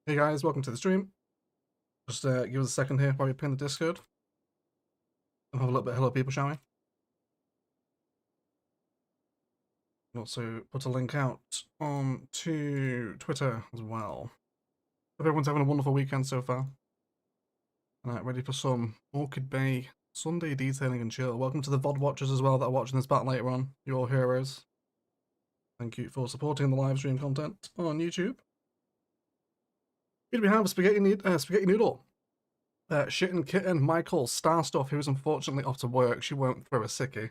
Hey guys, welcome to the stream. Just give us a second here while we pin the Discord and have a little bit of hello people, shall we? Also put a link out on to Twitter as well. Hope everyone's having a wonderful weekend so far. Ready for some Orchid Bay Sunday detailing and chill. Welcome to the VOD watchers as well that are watching this back later on. You're all heroes. Thank you for supporting the live stream content on YouTube. Here we have Spaghetti Noodle. Shitting Kitten, Michael, Star Stuff, who's unfortunately off to work. She won't throw a sickie.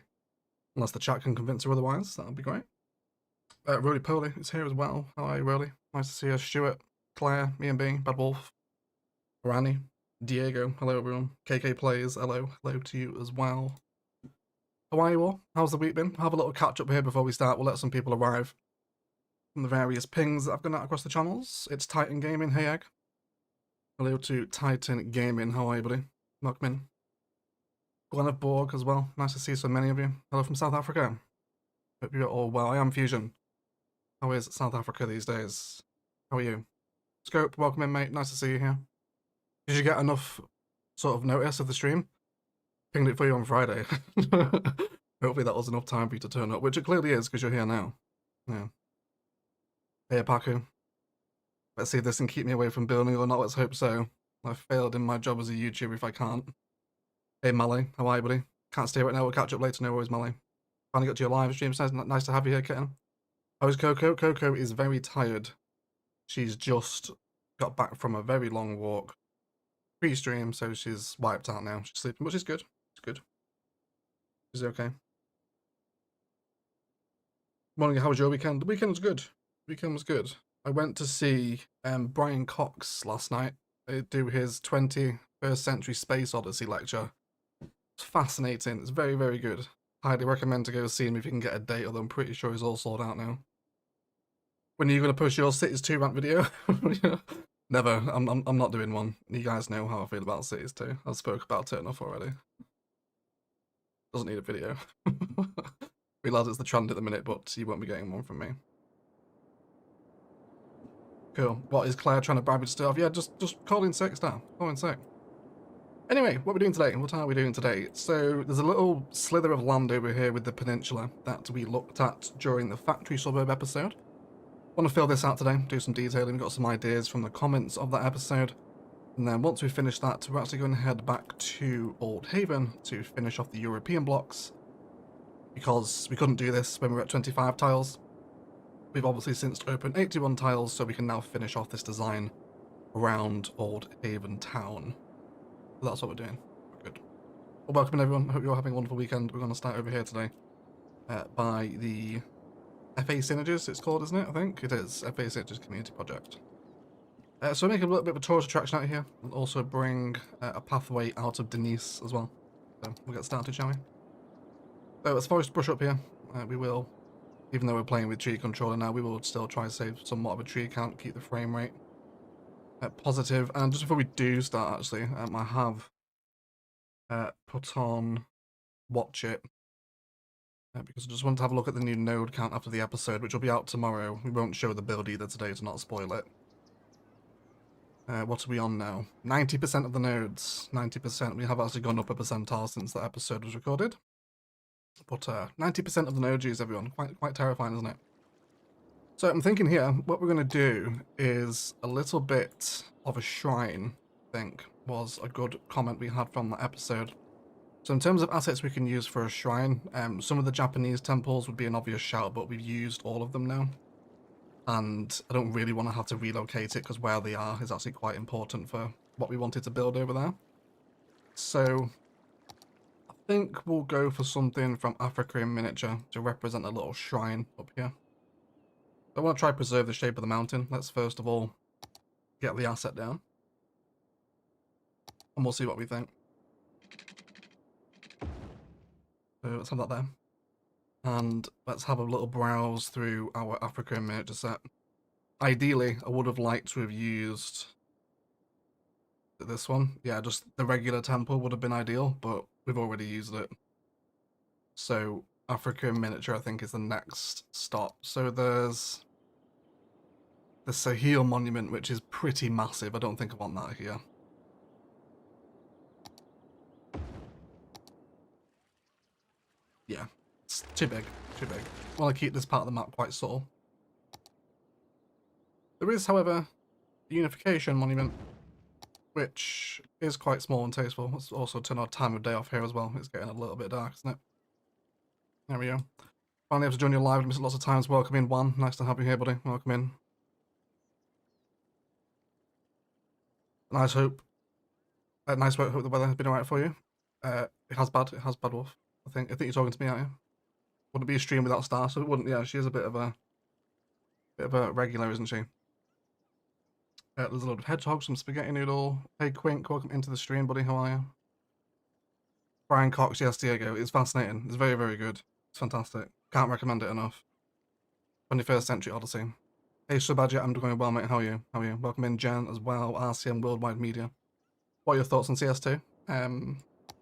Unless the chat can convince her otherwise, that would be great. Roly Poly is here as well. How are you, Roly? Nice to see you. Stuart, Claire, me and B, Bad Wolf, Rani, Diego, hello everyone. KK Plays, hello. Hello to you as well. How are you all? How's the week been? I'll have a little catch up here before we start. We'll let some people arrive from the various pings that I've gone out across the channels. It's Titan Gaming, hey Egg. Hello to Titan Gaming, how are you, buddy? Welcome in. Gwyneth Borg as well. Nice to see so many of you. Hello from South Africa. Hope you're all well. I am Fusion. How is South Africa these days? How are you? Scope, welcome in, mate. Nice to see you here. Did you get enough sort of notice of the stream? Pinged it for you on Friday. Hopefully that was enough time for you to turn up, which it clearly is because you're here now. Yeah. Hey, Paku. Let's see if this can keep me away from building or not. Let's hope so. I've failed in my job as a YouTuber if I can't. Hey, Mally. How are you, buddy? Can't stay right now. We'll catch up later. No worries, Mally. Finally got to your live stream. So nice to have you here, kitten. How is Coco? Coco is very tired. She's just got back from a very long walk pre-stream, so she's wiped out now. She's sleeping, but she's good. It's good. She's okay. Morning, how was your weekend? The weekend was good. The weekend was good. I went to see Brian Cox last night do his 21st Century Space Odyssey lecture. It's fascinating. It's very, very good. Highly recommend to go see him if you can get a date, although I'm pretty sure he's all sold out now. When are you going to push your Cities 2 rant video? Never. I'm not doing one. You guys know how I feel about Cities 2. I've spoke about it enough already. Doesn't need a video. Realise it's the trend at the minute, but you won't be getting one from me. Cool. What is Claire trying to bribe you to stuff? Yeah, just call in sick, Star. Call in sick. Anyway, what are we doing today? What are we doing today? So there's a little slither of land over here with the peninsula that we looked at during the factory suburb episode. Want to fill this out today, do some detailing. We've got some ideas from the comments of that episode. And then once we finish that, we're actually going to head back to Old Haven to finish off the European blocks. Because we couldn't do this when we were at 25 tiles. We've obviously since opened 81 tiles, so we can now finish off this design around Old Haven town. So that's what we're doing. Good. Well, welcome everyone. I hope you're having a wonderful weekend. We're going to start over here today by the FA Synergies, it's called, isn't it? I think it is. FA Synergies Community Project. So we're making a little bit of a tourist attraction out here. We'll also bring a pathway out of Denise as well. So we'll get started, shall we? So let's forest brush up here. We will, even though we're playing with tree controller now, we will still try to save somewhat of a tree count, keep the frame rate positive. And just before we do start, actually, I have put on Watch It. Because I just wanted to have a look at the new node count after the episode, which will be out tomorrow. We won't show the build either today to not spoil it. What are we on now? 90% of the nodes. 90%. We have actually gone up a percentile since that episode was recorded. But 90% of the node use, everyone. Quite terrifying, isn't it? So I'm thinking here, what we're going to do is a little bit of a shrine, I think, was a good comment we had from that episode. So in terms of assets we can use for a shrine, some of the Japanese temples would be an obvious shout, but we've used all of them now. And I don't really want to have to relocate it because where they are is actually quite important for what we wanted to build over there. So I think we'll go for something from Africa in miniature to represent a little shrine up here. I want to try to preserve the shape of the mountain. Let's first of all get the asset down. And we'll see what we think. So let's have that there. And let's have a little browse through our Africa in miniature set. Ideally, I would have liked to have used this one. Yeah, just the regular temple would have been ideal, but we've already used it. So Africa in miniature, I think, is the next stop. So there's the Sahil monument, which is pretty massive. I don't think I want that here. Yeah, it's too big, too big. I want to keep this part of the map quite subtle. There is, however, the Unification monument, which is quite small and tasteful. It's also turn our time of day off here as well. It's getting a little bit dark, isn't it? There we go. Finally able to join you live. I've missed it lots of times. Welcome in, Juan. Nice to have you here, buddy. Welcome in. Nice hope. Nice work. Hope the weather has been alright for you. It has bad. It has bad, Wolf. I think you're talking to me, aren't you? Wouldn't be a stream without Star, so it wouldn't. Yeah, she is a bit of a regular, isn't she? There's a load of hedgehogs, some spaghetti noodle. Hey, Quink, welcome into the stream, buddy. How are you? Brian Cox, yes, Diego. It's fascinating. It's very, very good. It's fantastic. Can't recommend it enough. 21st Century Odyssey. Hey, Subadja, I'm doing well, mate. How are you? How are you? Welcome in, Jen, as well. RCM Worldwide Media. What are your thoughts on CS2?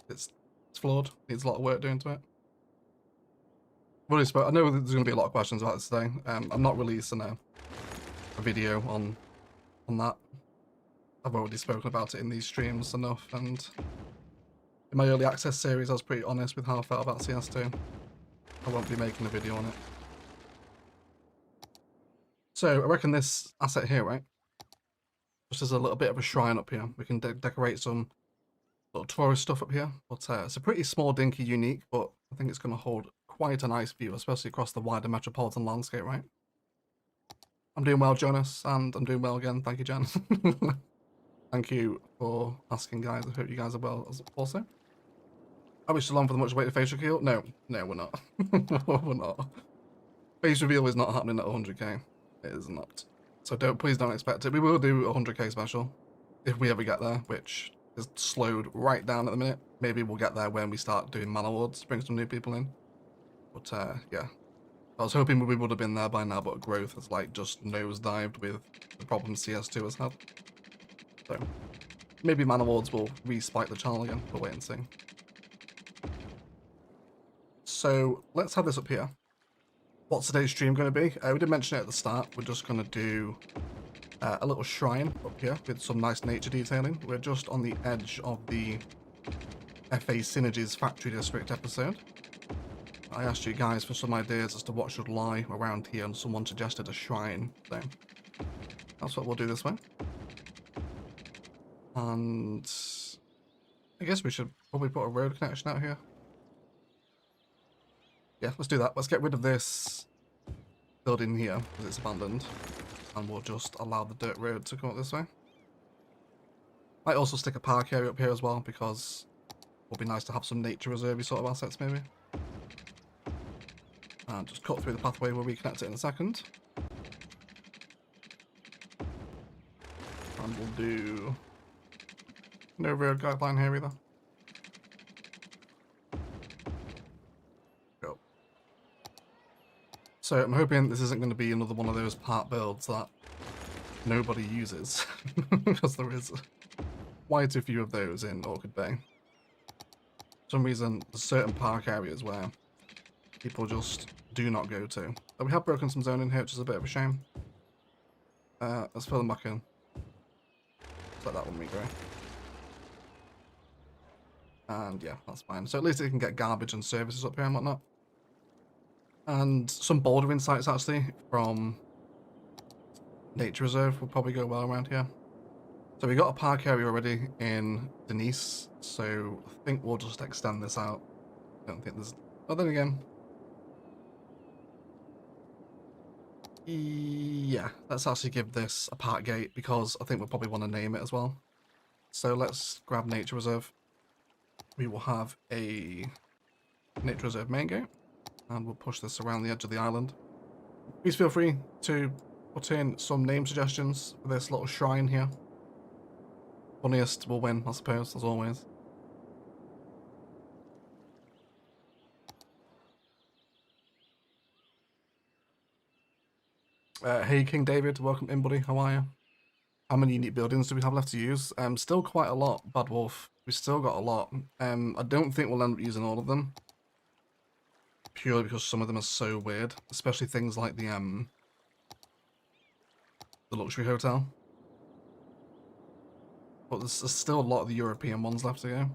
It's flawed. Needs a lot of work doing to it. I know there's going to be a lot of questions about this today. I'm not releasing a video on that. I've already spoken about it in these streams enough, and in my early access series I was pretty honest with how I felt about CS2. I won't be making a video on it. So I reckon this asset here, right, just as a little bit of a shrine up here. We can decorate some little tourist stuff up here, but it's a pretty small, dinky, unique, but I think it's going to hold quite a nice view, especially across the wider metropolitan landscape, right? I'm doing well, Jonas, and I'm doing well again. Thank you, Jen. Thank you for asking, guys. I hope you guys are well also. Are we still on for the much awaited face reveal? No, we're not. We're not. Face reveal is not happening at 100k. It is not. So please don't expect it. We will do a 100k special if we ever get there, which is slowed right down at the minute. Maybe we'll get there when we start doing man awards, bring some new people in. But yeah, I was hoping we would have been there by now, but growth has like just nosedived with the problems CS2 has had. So maybe man awards will respike the channel again. We'll wait and see. So let's have this up here. What's today's stream going to be? We did mention it at the start. We're just going to do a little shrine up here with some nice nature detailing. We're just on the edge of the FA Synergies Factory District episode. I asked you guys for some ideas as to what should lie around here, and someone suggested a shrine. So that's what we'll do this way. And I guess we should probably put a road connection out here. Yeah, let's do that. Let's get rid of this building here because it's abandoned, and we'll just allow the dirt road to come up this way. Might also stick a park area up here as well, because it would be nice to have some nature reserve sort of assets maybe. And just cut through the pathway, we'll reconnect it in a second. And we'll do no road guideline here either. Go. So I'm hoping this isn't going to be another one of those part builds that nobody uses, because there is way too few of those in Orchid Bay. For some reason, there's certain park areas where people just do not go to. But we have broken some zoning here, which is a bit of a shame. Let's fill them back in. Let's let that one regrow. And yeah, that's fine. So at least it can get garbage and services up here and whatnot. And some bouldering sites actually from Nature Reserve will probably go well around here. So we got a park area already in Denise, so I think we'll just extend this out. I don't think there's... Oh, then again... Yeah, let's actually give this a park gate, because I think we'll probably want to name it as well. So let's grab Nature Reserve. We will have a Nature Reserve main gate, and we'll push this around the edge of the island. Please feel free to put in some name suggestions for this little shrine here. Funniest will win, I suppose, as always. Hey King David, welcome in, buddy. How are you? How many unique buildings do we have left to use? Still quite a lot, Bad Wolf. We still got a lot. I don't think we'll end up using all of them, purely because some of them are so weird, especially things like the the luxury hotel. But there's still a lot of the European ones left to go.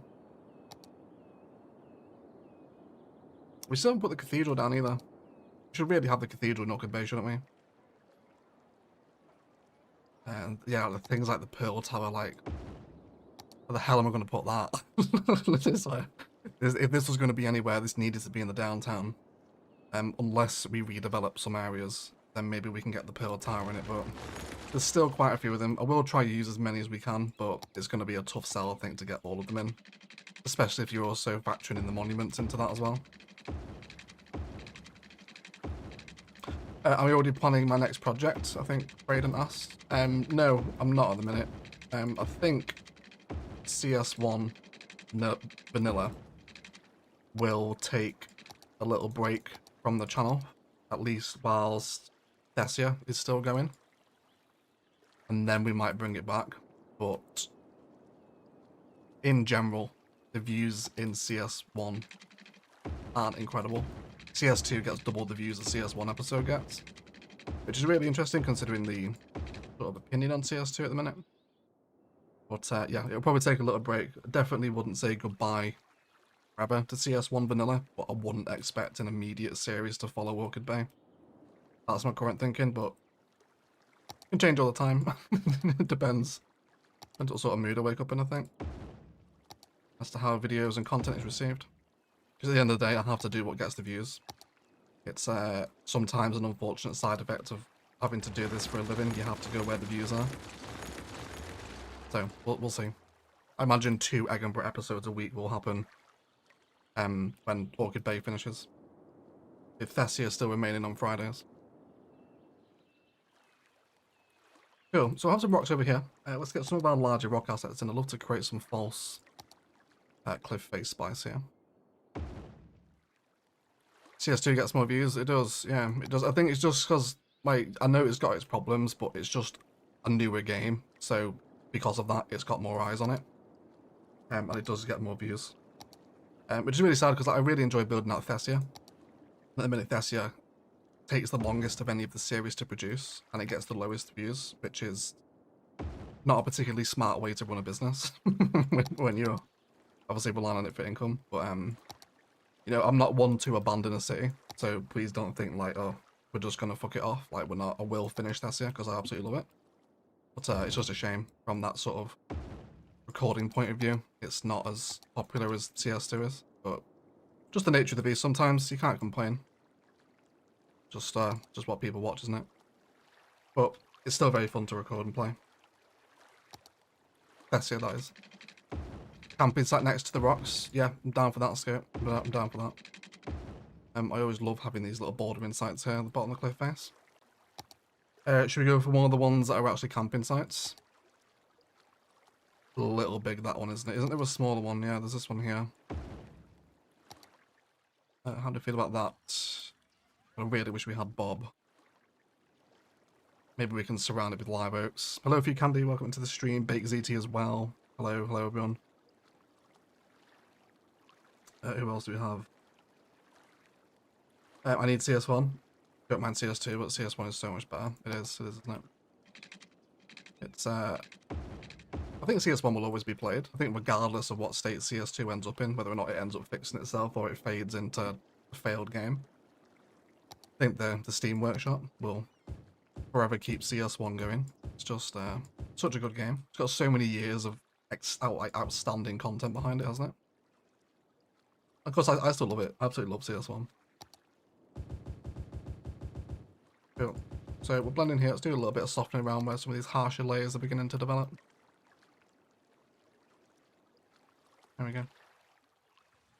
We still haven't put the cathedral down either. We should really have the cathedral in Orchid Bay, shouldn't we? And yeah, the things like the Pearl Tower, like, where the hell am I going to put that? If this was going to be anywhere, this needed to be in the downtown. Unless we redevelop some areas, then maybe we can get the Pearl Tower in it, but there's still quite a few of them. I will try to use as many as we can, but it's going to be a tough sell, I think, to get all of them in. Especially if you're also factoring in the monuments into that as well. Are we already planning my next project? I think Braden asked. No, I'm not at the minute. I think CS1 Vanilla will take a little break from the channel, at least whilst Thessia is still going. And then we might bring it back. But in general, the views in CS1 aren't incredible. CS2 gets double the views a CS1 episode gets, which is really interesting considering the sort of opinion on CS2 at the minute. But yeah, it'll probably take a little break. I definitely wouldn't say goodbye forever to CS1 Vanilla, but I wouldn't expect an immediate series to follow Orchid Bay. That's my current thinking, but it can change all the time. It depends on what sort of mood I wake up in, I think, as to how videos and content is received. Because at the end of the day, I have to do what gets the views. It's sometimes an unfortunate side effect of having to do this for a living. You have to go where the views are. So, we'll see. I imagine 2 Edinburgh episodes a week will happen when Orchid Bay finishes. If Thessia is still remaining on Fridays. Cool, so I have some rocks over here. Let's get some of our larger rock assets in. I'd love to create some false cliff face spice here. CS2 gets more views. It does, yeah, it does. I think it's just because, like, I know it's got its problems, but it's just a newer game, so because of that, it's got more eyes on it, and it does get more views. Which is really sad because, like, I really enjoy building out Thessia. At the minute, Thessia takes the longest of any of the series to produce, and it gets the lowest views, which is not a particularly smart way to run a business when you're obviously relying on it for income. But you know, I'm not one to abandon a city, so please don't think like, oh, we're just gonna fuck it off. Like, we're not. I will finish Thessia because I absolutely love it. But it's just a shame from that sort of recording point of view. It's not as popular as CS2 is, but just the nature of the beast. Sometimes you can't complain. Just what people watch, isn't it? But it's still very fun to record and play. Thessia, that is. Camping site next to the rocks. Yeah, I'm down for that, Scout. I'm down for that. I always love having these little bordering sites here at the bottom of the cliff face. Should we go for one of the ones that are actually camping sites? A little big, that one, isn't it? Isn't there a smaller one? Yeah, there's this one here. How do you feel about that? I really wish we had Bob. Maybe we can surround it with live oaks. Hello, if you can do. Welcome into the stream. Bake ZT as well. Hello, hello everyone. Who else do we have? I need CS1. Don't mind CS2, but CS1 is so much better. It is, isn't it? It's, I think CS1 will always be played. I think regardless of what state CS2 ends up in, whether or not it ends up fixing itself or it fades into a failed game. I think the Steam Workshop will forever keep CS1 going. It's just such a good game. It's got so many years of outstanding content behind it, hasn't it? Of course, I still love it. I absolutely love CS1. Cool. So we're blending here. Let's do a little bit of softening around where some of these harsher layers are beginning to develop. There we go.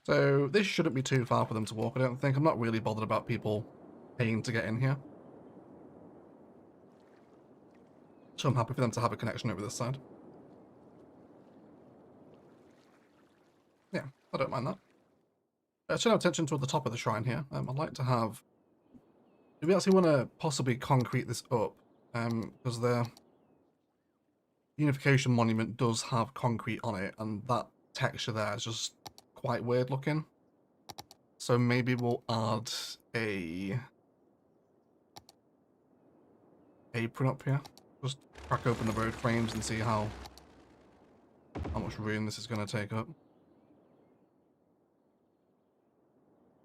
So this shouldn't be too far for them to walk, I don't think. I'm not really bothered about people paying to get in here. So I'm happy for them to have a connection over this side. Yeah, I don't mind that. Turn our attention toward the top of the shrine here. I'd like to have... Do we actually want to possibly concrete this up? Because the Unification Monument does have concrete on it, and that texture there is just quite weird looking. So maybe we'll add a apron up here. Just crack open the road frames and see how much room this is going to take up.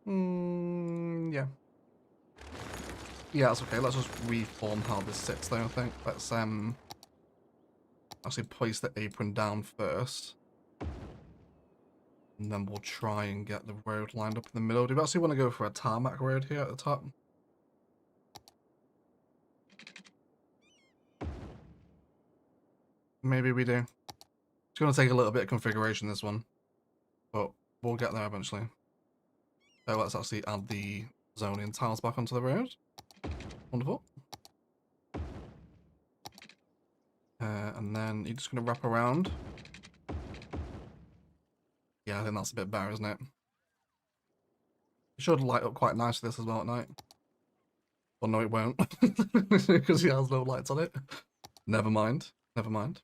Yeah. Yeah, that's okay. Let's just reform how this sits though, I think. Let's actually place the apron down first. And then we'll try and get the road lined up in the middle. Do we actually want to go for a tarmac road here at the top? Maybe we do. It's going to take a little bit of configuration, this one. But we'll get there eventually. So let's actually add the zoning tiles back onto the road. Wonderful. And then you're just going to wrap around. Yeah, I think that's a bit better, isn't it? It should light up quite nicely this as well at night. Well, no, it won't. Because he has no lights on it. Never mind. Never mind.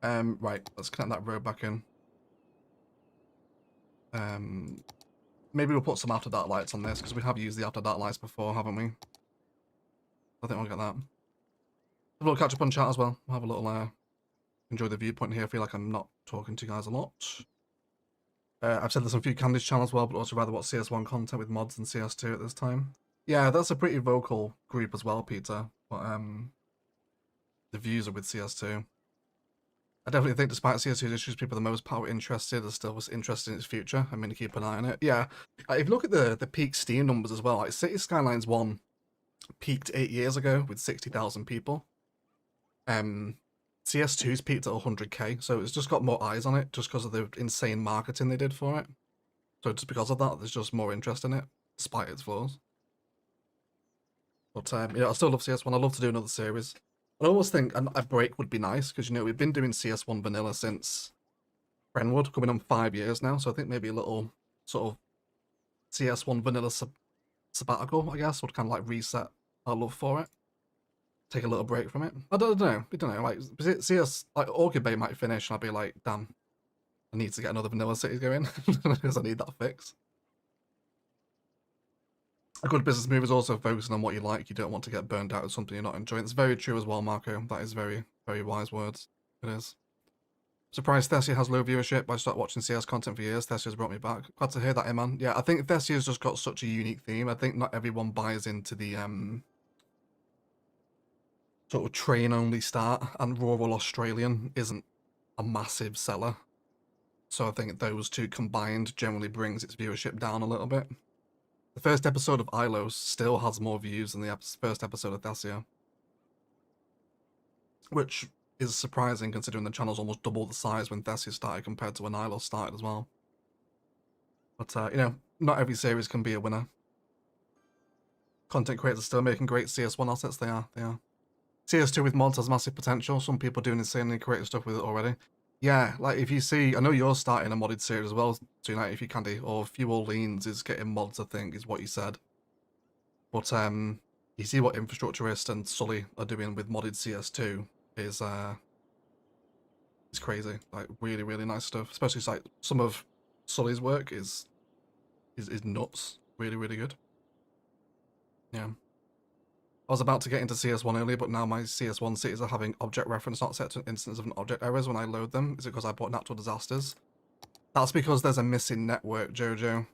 Right, let's connect that road back in. Maybe we'll put some after dark lights on this, because we have used the after dark lights before, haven't we? I think we'll get that. A little catch up on chat as well. We'll have a little enjoy the viewpoint here. I feel like I'm not talking to you guys a lot. I've said there's a few Candice channels as well, but also rather watch CS1 content with mods than CS2 at this time. Yeah, that's a pretty vocal group as well, Peter. But the views are with CS2. I definitely think despite CS2's issues, people are the most power interested are still interested in its future. I'm going to keep an eye on it. Yeah, if you look at the peak Steam numbers as well, like City Skylines 1 peaked 8 years ago with 60,000 people. CS2's peaked at 100k, so it's just got more eyes on it just because of the insane marketing they did for it. So just because of that, there's just more interest in it, despite its flaws. But you know, I still love CS1. I'd love to do another series. I always think a break would be nice because, you know, we've been doing CS1 vanilla since Brentwood, coming on 5 years now. So I think maybe a little sort of CS1 vanilla sabbatical, I guess, would kind of like reset our love for it. Take a little break from it. I don't know. Like, CS, like Orchid Bay might finish, and I'd be like, damn, I need to get another vanilla city going because I need that fix. A good business move is also focusing on what you like. You don't want to get burned out with something you're not enjoying. It's very true as well, Marco. That is very, very wise words. It is. Surprised Thessia has low viewership. I started watching CS content for years. Thessia's brought me back. Glad to hear that, man. Yeah, I think Thessia's just got such a unique theme. I think not everyone buys into the sort of train-only start, and rural Australian isn't a massive seller. So I think those two combined generally brings its viewership down a little bit. The first episode of Ilos still has more views than the first episode of Thessia. Which is surprising considering the channel's almost double the size when Thessia started compared to when Ilos started as well. But, you know, not every series can be a winner. Content creators are still making great CS1 assets, they are. CS2 with mods has massive potential. Some people are doing insanely creative stuff with it already. Yeah, like if you see, I know you're starting a modded series as well tonight, if you can do, or Fuel Leans is getting mods, I think, is what you said. But you see what Infrastructurist and Sully are doing with modded CS2 is it's crazy. Like really, really nice stuff. Especially like some of Sully's work is nuts. Really, really good. Yeah. I was about to get into CS1 earlier, but now my CS1 cities are having object reference not set to instance of an object errors when I load them. Is it because I bought natural disasters? That's because there's a missing network, Jojo.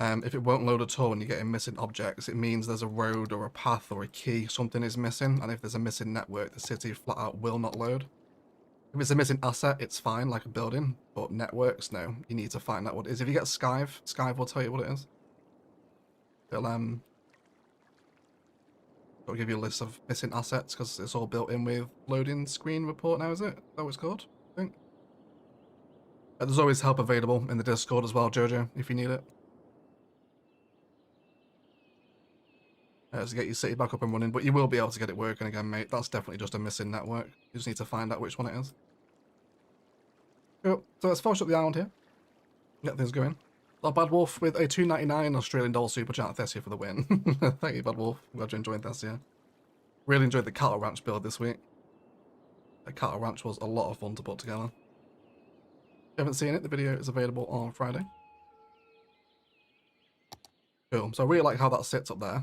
If it won't load at all when you're getting missing objects, it means there's a road or a path or a key, something is missing, and if there's a missing network, the city flat out will not load. If it's a missing asset, it's fine, like a building, but networks, no. You need to find out what it is. If you get Skyve will tell you what it is. It'll give you a list of missing assets because it's all built in with loading screen report now, is it? Is that what it's called? I think. There's always help available in the Discord as well, Jojo, if you need it. To get your city back up and running, but you will be able to get it working again, mate. That's definitely just a missing network. You just need to find out which one it is. Cool. So let's finish up the island here. Get things going. Bad Wolf with a $2.99 Australian dollar super chat. Thessia for the win. Thank you, Bad Wolf. Glad you're enjoying Thessia. Really enjoyed the cattle ranch build this week. The cattle ranch was a lot of fun to put together. If you haven't seen it, the video is available on Friday. Cool. So I really like how that sits up there.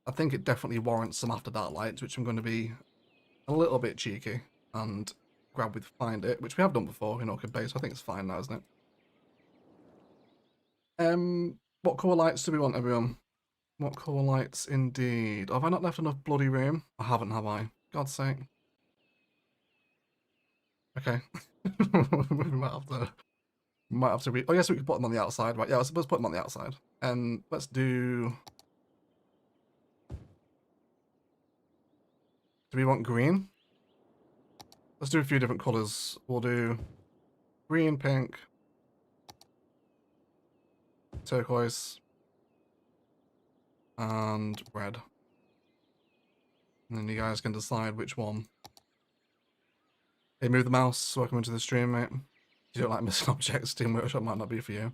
I think it definitely warrants some after dark lights, which I'm going to be a little bit cheeky and grab with Find It, which we have done before in Orchid Bay, so I think it's fine now, isn't it? What colour lights do we want, everyone? What colour lights indeed? Have I not left enough bloody room? I haven't, have I? God's sake. Okay. we might have to read. Oh, yes, we can put them on the outside, right? Yeah, let's put them on the outside. And let's do. Do we want green? Let's do a few different colours. We'll do green, pink, turquoise, and red. And then you guys can decide which one. Hey, move the mouse. Welcome into the stream, mate. If you don't like missing objects, Steam Workshop might not be for you.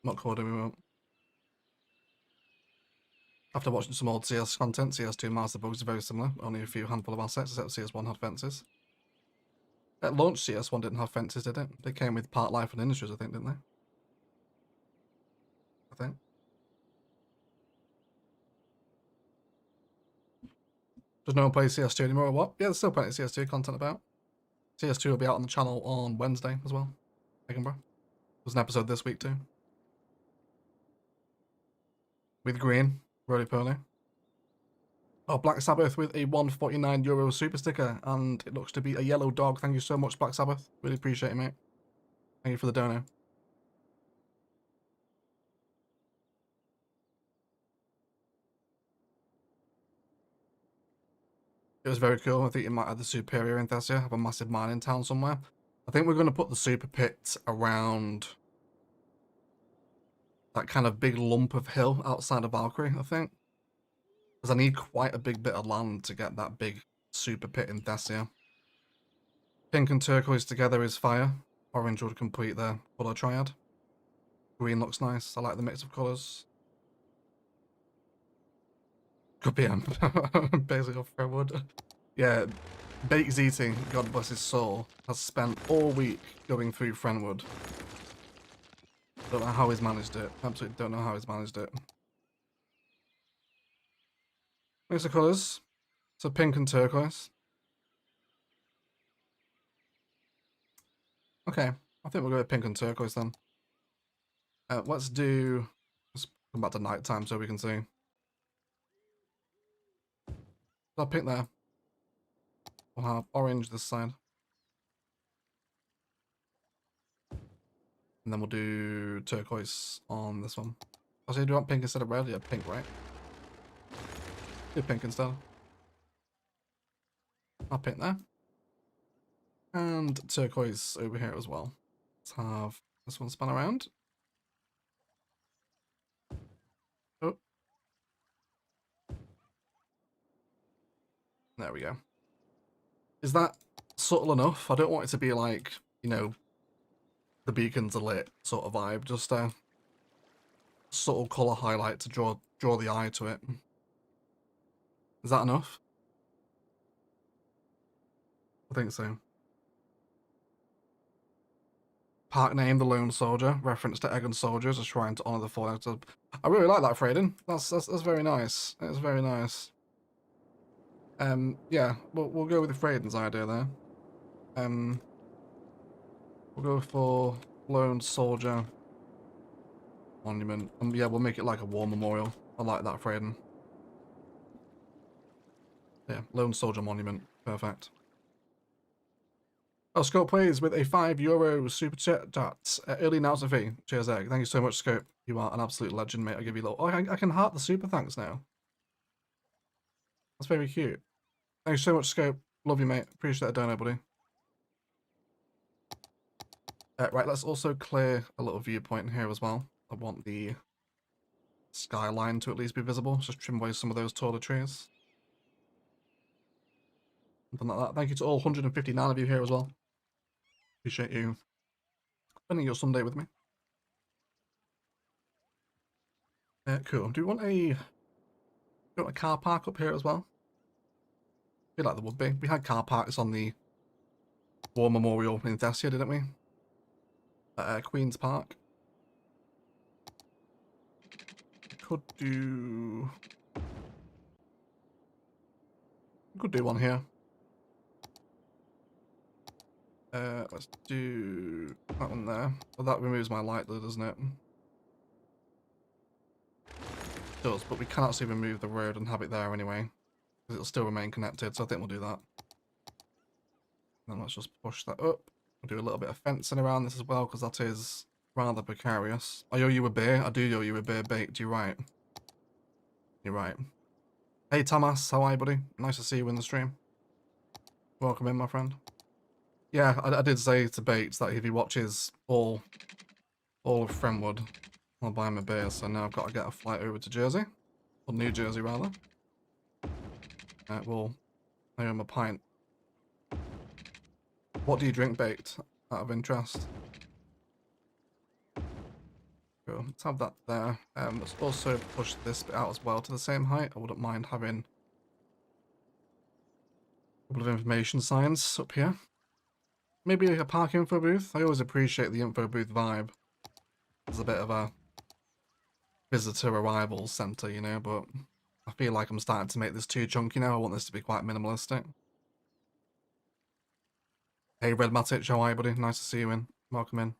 What colour do we want? After watching some old CS content, CS2 Master Bugs are very similar. Only a few handful of assets, except CS1 had fences. At launch, CS1 didn't have fences, did it? They came with Part Life and Industries, I think, didn't they? I think. Does no one play CS2 anymore or what? Yeah, there's still plenty of CS2 content about. CS2 will be out on the channel on Wednesday as well. Edinburgh. There's an episode this week too. With green, roly-poly. Oh, Black Sabbath with a €149 super sticker, and it looks to be a yellow dog. Thank you so much, Black Sabbath. Really appreciate it, mate. Thank you for the dono. It was very cool. I think you might have the Superior in Thessia, have a massive mine in town somewhere. I think we're going to put the super pit around that kind of big lump of hill outside of Valkyrie, I think. Because I need quite a big bit of land to get that big super pit in Thessia. Pink and turquoise together is fire. Orange would complete the colour triad. Green looks nice. I like the mix of colours. Good PM. Basically off Fredwood. Yeah, Bakes Eating, God bless his soul, has spent all week going through Frenwood. Don't know how he's managed it. Absolutely don't know how he's managed it. Mix of colours. So pink and turquoise. Okay, I think we'll go with pink and turquoise then. Let's come back to night time so we can see. I'll pick there. We'll have orange this side. And then we'll do turquoise on this one. Also, do you want pink instead of red? Yeah, pink, right? Do pink instead. I'll pink there. And turquoise over here as well. Let's have this one spun around. Oh. There we go. Is that subtle enough? I don't want it to be like, you know, the beacons are lit sort of vibe. Just a subtle colour highlight to draw the eye to it. Is that enough? I think so. Park name, the Lone Soldier, reference to Egon soldiers, a shrine to honour the fallen. I really like that, Freyden. That's very nice. It's very nice. Yeah, we'll go with Freyden's idea there. We'll go for Lone Soldier Monument. Yeah, we'll make it like a war memorial. I like that, Freyden. Yeah, Lone Soldier Monument. Perfect. Oh, Scope plays with a €5 super chat. Early announcement fee. Cheers, Egg. Thank you so much, Scope. You are an absolute legend, mate. I'll give you a little. Oh, I can heart the super thanks now. That's very cute. Thank you so much, Scope. Love you, mate. Appreciate that dono, buddy. Right, let's also clear a little viewpoint here as well. I want the skyline to at least be visible. Just trim away some of those taller trees. Something like that. Thank you to all 159 of you here as well. Appreciate you spending your Sunday with me. Cool. Do you want a car park up here as well? I feel like there would be. We had car parks on the War Memorial in Thessia, didn't we? Queen's Park. could do one here. Let's do that one there. Well, that removes my light though, doesn't it? It does, but we can actually remove the road and have it there anyway, because it'll still remain connected, so I think we'll do that. Then let's just push that up. We'll do a little bit of fencing around this as well, because that is rather precarious. I owe you a beer. I do owe you a beer baked. You're right. You're right. Hey Thomas, how are you, buddy? Nice to see you in the stream. Welcome in, my friend. Yeah, I did say to Bates that if he watches all of Friendwood, I'll buy him a beer, so now I've got to get a flight over to Jersey. Or New Jersey, rather. Well, I owe him a pint. What do you drink, Baked, out of interest? Cool, let's have that there. Let's also push this bit out as well to the same height. I wouldn't mind having a couple of information signs up here. Maybe a park info booth. I always appreciate the info booth vibe. It's a bit of a visitor arrival center, you know, but I feel like I'm starting to make this too chunky now. I want this to be quite minimalistic. Hey Red Matic, how are you, buddy? Nice to see you in. Welcome in.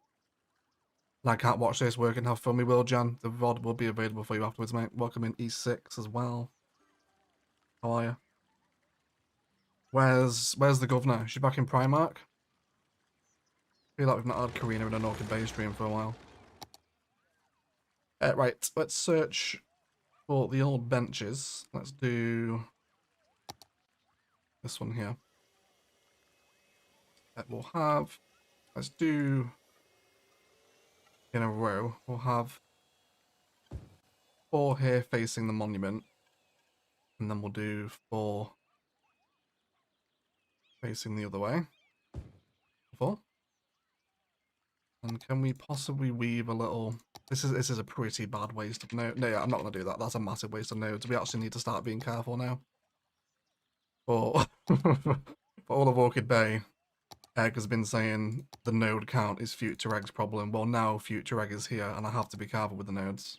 And I can't watch this work and have fun. We will, Jan. The VOD will be available for you afterwards, mate. Welcome in E6 as well. How are you? Where's the governor? Is she back in Primark? I feel like we've not had Karina in an Orchid Bay stream for a while. Right, let's search for the old benches. Let's do this one here. We'll have, let's do in a row. We'll have 4 here facing the monument, and then we'll do 4 facing the other way. 4. And can we possibly weave a little? This is a pretty bad waste of nodes. No, yeah, I'm not gonna do that. That's a massive waste of nodes. We actually need to start being careful now. For for all of Orchid Bay, Egg has been saying the node count is Future Egg's problem. Well, now Future Egg is here, and I have to be careful with the nodes,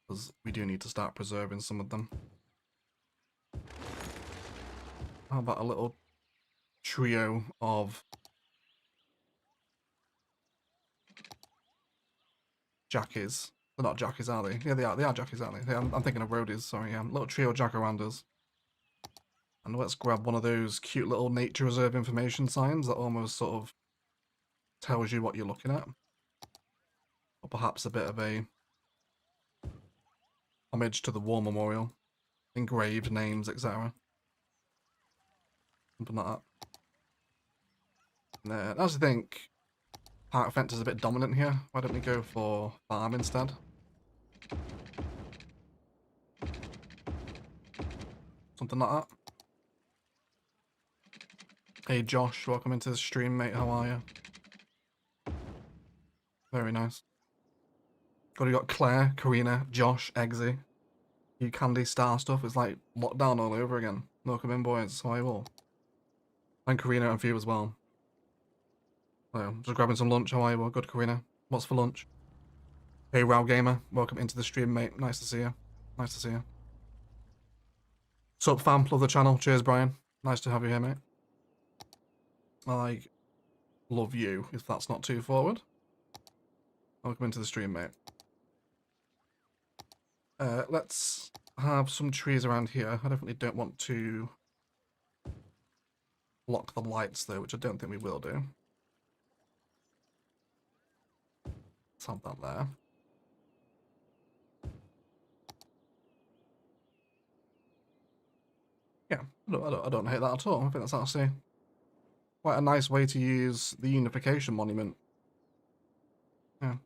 because we do need to start preserving some of them. How about a little trio of jackies? They're not jackies, are they? Yeah, they are. They are jackies, aren't they? Yeah, I'm thinking of roadies. Sorry, yeah. Little trio of jacarandas. And let's grab one of those cute little nature reserve information signs that almost sort of tells you what you're looking at. Or perhaps a bit of a homage to the War Memorial. Engraved names, etc. Something like that. And then, I also think park fence is a bit dominant here. Why don't we go for farm instead? Something like that. Hey Josh, welcome into the stream, mate. How are you? Very nice. We got Claire, Karina, Josh, Eggsy. You candy star stuff. It's like lockdown all over again. Welcome in, boys. How are you all? And Karina and for you as well. So, just grabbing some lunch. How are you all? Good, Karina. What's for lunch? Hey, Row Gamer. Welcome into the stream, mate. Nice to see you. Nice to see you. Sup, fam? Love the channel. Cheers, Brian. Nice to have you here, mate. I love you, if that's not too forward. Welcome into the stream, mate. Let's have some trees around here. I definitely don't want to block the lights, though, which I don't think we will do. Let's have that there. Yeah, I don't hate that at all. I think that's actually quite a nice way to use the unification monument. Yeah.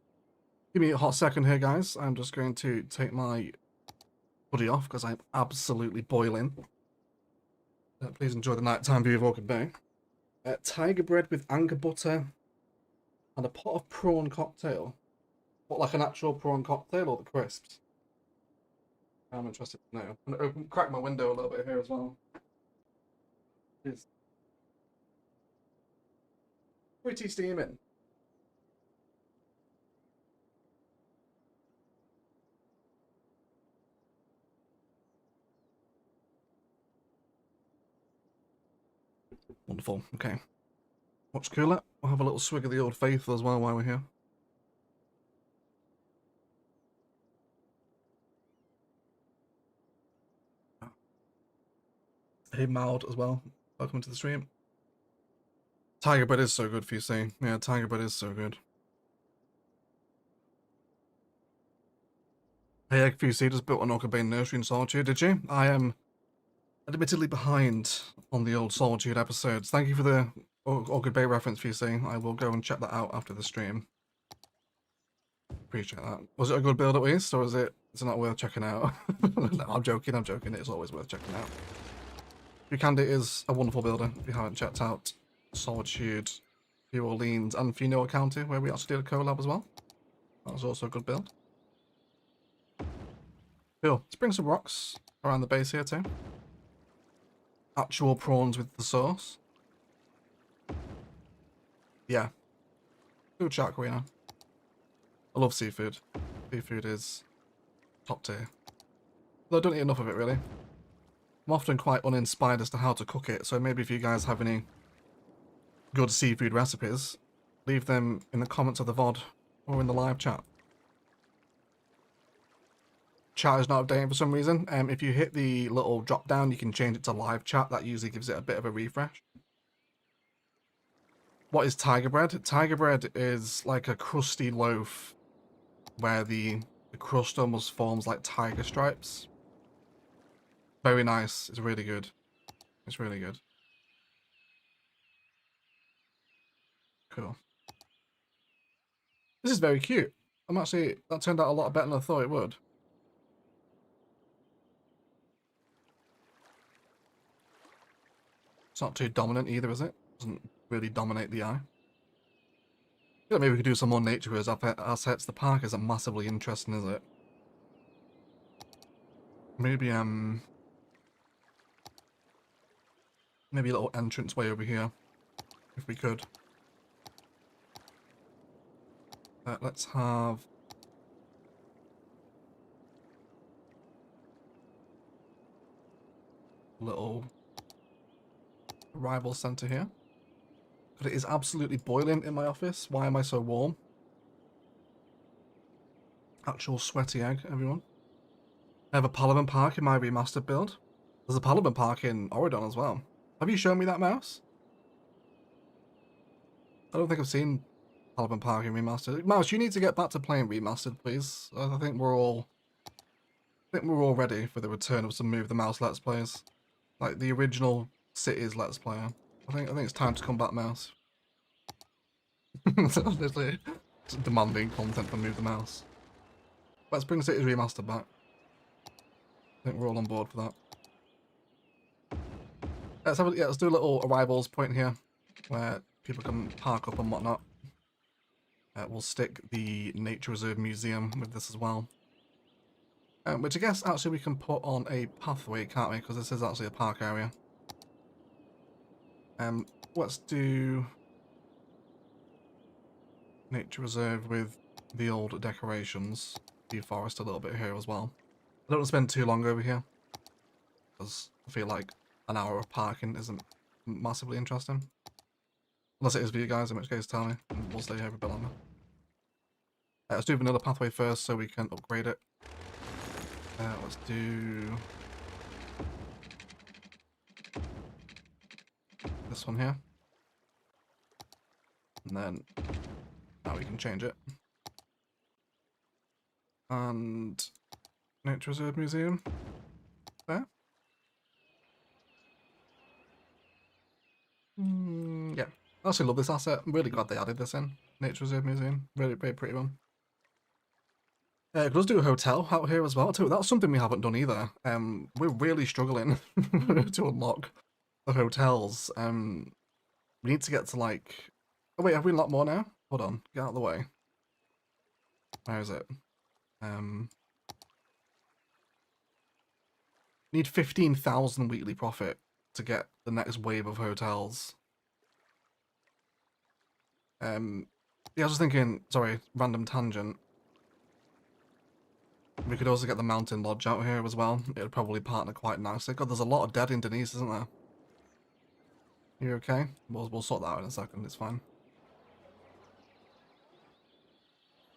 Give me a hot second here, guys. I'm just going to take my hoodie off because I'm absolutely boiling. Please enjoy the nighttime view of Orchid Bay. Tiger bread with anchor butter and a pot of prawn cocktail. What, like an actual prawn cocktail or the crisps? I'm interested to know. I'm going to crack my window a little bit here as well. It's pretty steaming. Wonderful. Okay. Much cooler. We'll have a little swig of the Old Faithful as well while we're here. Hey, Maud as well. Welcome to the stream. Tiger bread is so good for you, saying. Yeah, tiger bread is so good. Hey, Egg FUC just built an Orchid Bay nursery in Solitude, did you? I am admittedly behind on the old Solitude episodes. Thank you for the Orchid Bay reference, FUC. I will go and check that out after the stream. Appreciate that. Was it a good build at least, or is it not worth checking out? No, I'm joking, it's always worth checking out. Vuhia is a wonderful builder if you haven't checked out Solitude, New Orleans, and Funoa County, where we actually did a collab as well. That was also a good build. Cool. Let's bring some rocks around the base here too. Actual prawns with the sauce. Yeah. Food shark arena. I love seafood. Seafood is top tier. Though I don't eat enough of it really. I'm often quite uninspired as to how to cook it, so maybe if you guys have any good seafood recipes, leave them in the comments of the VOD or in the live chat. Chat is not updating for some reason. If you hit the little drop down, you can change it to live chat. That usually gives it a bit of a refresh. What is tiger bread? Tiger bread is like a crusty loaf where the crust almost forms like tiger stripes. Very nice. It's really good. It's really good. Cool. This is very cute. That turned out a lot better than I thought it would. It's not too dominant either, is it? Doesn't really dominate the eye. I feel like maybe we could do some more nature as assets. The park isn't massively interesting, is it? Maybe maybe a little entrance way over here, if we could. Let's have a little arrival center here. But it is absolutely boiling in my office. Why am I so warm? Actual sweaty egg, everyone. I have a Parliament Park in my remastered build. There's a Parliament Park in Oregon as well. Have you shown me that mouse? I don't think I've seen Parliament Park in remastered. Mouse, you need to get back to playing remastered, please. I think we're all ready for the return of some Move the Mouse Let's Plays. Like the original Cities Let's Player. I think it's time to come back, Mouse. Literally demanding content from Move the Mouse. Let's bring Cities Remastered back. I think we're all on board for that. Let's do a little arrivals point here, where people can park up and whatnot. We'll stick the Nature Reserve Museum with this as well. Which I guess actually we can put on a pathway, can't we? Because this is actually a park area. Let's do Nature Reserve with the old decorations. The forest a little bit here as well. I don't want to spend too long over here, because I feel like an hour of parking isn't massively interesting. Unless it is for you guys, in which case tell me, and we'll stay here for a bit longer. Let's do vanilla pathway first so we can upgrade it. Let's do this one here. And then now we can change it. And Nature Reserve Museum there. Yeah, I actually love this asset. I'm really glad they added this in. Nature Reserve Museum, really very pretty one. Let's do a hotel out here as well too. That's something we haven't done either. We're really struggling to unlock the hotels. We need to get to like. Oh wait, have we unlocked more now? Hold on, get out of the way. Where is it? Need 15,000 weekly profit to get the next wave of hotels. Yeah, I was just thinking. Sorry, random tangent. We could also get the Mountain Lodge out here as well. It would probably partner quite nicely. God, there's a lot of dead in Denise, isn't there? You okay? We'll sort that out in a second, it's fine.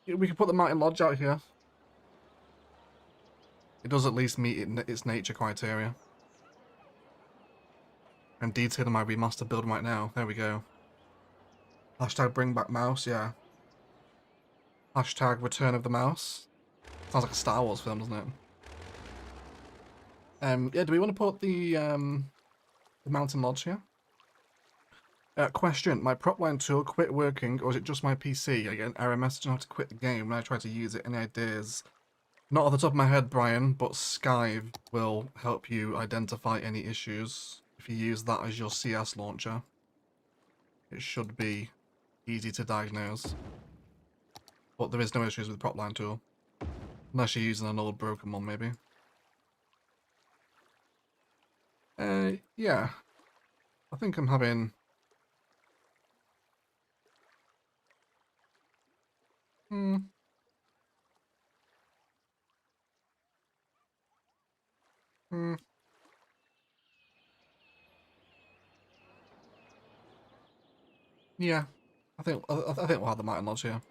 Yeah, we can put the Mountain Lodge out here. It does at least meet its nature criteria. I'm detailing my remaster build right now. There we go. Hashtag bring back mouse, yeah. Hashtag return of the mouse. Sounds like a Star Wars film, doesn't it? Yeah, do we want to put the Mountain Lodge here? Question, my Propline tool quit working, or is it just my PC? I get an error message on how to quit the game when I try to use it. Any ideas? Not off the top of my head, Brian, but Skyve will help you identify any issues. If you use that as your CS launcher, it should be easy to diagnose. But there is no issues with the Propline tool. Unless you're using an old broken one, maybe. Yeah. I think I'm having... Yeah. I think we'll have the Mountain Lodge here.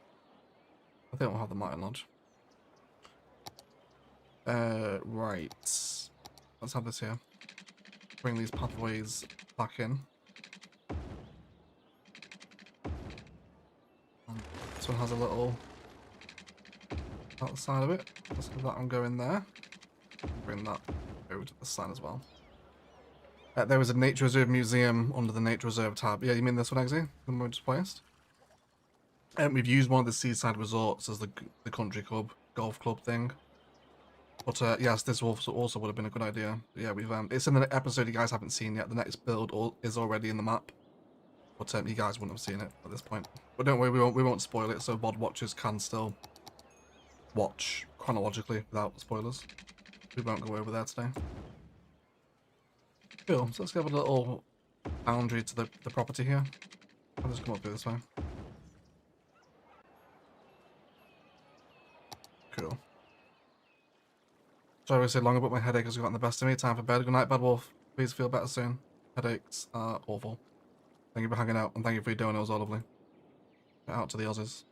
I think we'll have the Mountain Lodge. Right. Let's have this here. Bring these pathways back in. And this one has a little outside of it. Let's have that one go in there. Bring that over to the side as well. There was a Nature Reserve Museum under the Nature Reserve tab. Yeah, you mean this one, Eggsy? The one we just placed? We've used one of the seaside resorts as the country club, golf club thing. But yes, this also would have been a good idea. Yeah, we've it's in the episode you guys haven't seen yet. The next build is already in the map, but you guys wouldn't have seen it at this point. But don't worry, we won't spoil it, so VOD watchers can still watch chronologically without spoilers. We won't go over there today. Cool. So let's give a little boundary to the property here. I'll just come up here this way. Cool. Sorry I said long about my headache has gotten the best of me. Time for bed. Good night, Bad Wolf. Please feel better soon. Headaches are awful. Thank you for hanging out, and thank you for your doing. It was all lovely. Shout out to the Aussies.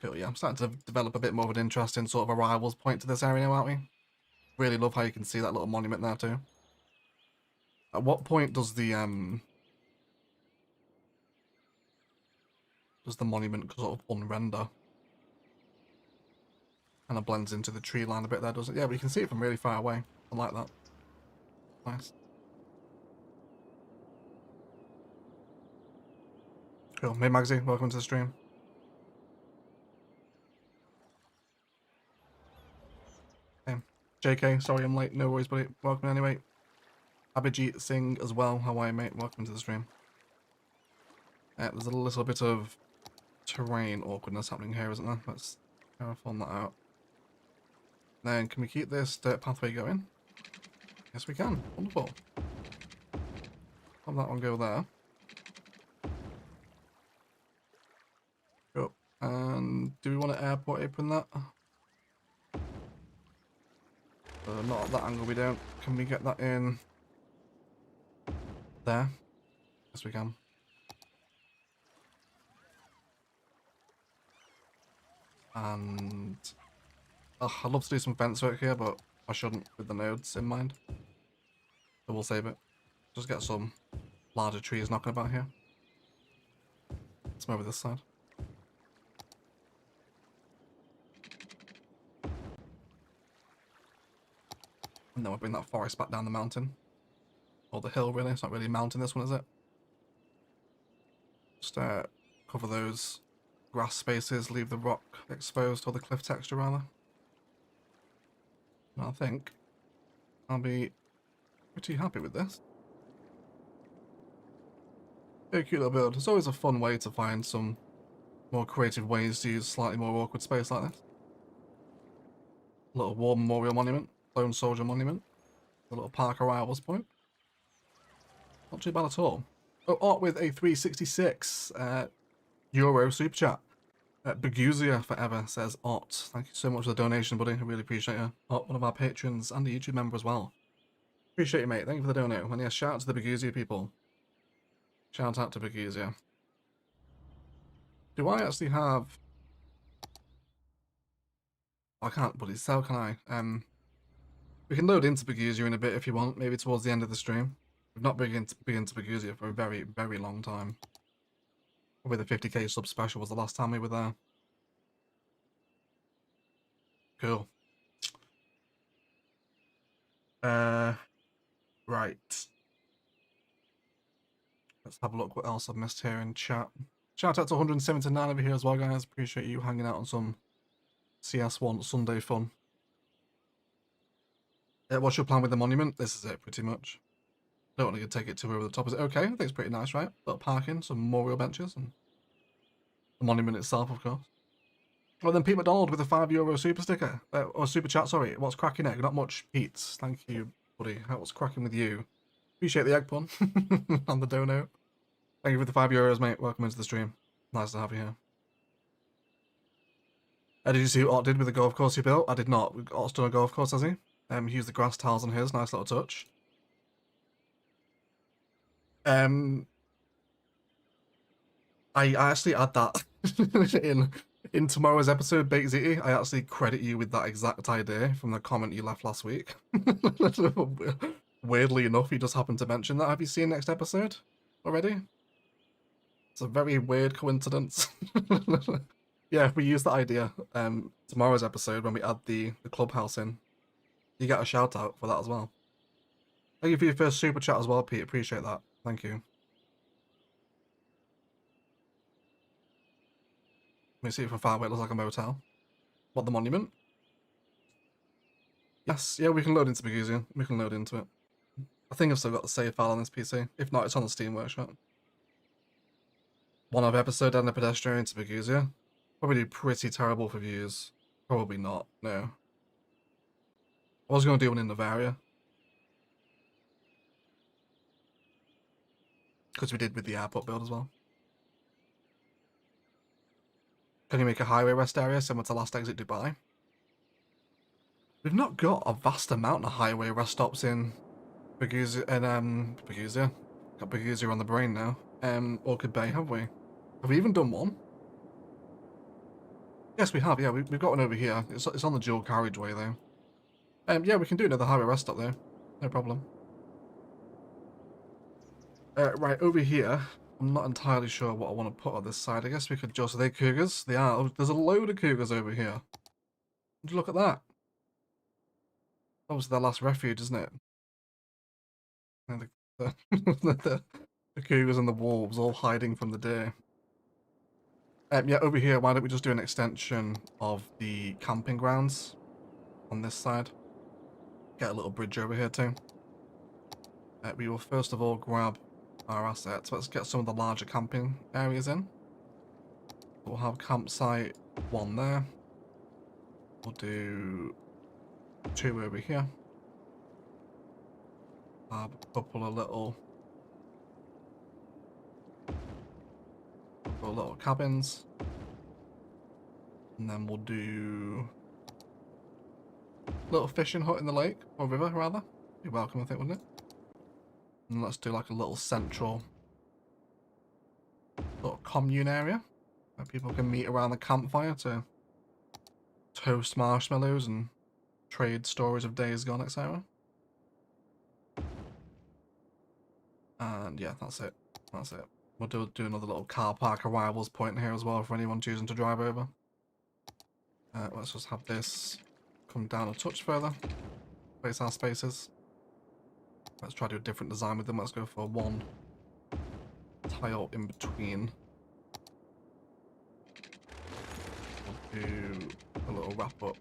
Cool, yeah. I'm starting to develop a bit more of an interest in sort of a rivals point to this area now, aren't we? Really love how you can see that little monument there too. At what point does the monument sort of unrender? Kind of blends into the tree line a bit there, doesn't it? Yeah, but you can see it from really far away. I like that. Nice. Cool. Hey Magsy, welcome to the stream. Hey. JK, sorry I'm late. No worries, buddy. Welcome anyway. Abhijit Singh as well. How are you, mate? Welcome to the stream. There's a little bit of terrain awkwardness happening here, isn't there? Let's film that out. Then can we keep this dirt pathway going? Yes, we can. Wonderful. Have that one go there. Cool. And do we want to airport apron that? Not at that angle, we don't. Can we get that in there? Yes, we can. And I'd love to do some fence work here, but I shouldn't with the nodes in mind. So we'll save it. Just get some larger trees knocking about here. Let's move over this side. And then we'll bring that forest back down the mountain. Or the hill, really. It's not really a mountain, this one, is it? Just cover those grass spaces, leave the rock exposed, or the cliff texture, rather. And I think I'll be pretty happy with this. Very cute little build. It's always a fun way to find some more creative ways to use slightly more awkward space like this. A little war memorial monument, lone soldier monument, a little park arrivals point. Not too bad at all. Oh, Art with a 366 euro super chat. Vuhia forever says Art. Thank you so much for the donation, buddy. I really appreciate you. Art, one of our patrons and a YouTube member as well. Appreciate you, mate. Thank you for the donate. And yeah, shout out to the Vuhia people. Shout out to Vuhia. Do I actually have... I can't bloody sell, can I? We can load into Vuhia in a bit if you want, maybe towards the end of the stream. We've not been into Vuhia for a very, very long time. Probably the 50k sub special was the last time we were there. Cool. Right. Let's have a look what else I've missed here in chat. Shout out to 179 over here as well, guys. Appreciate you hanging out on some CS1 Sunday fun. What's your plan with the monument? This is it, pretty much. Don't want to take it too over the top. Is it okay? I think it's pretty nice, right? Little parking, some memorial benches, and the monument itself, of course. Well, then Pete McDonald with a €5 super sticker. Or super chat, sorry. What's cracking egg? Not much, Pete. Thank you, buddy. What's cracking with you? Appreciate the egg pun on the dono. Thank you for the €5, mate. Welcome into the stream. Nice to have you here. Did you see what Art did with the golf course he built? I did not. Art's done a golf course, has he? He used the grass tiles on his. Nice little touch. I actually add that in tomorrow's episode, Baked Zitty. I actually credit you with that exact idea from the comment you left last week. Weirdly enough, you just happened to mention that. Have you seen next episode already? It's a very weird coincidence. Yeah, we use that idea. Tomorrow's episode when we add the clubhouse in, you get a shout out for that as well. Thank you for your first super chat as well, Pete. Appreciate that. Thank you. Let me see it from far away. It looks like a motel. What, the monument? Yes, yeah, we can load into Vuhia. We can load into it. I think I've still got the save file on this PC. If not, it's on the Steam Workshop. One of episode and a pedestrian to Vuhia. Probably do pretty terrible for views. Probably not, no. I was going to do one in Bavaria. Because we did with the airport build as well. Can you make a highway rest area similar to Last Exit Dubai? We've not got a vast amount of highway rest stops in Vuhia and Vuhia. Got Vuhia on the brain now. Orchid Bay, have we? Have we even done one? Yes, we have. Yeah, we've got one over here. It's on the dual carriageway though. Yeah, we can do another highway rest stop there. No problem. Right, over here, I'm not entirely sure what I want to put on this side. I guess we could just... Are they cougars? They are. There's a load of cougars over here. Would you look at that? That was their last refuge, isn't it? And the cougars and the wolves all hiding from the deer. Yeah, over here, why don't we just do an extension of the camping grounds on this side? Get a little bridge over here too. We will first of all grab our assets. Let's get some of the larger camping areas in. We'll have campsite 1 there. We'll do 2 over here. Have a couple of little cabins. And then we'll do a little fishing hut in the lake, or river rather. You're welcome, I think, wouldn't it? And let's do like a little central sort of commune area where people can meet around the campfire to toast marshmallows and trade stories of days gone, etc. And yeah, that's it. That's it. We'll do another little car park arrivals point here as well for anyone choosing to drive over. Let's just have this come down a touch further. Place our spaces. Let's try to do a different design with them. Let's go for 1 tile in between. We'll do a little wrap up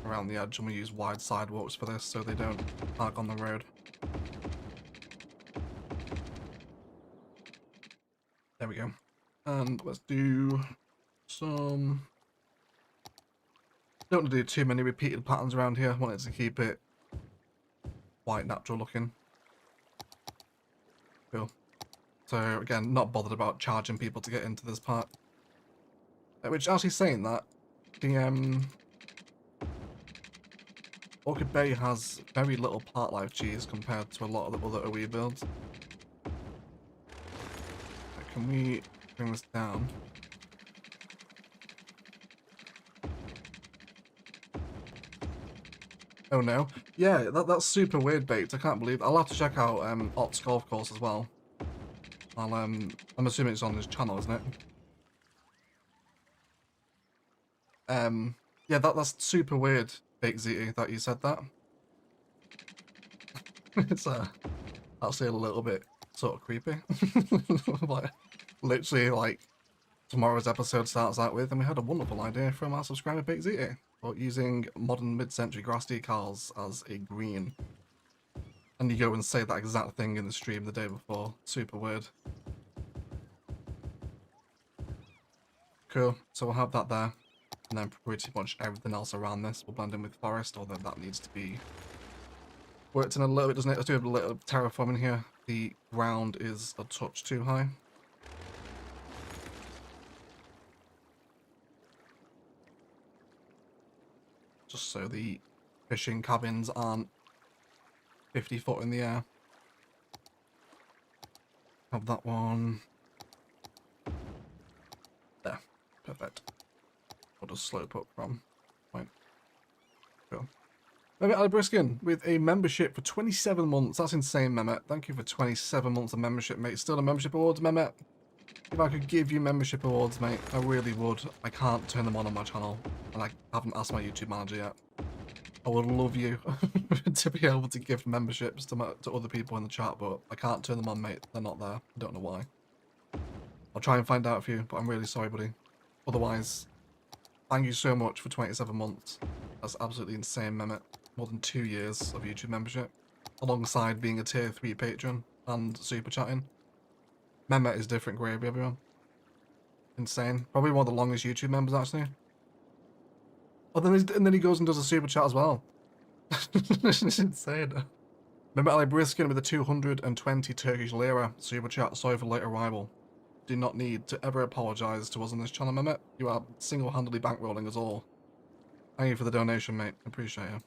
around the edge, and we use wide sidewalks for this so they don't park on the road. There we go. And let's do some... Don't want to do too many repeated patterns around here. I wanted to keep it quite natural looking. Cool. So again, not bothered about charging people to get into this part. Which, actually saying that, the Orchid Bay has very little part life cheese compared to a lot of the other OE builds. Can we bring this down? Oh no. Yeah, that's super weird, Baked. I can't believe. I'll have to check out Ott's golf course as well. I'm assuming it's on his channel, isn't it? Yeah, that's super weird, Baked ZT, that you said that. It's actually a little bit sort of creepy. Like, literally, like, tomorrow's episode starts out with, and we had a wonderful idea from our subscriber Baked ZT about using modern mid-century grass decals as a green. And you go and say that exact thing in the stream the day before. Super weird. Cool. So we'll have that there. And then pretty much everything else around this will blend in with forest, although that needs to be worked in a little bit, doesn't it? Let's do a little terraforming here. The ground is a touch too high. Just so the fishing cabins aren't 50 foot in the air. Have that one. There. Perfect. I'll just slope up from point. Cool. Mehmet Alibriskin with a membership for 27 months. That's insane, Mehmet. Thank you for 27 months of membership, mate. Still a membership awards, Mehmet. If I could give you membership awards, mate, I really would. I can't turn them on my channel, and I haven't asked my YouTube manager yet. I would love you to be able to give memberships to other people in the chat, but I can't turn them on, mate. They're not there. I don't know why. I'll try and find out for you, but I'm really sorry, buddy. Otherwise, thank you so much for 27 months. That's absolutely insane, Mehmet. More than 2 years of YouTube membership, alongside being a tier 3 patron and super chatting. Mehmet is different gravy, everyone. Insane. Probably one of the longest YouTube members, actually. Oh, and then he goes and does a super chat as well. It's insane. Mehmet Ali Briskin with the 220 Turkish lira super chat. Sorry for late arrival. Do not need to ever apologise to us on this channel, Mehmet. You are single-handedly bankrolling us all. Thank you for the donation, mate. Appreciate you.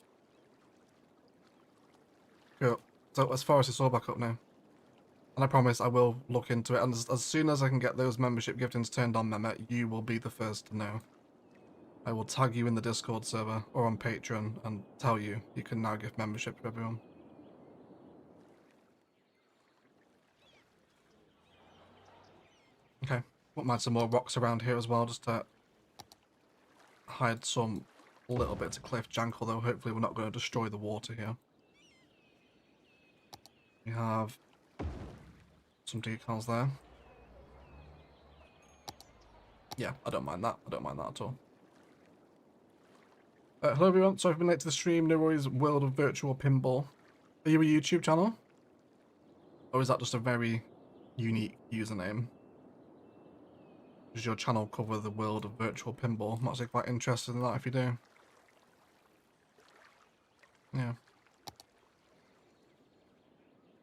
Cool. So as far as it's all back up now. And I promise I will look into it. And as soon as I can get those membership giftings turned on, Mehmet, you will be the first to know. I will tag you in the Discord server or on Patreon and tell you you can now give membership to everyone. Okay. Might add some more rocks around here as well, just to hide some little bits of cliff jank, although hopefully we're not going to destroy the water here. We have some decals there. Yeah, I don't mind that. I don't mind that at all. Hello everyone, sorry for being late to the stream. No worries, World of Virtual Pinball. Are you a YouTube channel? Or is that just a very unique username? Does your channel cover the world of virtual pinball? I'm actually quite interested in that if you do. Yeah.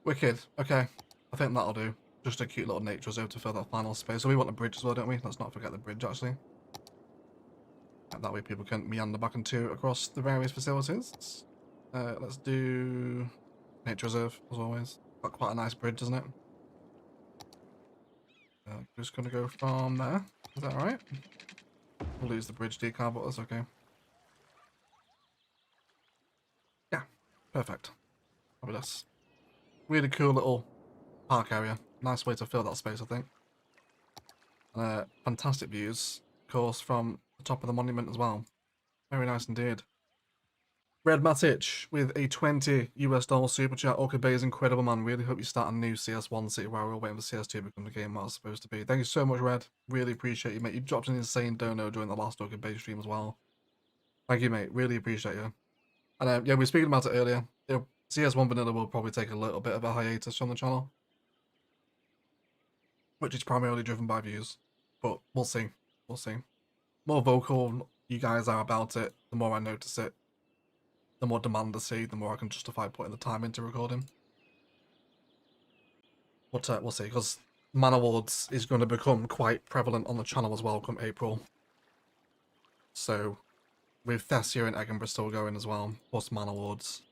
Wicked. Okay. I think that'll do. Just a cute little nature reserve to fill that final space. So we want a bridge as well, don't we? Let's not forget the bridge, actually. That way people can meander back and to across the various facilities. Let's do nature reserve, as always. Got quite a nice bridge, doesn't it? Just gonna go from there. Is that alright? We'll lose the bridge decal, but that's okay. Yeah, perfect. Fabulous. Really cool little park area. Nice way to fill that space, I think. Fantastic views, of course, from the top of the monument as well. Very nice indeed. Red Matic with a $20 US super chat. Orchid Bay is incredible, man. Really hope you start a new CS1 city while we're waiting for CS2 to become the game what it's supposed to be. Thank you so much, Red. Really appreciate you, mate. You dropped an insane dono during the last Orchid Bay stream as well. Thank you, mate. Really appreciate you. And yeah, we were speaking about it earlier. CS1 Vanilla will probably take a little bit of a hiatus from the channel, which is primarily driven by views. But we'll see. We'll see. More vocal you guys are about it, the more I notice it. The more demand I see, the more I can justify putting the time into recording. But we'll see, because Man Awards is going to become quite prevalent on the channel as well come April. So with Thessia and Edinburgh still going as well, plus Man Awards.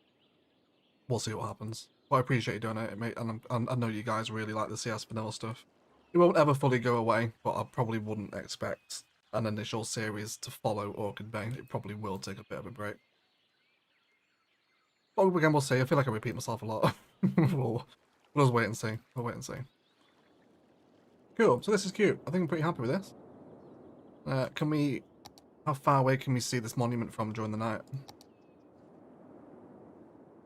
We'll see what happens. But I appreciate you doing it, mate, and I know you guys really like the CS vanilla stuff. It won't ever fully go away, but I probably wouldn't expect an initial series to follow Orchid Bay. It probably will take a bit of a break. But again, we'll see. I feel like I repeat myself a lot. we'll just wait and see. We'll wait and see. Cool. So this is cute. I think I'm pretty happy with this. Can we... How far away can we see this monument from during the night?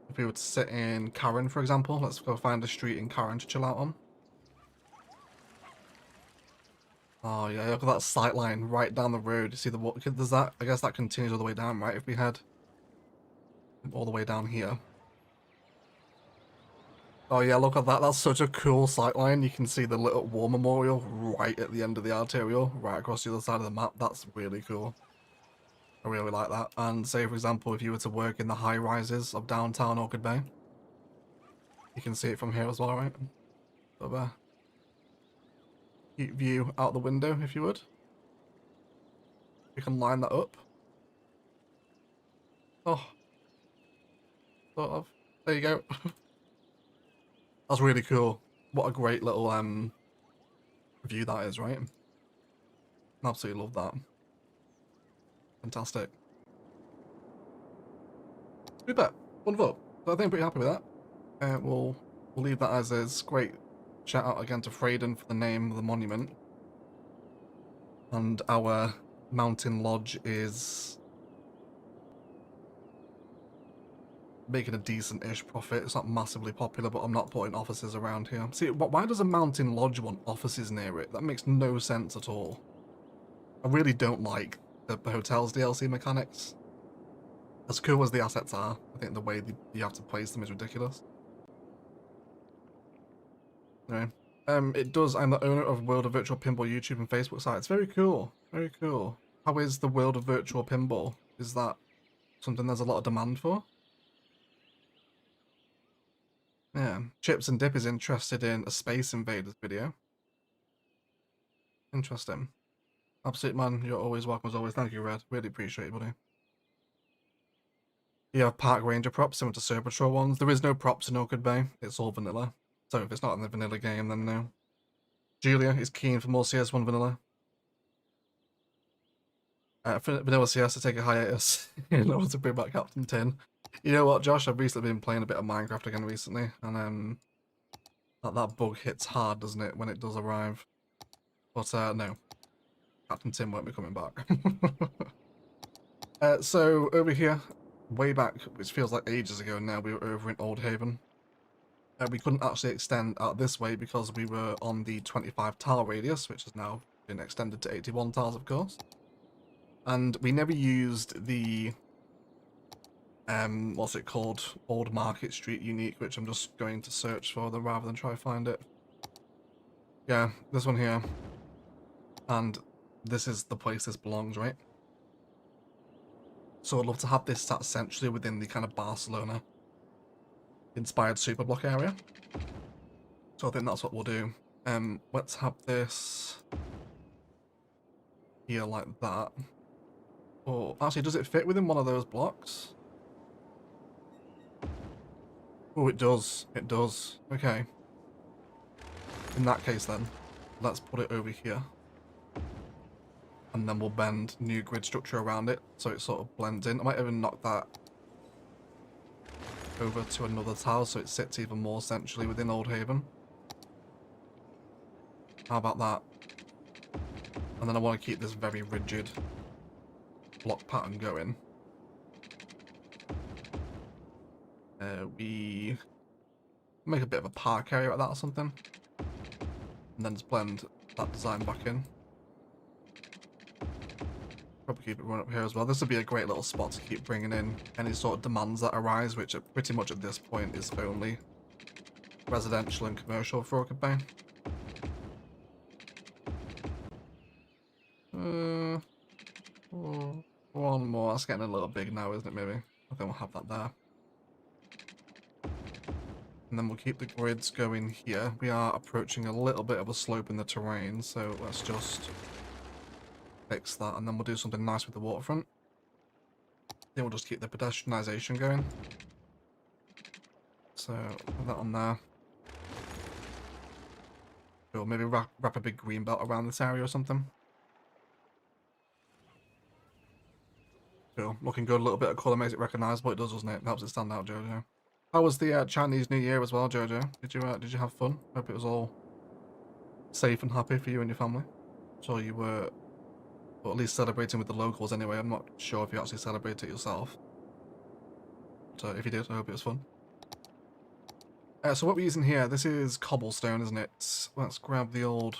If we were to sit in Karen, for example, let's go find a street in Karen to chill out on. Oh yeah, look at that sight line right down the road. You see the what? There's that. I guess that continues all the way down, right? If we head all the way down here. Oh yeah, look at that. That's such a cool sight line. You can see the little war memorial right at the end of the arterial, right across the other side of the map. That's really cool. I really like that. And say, for example, if you were to work in the high rises of downtown Orchid Bay, you can see it from here as well, right? Over. Cute view out the window, if you would. We can line that up. Oh. Sort of. There you go. That's really cool. What a great little view that is, right? Absolutely love that. Fantastic. Super. Wonderful. So I think I'm pretty happy with that. We'll leave that as is. Great. Shout out again to Freyden for the name of the monument. And our mountain lodge is making a decent-ish profit. It's not massively popular, but I'm not putting offices around here. See, why does a mountain lodge want offices near it? That makes no sense at all. I really don't like the hotel's DLC mechanics. As cool as the assets are, I think the way you have to place them is ridiculous. Anyway, it does. I'm the owner of World of Virtual Pinball YouTube and Facebook sites. Very cool. Very cool. How is the World of Virtual Pinball? Is that something there's a lot of demand for? Yeah. Chips and Dip is interested in a Space Invaders video. Interesting. Absolute man, you're always welcome as always. Thank you, Red. Really appreciate it, buddy. You have Park Ranger props similar to Superchats ones. There is no props in Orchid Bay. It's all vanilla. So if it's not in the vanilla game, then no. Julia is keen for more CS1 vanilla. Vanilla CS to take a hiatus in order to bring back Captain Tin. You know what, Josh? I've recently been playing a bit of Minecraft again recently, and that bug hits hard, doesn't it, when it does arrive? But no, Captain Tin won't be coming back. So over here, way back, which feels like ages ago now, we were over in Old Haven. We couldn't actually extend out this way because we were on the 25 tile radius, which has now been extended to 81 tiles, of course. And we never used the, what's it called? Old Market Street unique, which I'm just going to search for them rather than try to find it. Yeah, this one here. And this is the place this belongs, right? So I'd love to have this sat centrally within the kind of Barcelona inspired superblock area. So I think that's what we'll do. Let's have this here like that. Oh, actually, does it fit within one of those blocks? Oh, it does. It does. Okay. In that case then, let's put it over here. And then we'll bend new grid structure around it so it sort of blends in. I might even knock that over to another tile so it sits even more centrally within Old Haven. How about that? And then I want to keep this very rigid block pattern going. We make a bit of a park area like that or something. And then just blend that design back in. Probably keep it running up here as well. This would be a great little spot to keep bringing in any sort of demands that arise, which are pretty much at this point is only residential and commercial for Orchid Bay. One more. That's getting a little big now, isn't it, maybe? I think we'll have that there. And then we'll keep the grids going here. We are approaching a little bit of a slope in the terrain, so let's just fix that, and then we'll do something nice with the waterfront. Then we'll just keep the pedestrianisation going. So put that on there. Or maybe wrap a big green belt around this area or something. Cool. Looking good. A little bit of colour makes it recognisable. It does, doesn't it? It helps it stand out, Jojo. How was the Chinese New Year as well, Jojo? Did you have fun? Hope it was all safe and happy for you and your family. So you were, or at least celebrating with the locals anyway. I'm not sure if you actually celebrated it yourself. So if you did, I hope it was fun. So what we're using here, this is cobblestone, isn't it? Let's grab the old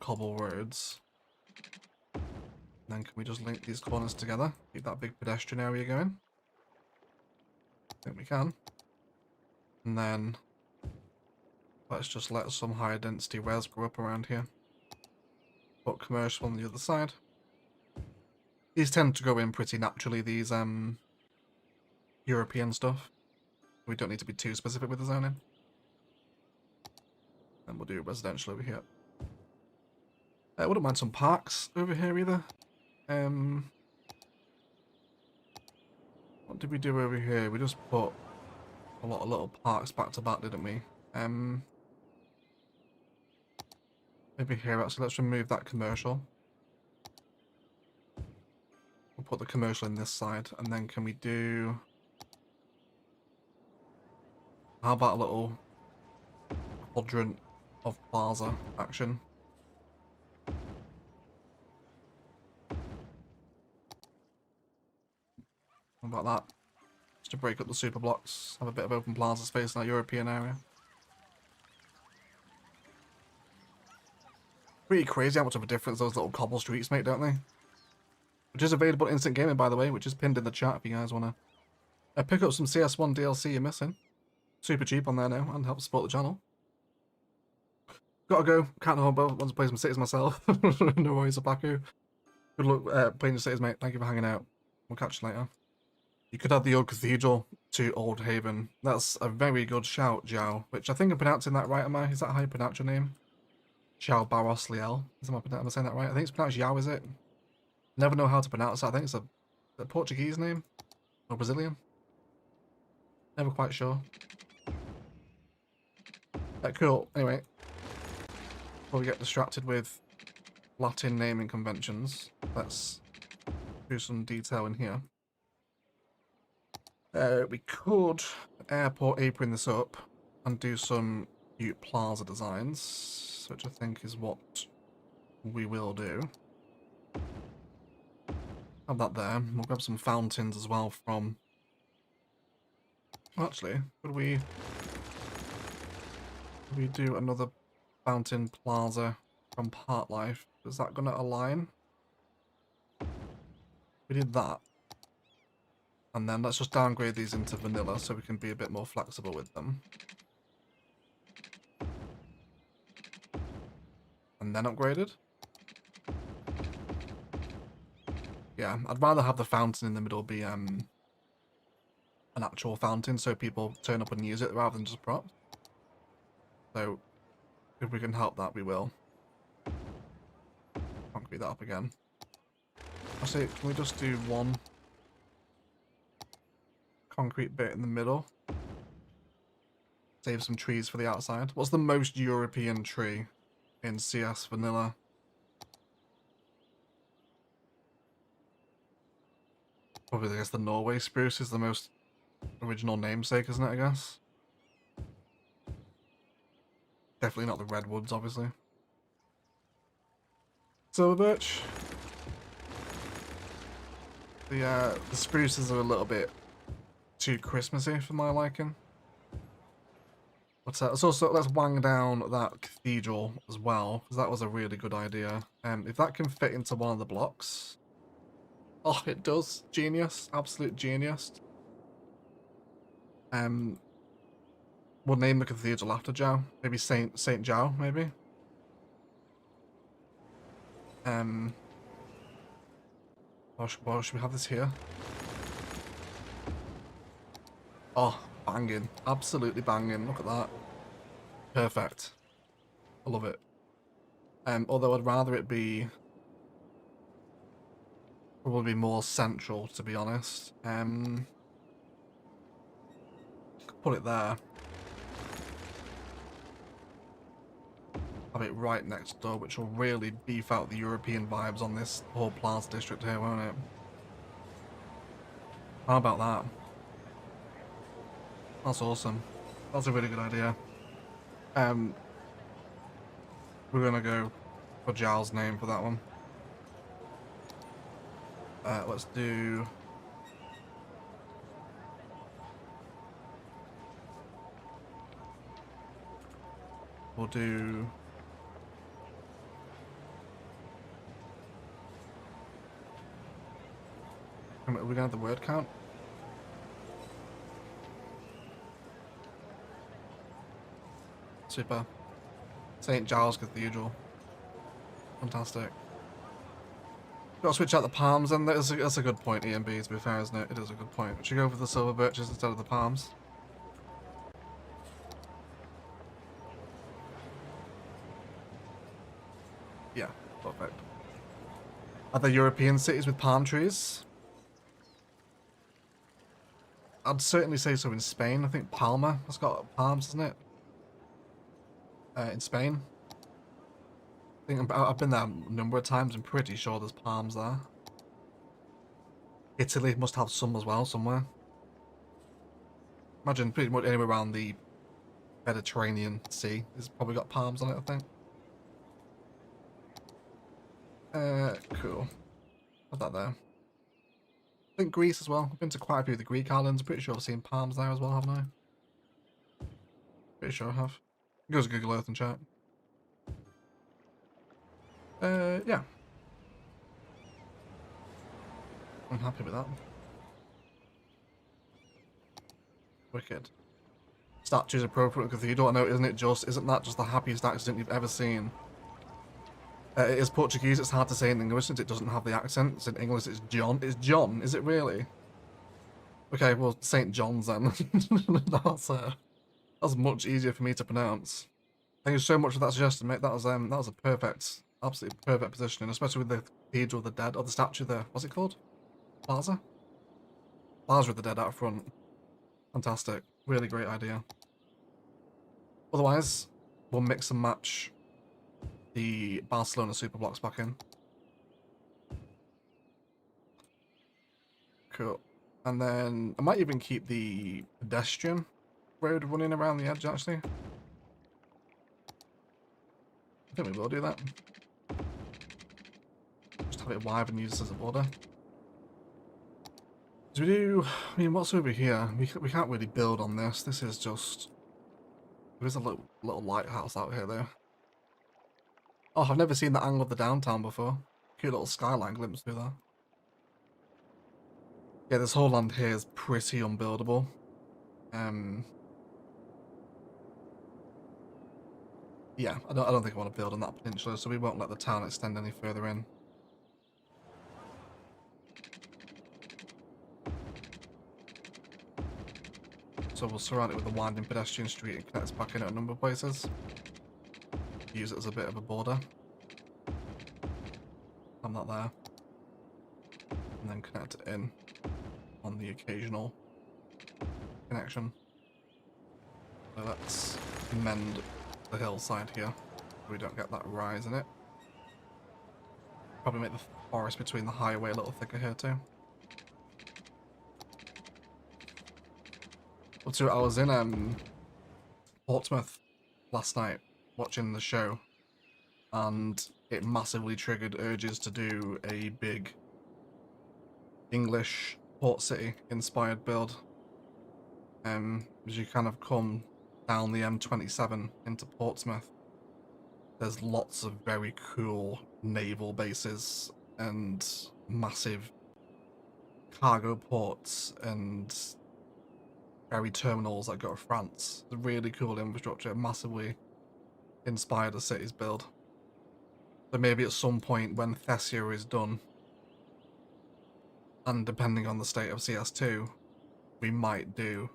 cobble roads. And then can we just link these corners together? Keep that big pedestrian area going. I think we can. And then let's just let some higher density res grow up around here. Put commercial on the other side. These tend to go in pretty naturally, these European stuff. We don't need to be too specific with the zoning. And we'll do residential over here. I wouldn't mind some parks over here either. What did we do over here? We just put a lot of little parks back to back, didn't we? Maybe here actually, let's remove that commercial. We'll put the commercial in this side, and then can we do... How about a little quadrant of plaza action? How about that? Just to break up the super blocks, have a bit of open plaza space in that European area. Pretty crazy how much of a difference those little cobble streets make, don't they? Which is available in Instant Gaming, by the way, which is pinned in the chat if you guys want to pick up some CS1 DLC you're missing. Super cheap on there now and help support the channel. Gotta go. Can't hold both. Want to play some cities myself. No worries, Abaku. Good luck playing your cities, mate. Thank you for hanging out. We'll catch you later. You could add the old cathedral to Old Haven. That's a very good shout, Zhao. Which I think I'm pronouncing that right, am I? Is that how you pronounce your name? Zhao Barros Liel. Am I saying that right? I think it's pronounced Zhao, is it? Never know how to pronounce it. I think it's a Portuguese name. Or Brazilian. Never quite sure. Cool. Anyway. Before we get distracted with Latin naming conventions, let's do some detail in here. We could airport apron this up and do some cute plaza designs, which I think is what we will do. Have that there. We'll grab some fountains as well from... Actually, could we do another fountain plaza from Part Life? Is that going to align? We did that. And then let's just downgrade these into vanilla so we can be a bit more flexible with them. And then upgraded. Yeah, I'd rather have the fountain in the middle be an actual fountain so people turn up and use it rather than just props. So if we can help that, we will. Concrete that up again. Actually, can we just do one concrete bit in the middle? Save some trees for the outside. What's the most European tree in CS Vanilla? Probably, I guess, the Norway spruce is the most original namesake, isn't it, I guess? Definitely not the redwoods, obviously. Silver birch. The spruces are a little bit too Christmassy for my liking. But let's wang down that cathedral as well, because that was a really good idea. If that can fit into one of the blocks... Oh, it does. Genius. Absolute genius. We'll name the cathedral after Zhao. Maybe Saint Zhao, maybe. Well, should we have this here? Oh, banging. Absolutely banging. Look at that. Perfect. I love it. Although I'd rather it be probably more central, to be honest. Put it there. Have it right next door, which will really beef out the European vibes on this whole Plaza district here, won't it? How about that? That's awesome. That's a really good idea. We're gonna go for Giles' name for that one. Let's do... We'll do... Are we gonna have the word count? Super. St. Giles Cathedral. Fantastic. Gotta switch out the palms, and that's a good point, EMB, to be fair, isn't it? It is a good point. Should we go for the silver birches instead of the palms? Yeah, perfect. Are there European cities with palm trees? I'd certainly say so in Spain. I think Palma has got palms, isn't it? In Spain. I think I've been there a number of times. I'm pretty sure there's palms there. Italy must have some as well somewhere. Imagine pretty much anywhere around the Mediterranean Sea has probably got palms on it, I think. Cool. Put that there. I think Greece as well. I've been to quite a few of the Greek islands. I'm pretty sure I've seen palms there as well, haven't I? Pretty sure I have. Go to Google Earth and chat. Yeah. I'm happy with that. Wicked. Statues appropriate for Cathedral. I know, isn't that just the happiest accident you've ever seen? It is Portuguese, it's hard to say in English since it doesn't have the accent. It's in English, it's John. It's John, is it really? Okay, well, St. John's then. That's much easier for me to pronounce. Thank you so much for that suggestion, mate. That was a perfect, absolutely perfect positioning, especially with the Cathedral of the Dead, or the statue there. What's it called? Plaza? Plaza of the Dead out front. Fantastic. Really great idea. Otherwise, we'll mix and match the Barcelona super blocks back in. Cool. And then I might even keep the pedestrian road running around the edge, actually. I think we will do that. Just have it wide and use this as a border. Do we do... I mean, what's over here? We can't really build on this. This is just... There is a little lighthouse out here, though. Oh, I've never seen the angle of the downtown before. Cute little skyline glimpse through there. Yeah, this whole land here is pretty unbuildable. Yeah, I don't think I want to build on that peninsula, so we won't let the town extend any further in. So we'll surround it with a winding pedestrian street and connect us back in at a number of places. Use it as a bit of a border. I'm not there. And then connect it in on the occasional connection. So let's mend the hillside here so we don't get that rise in it. Probably make the forest between the highway a little thicker here too. So I was in Portsmouth last night watching the show, and it massively triggered urges to do a big English port city inspired build. As you kind of come down the M27 into Portsmouth, there's lots of very cool naval bases and massive cargo ports and ferry terminals that go to France. It's a really cool infrastructure, massively inspired the city's build. So maybe at some point when Thessia is done, and depending on the state of CS2, we might do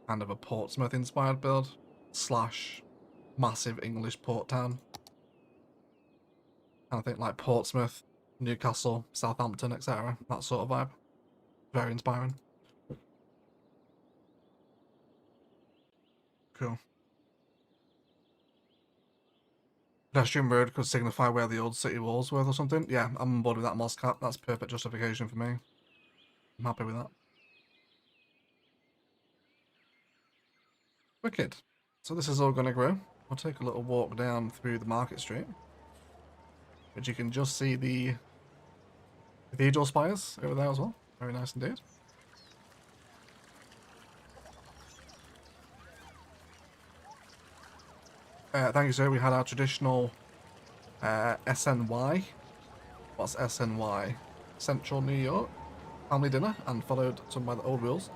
kind of a Portsmouth inspired build / massive English port town. And I think like Portsmouth, Newcastle, Southampton, etc. That sort of vibe. Very inspiring. Cool. Pedestrian road could signify where the old city walls were or something. Yeah, I'm on board with that, Moscat. That's perfect justification for me. I'm happy with that. Wicked. So this is all going to grow. We'll take a little walk down through the market street, which you can just see the cathedral spires over there as well. Very nice indeed. Thank you, sir. We had our traditional SNY. What's SNY? Central New York family dinner, and followed some by the old rules.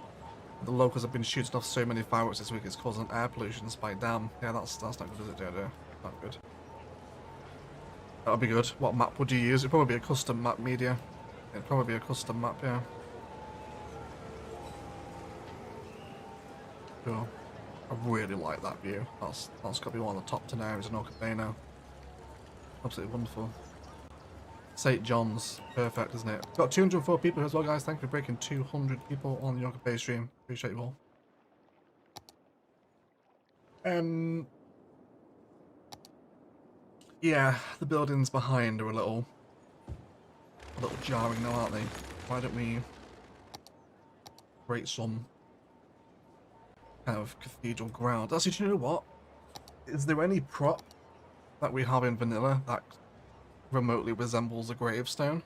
The locals have been shooting off so many fireworks this week it's causing air pollution spike. Damn. Yeah, that's not good, is it, Jojo? Not good. That would be good. What map would you use? It'd probably be a custom map, media. It'd probably be a custom map, yeah. Cool. I really like that view. That's got to be one of the top 10 areas in Orchid Bay now. Absolutely wonderful. St. John's. Perfect, isn't it? Got 204 people here as well, guys. Thank you for breaking 200 people on the Orchid Bay stream. Appreciate you all. Yeah, the buildings behind are a little jarring now, aren't they? Why don't we create some kind of cathedral ground? Actually, do you know what? Is there any prop that we have in vanilla that remotely resembles a gravestone?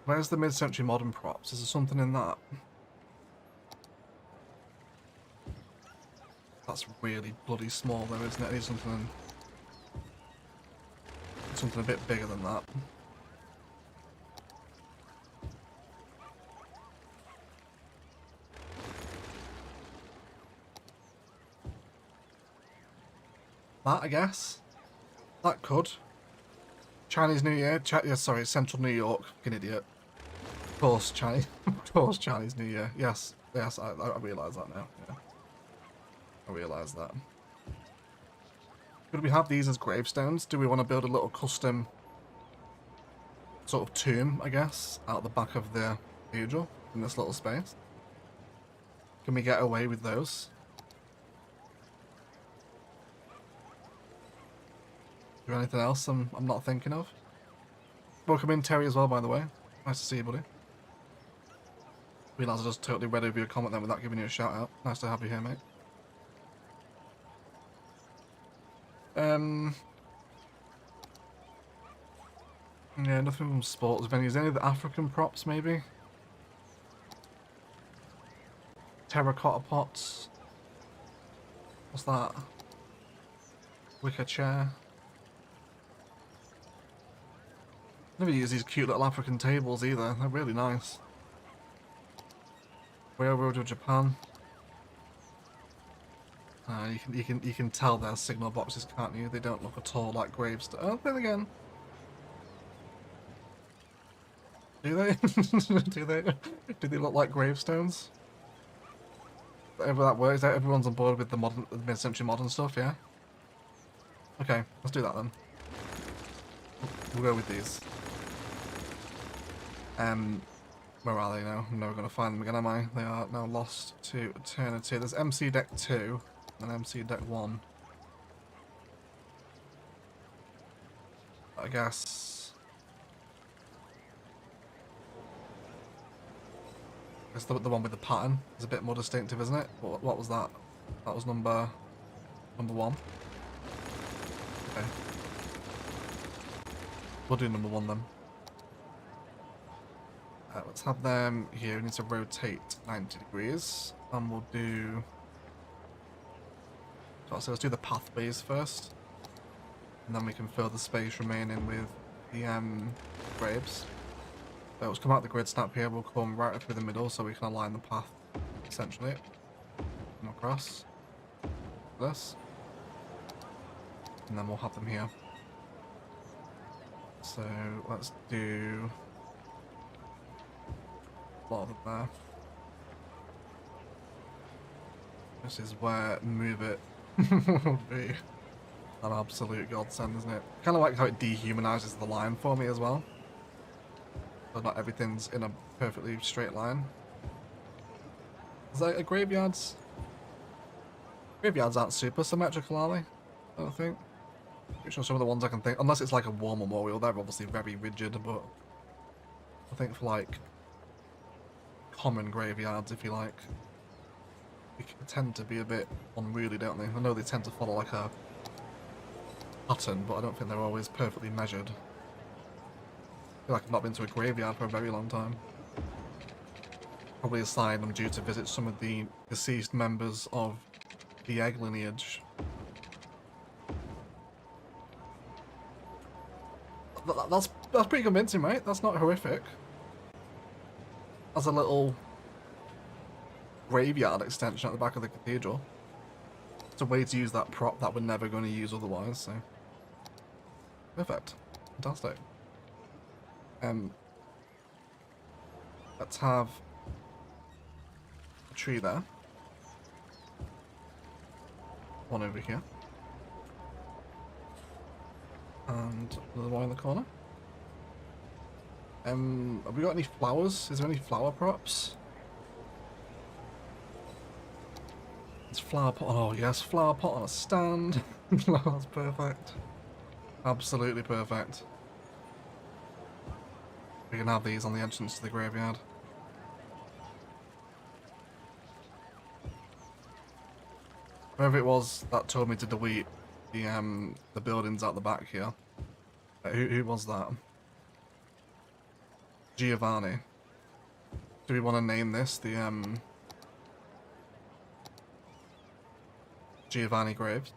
Where's the mid-century modern props? Is there something in that? That's really bloody small though, isn't it? I need something a bit bigger than that. That, I guess. That could. Chinese New Year. Yeah, sorry, Central New York. Fucking idiot. Of course, Chinese. Of course, Chinese New Year. Yes, yes, I realise that now. Yeah. I realise that. Could we have these as gravestones? Do we want to build a little custom sort of tomb, I guess, out the back of the cathedral in this little space? Can we get away with those? Is there anything else I'm not thinking of? Welcome in, Terry, as well, by the way. Nice to see you, buddy. Realise I just totally read over your comment then without giving you a shout out. Nice to have you here, mate. Yeah, nothing from sports venues. Any of the African props, maybe? Terracotta pots. What's that? Wicker chair. Never use these cute little African tables either. They're really nice. Railroad of Japan. You can tell they're signal boxes, can't you? They don't look at all like gravestones. Oh, then again. Do they? Do they look like gravestones? Whatever that works, everyone's on board with the mid-century modern stuff, yeah? Okay, let's do that then. We'll go with these. Where are they now? I'm never going to find them again, am I? They are now lost to eternity. There's MC Deck 2 and MC Deck 1. I guess... It's the one with the pattern. It's a bit more distinctive, isn't it? What was that? That was number 1. Okay. We'll do number 1 then. Let's have them here. We need to rotate 90 degrees. And we'll do... So let's do the pathways first. And then we can fill the space remaining with the graves. So let's come out the grid snap here. We'll come right up through the middle so we can align the path, essentially. Come across. This. And then we'll have them here. So let's do... a lot of them there. This is where move it would be. an absolute godsend, isn't it? Kind of like how it dehumanizes the line for me as well. So not everything's in a perfectly straight line. Is that a graveyards? Graveyards aren't super symmetrical, are they? I don't think. Pretty sure some of the ones I can think, unless it's like a war memorial, they're obviously very rigid, but I think for like common graveyards, if you like, they tend to be a bit unruly, don't they? I know they tend to follow like a pattern, but I don't think they're always perfectly measured. I feel like I've not been to a graveyard for a very long time. Probably a sign I'm due to visit some of the deceased members of the egg lineage. That's pretty convincing, right? That's not horrific. As a little graveyard extension at the back of the cathedral. It's a way to use that prop that we're never going to use otherwise, so... Perfect. Fantastic. Let's have a tree there. One over here. And another one in the corner. Have we got any flowers? Is there any flower props? It's flower pot. Oh yes, flower pot on a stand. That's perfect. Absolutely perfect. We can have these on the entrance to the graveyard. Whoever it was that told me to delete the buildings out the back here. Who was that? Giovanni. Do we want to name this the Giovanni Graves?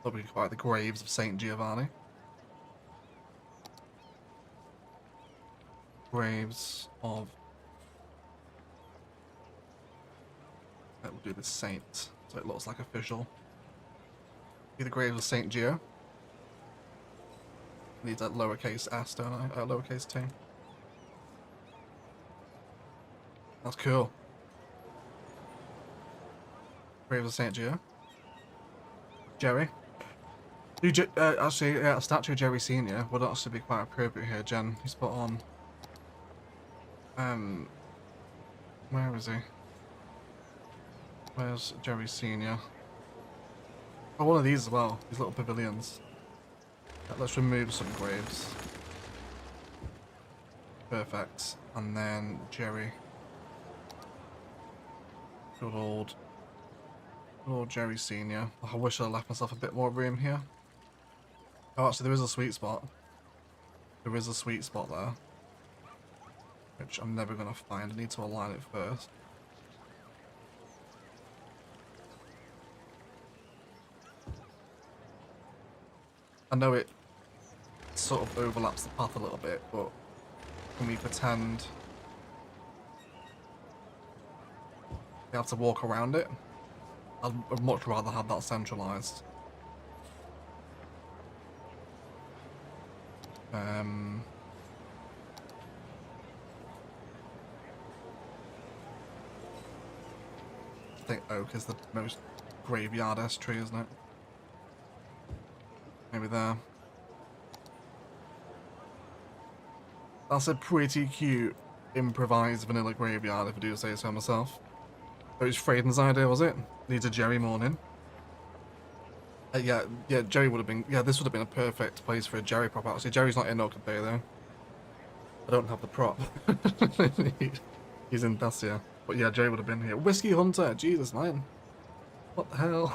Or we could call it the Graves of Saint Giovanni. Graves of... We'll do the saint, so it looks like official. Be the Graves of Saint Gio. Needs that lowercase s, don't I? Lowercase t. That's cool. Graves of Saint Gio. Jerry. Actually, yeah, a statue of Jerry Senior would actually be quite appropriate here, Jen. He's put on. Where is he? Where's Jerry Senior? Oh, one of these as well. These little pavilions. Let's remove some graves. Perfect. And then Jerry. Good old Jerry Senior. Oh, I wish I left myself a bit more room here. Oh, actually, there is a sweet spot. There is a sweet spot there. Which I'm never going to find. I need to align it first. I know it sort of overlaps the path a little bit, but can we pretend we have to walk around it? I'd much rather have that centralized. I think oak is the most graveyard-esque tree, isn't it? Maybe there. That's a pretty cute improvised vanilla graveyard, if I do say so myself. It was Freyden's idea, was it? Needs a Jerry morning. Yeah, Jerry would have been... Yeah, this would have been a perfect place for a Jerry prop, actually. Jerry's not in Orchid Bay, though. I don't have the prop. He's in Dacia. But yeah, Jerry would have been here. Whiskey Hunter! Jesus, man. What the hell?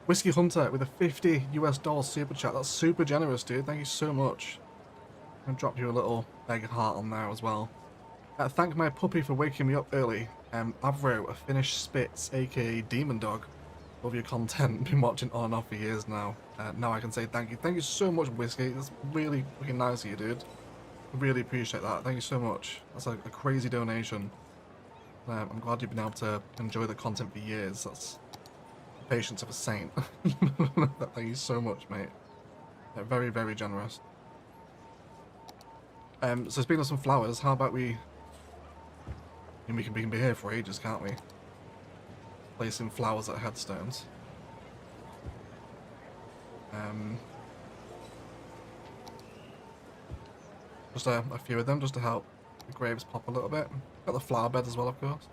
Whiskey Hunter with a $50 super chat. That's super generous, dude. Thank you so much. I'm gonna drop you a little egg heart on there as well. Thank my puppy for waking me up early. Avro, a Finnish Spitz, aka Demon Dog. Love your content. Been watching on and off for years now. Now I can say thank you. Thank you so much, Whiskey. That's really fucking nice of you, dude. I really appreciate that. Thank you so much. That's a crazy donation. I'm glad you've been able to enjoy the content for years. That's the patience of a saint. Thank you so much, mate. Very, very generous. So speaking of some flowers, how about we... I mean, we can be here for ages, can't we? placing flowers at headstones. Just a few of them, just to help the graves pop a little bit. Got the flower bed as well, of course.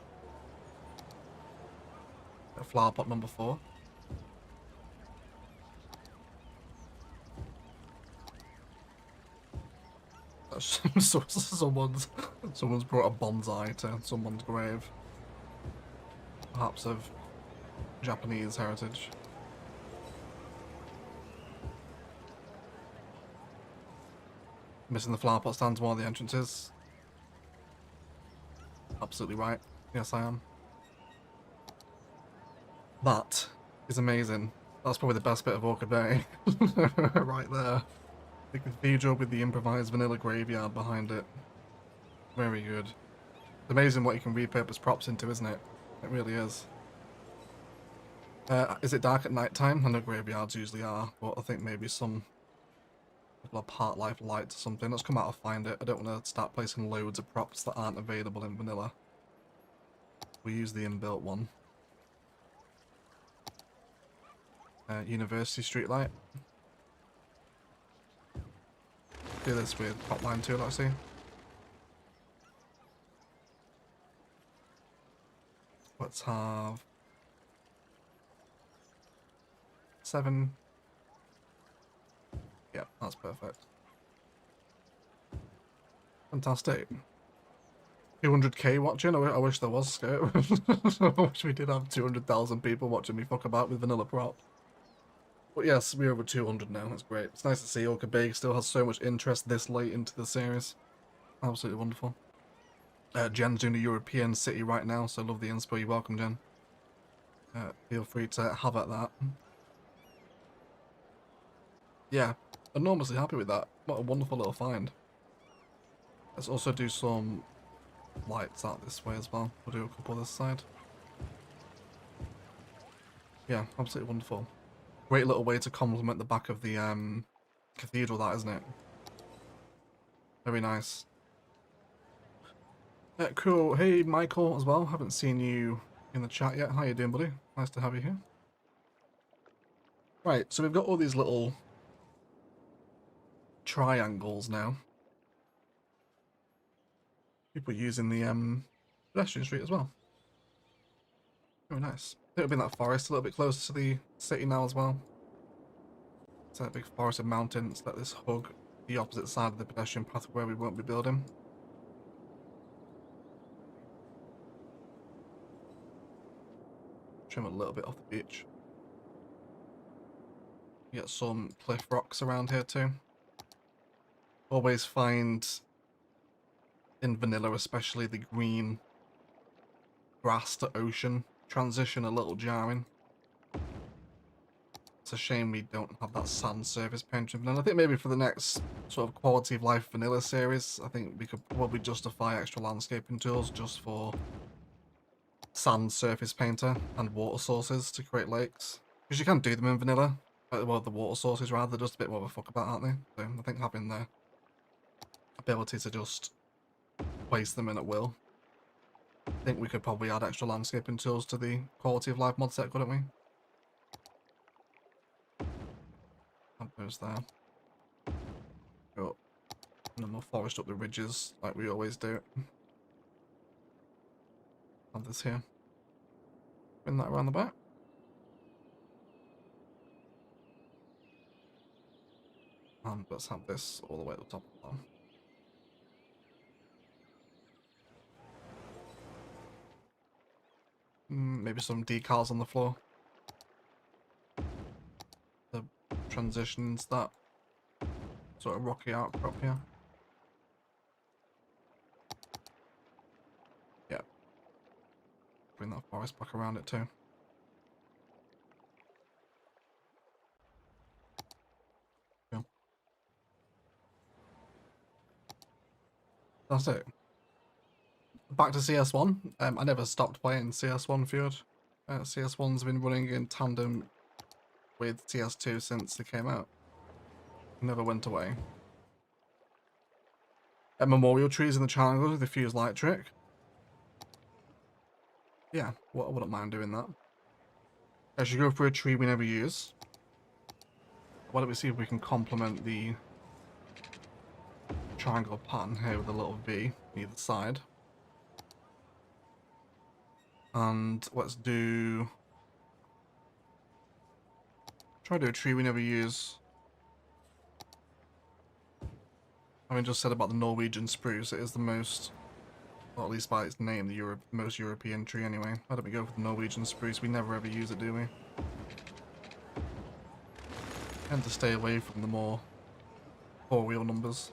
Flower pot number 4. Someone's brought a bonsai to someone's grave. Perhaps of Japanese heritage. Missing the flower pot stands more of the entrances. Absolutely right. Yes, I am. That is amazing. That's probably the best bit of Orchid Bay. Right there. The cathedral with the improvised vanilla graveyard behind it. Very good. It's amazing what you can repurpose props into, isn't it? It really is. Is it dark at night time? I know graveyards usually are, but I think maybe some people have part life lights or something. Let's come out and find it. I don't want to start placing loads of props that aren't available in vanilla. We use the inbuilt one. University streetlight. Do this with top line too, let's see. Let's have 7. Yeah, that's perfect. Fantastic. 200k watching? I wish there was scope. I wish we did have 200,000 people watching me fuck about with vanilla props. But yes, we're over 200 now. That's great. It's nice to see Orchid Bay still has so much interest this late into the series. Absolutely wonderful. Jen's doing a European city right now, so love the inspo. You're welcome, Jen. Feel free to have at that. Yeah, enormously happy with that. What a wonderful little find. Let's also do some lights out this way as well. We'll do a couple this side. Yeah, absolutely wonderful. Great little way to complement the back of the cathedral, that, isn't it? Very nice. Cool. Hey, Michael, as well. Haven't seen you in the chat yet. How you doing, buddy? Nice to have you here. Right, so we've got all these little triangles now. People using the pedestrian street as well. Very nice. I think it'll be in that forest a little bit closer to the city now as well. It's a big forest of mountains. Let this hug the opposite side of the pedestrian path where we won't be building. Trim a little bit off the beach. Get some cliff rocks around here too. Always find in vanilla, especially the green grass to ocean transition a little jarring. It's a shame we don't have that sand surface paint in vanilla. I think maybe for the next sort of quality of life vanilla series, I think we could probably justify extra landscaping tools just for sand surface painter and water sources to create lakes. Because you can do them in vanilla. Well, the water sources rather, they're just a bit more of a fuck about, aren't they? So I think having the ability to just place them in at will. I think we could probably add extra landscaping tools to the quality of life mod set, couldn't we? That goes there. Go and then we'll forest up the ridges like we always do. Have this here. Bring that around the back. And let's have this all the way at the top of the farm. Maybe some decals on the floor. The transitions, that sort of rocky outcrop here. Yeah. Bring that forest back around it too. Cool. That's it. Back to CS1. I never stopped playing CS1 Fjord. CS1's been running in tandem with CS2 since they came out. Never went away. Memorial trees in the triangle with the fuse light trick. Yeah, I wouldn't mind doing that. I should go for a tree we never use. Why don't we see if we can complement the triangle pattern here with a little V either side. And let's do... try to do a tree we never use. I just said about the Norwegian spruce, it is the most, well, at least by its name, the most European tree anyway. Why don't we go for the Norwegian spruce? We never ever use it, do we? Tend to stay away from the more four-wheel numbers.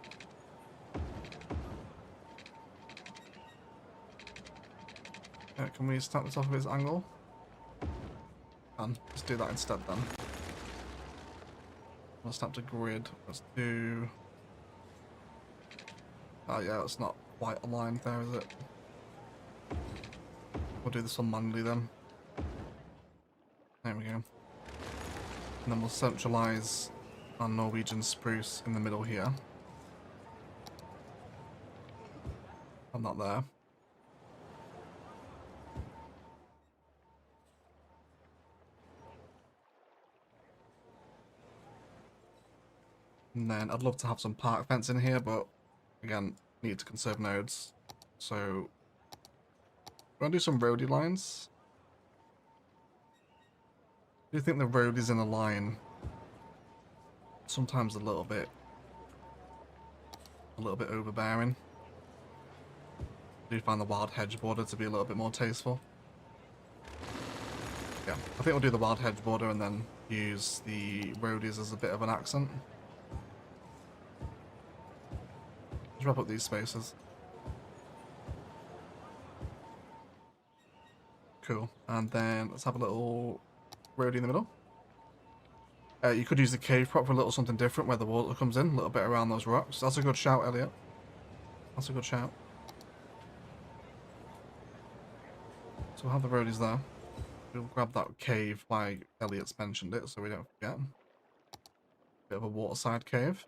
Can we snap this off of its angle? Let's do that instead then. Let's snap to grid. Let's do... oh yeah, it's not quite aligned there, is it? We'll do this one manually then. There we go. And then we'll centralize our Norwegian spruce in the middle here. And that there. And then I'd love to have some park fence in here, but again, need to conserve nodes. So, we're gonna do some roadie lines. Do you think the road is in a line? Sometimes a little bit overbearing. Do you find the wild hedge border to be a little bit more tasteful? Yeah, I think we'll do the wild hedge border and then use the roadies as a bit of an accent. Let's wrap up these spaces. Cool. And then let's have a little roadie in the middle. You could use the cave prop for a little something different where the water comes in, a little bit around those rocks. That's a good shout, Elliot. That's a good shout. So we'll have the roadies there. We'll grab that cave like Elliot's mentioned it so we don't forget. Bit of a waterside cave.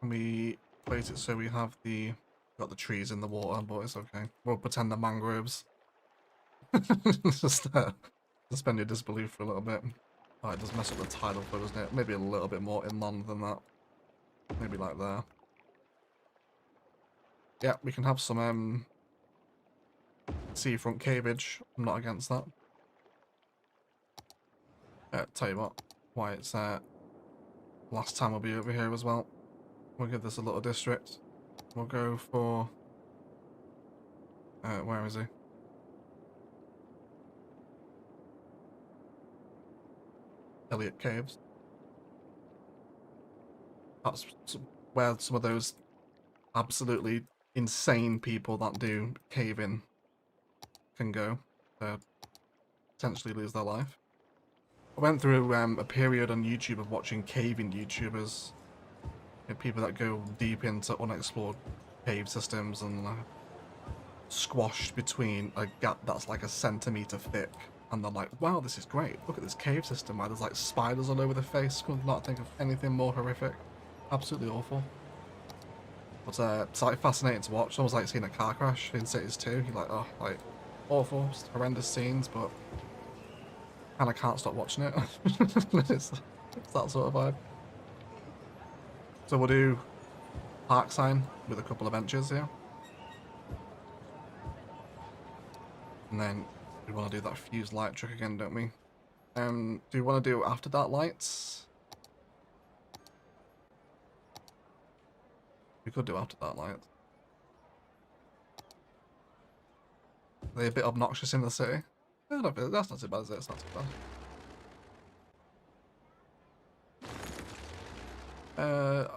And we place it so we have got the trees in the water, but it's okay. We'll pretend they're mangroves. Just suspend your disbelief for a little bit. Oh, it does mess up the tidal flow, doesn't it? Maybe a little bit more inland than that. Maybe like there. Yeah, we can have some seafront caveage. I'm not against that. Tell you what, why it's last time we'll be over here as well. We'll give this a little district. We'll go for where is he? Elliot Caves. That's where some of those absolutely insane people that do cave-in can go to potentially lose their life. I went through a period on YouTube of watching caving YouTubers, people that go deep into unexplored cave systems and squashed between a gap that's like a centimetre thick. And they're like, wow, this is great. Look at this cave system where there's like spiders all over the face. Could not think of anything more horrific. Absolutely awful. But it's like fascinating to watch. It's almost like seeing a car crash in Cities 2. You're like, oh, like awful, horrendous scenes, but kind of can't stop watching it. it's that sort of vibe. So we'll do park sign with a couple of benches here. And then we want to do that fused light trick again, don't we? Do you want to do after dark lights? We could do after dark lights. Are they a bit obnoxious in the city? That's not too bad, is it? It's not too bad.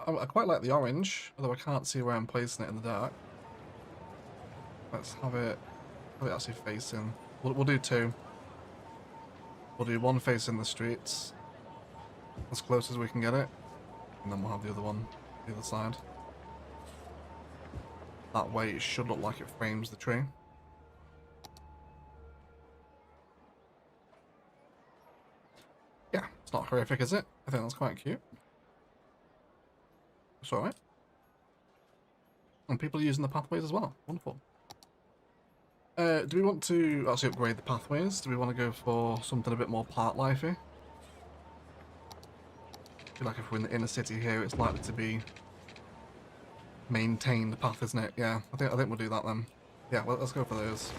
I quite like the orange, although I can't see where I'm placing it in the dark. Let's have it actually facing. We'll do two. We'll do one facing the streets, as close as we can get it, and then we'll have the other one the other side. That way it should look like it frames the tree. Yeah, it's not horrific, is it? I think that's quite cute. It's alright. And people are using the pathways as well. Wonderful. Do we want to actually upgrade the pathways? Do we want to go for something a bit more park-lifey? I feel like if we're in the inner city here, it's likely to be maintained path, isn't it? Yeah, I think we'll do that then. Yeah, well, let's go for those.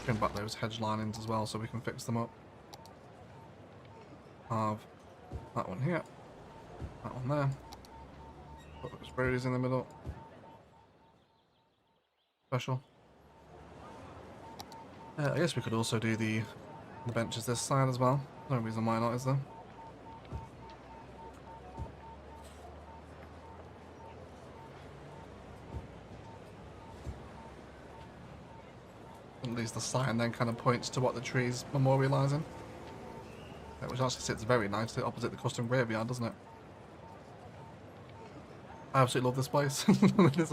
Trim back those hedge linings as well so we can fix them up. Have that one here, that one there. Put those roadies in the middle. Special. I guess we could also do the benches this side as well. No reason why not, is there? At least the sign then kind of points to what the tree's memorialising. Which actually sits very nicely opposite the custom graveyard, doesn't it? I absolutely love this place. This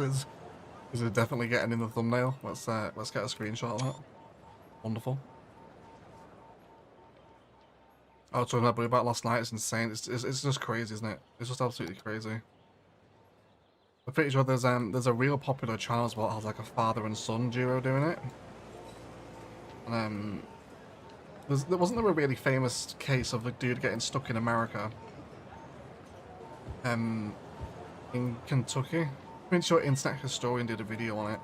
is definitely getting in the thumbnail. Let's get a screenshot of that. Wonderful. I was talking about last night. It's insane. It's just crazy, isn't it? It's just absolutely crazy. I'm pretty sure there's a real popular channel as well that has like a father and son duo doing it. And there wasn't a really famous case of a dude getting stuck in America. In Kentucky. I'm pretty sure Internet Historian did a video on it.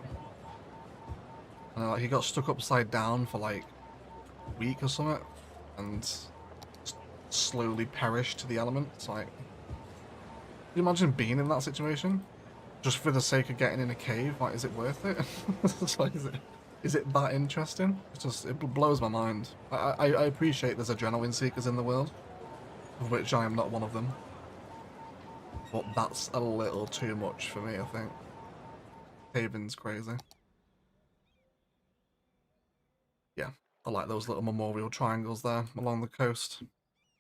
And like, he got stuck upside down for like a week or something, and slowly perished to the elements. Like, can you imagine being in that situation? Just for the sake of getting in a cave? Like, is it worth it? It's like, is it that interesting? It blows my mind. I appreciate there's adrenaline seekers in the world, of which I am not one of them. But that's a little too much for me, I think. Caving's crazy. Yeah, I like those little memorial triangles there along the coast.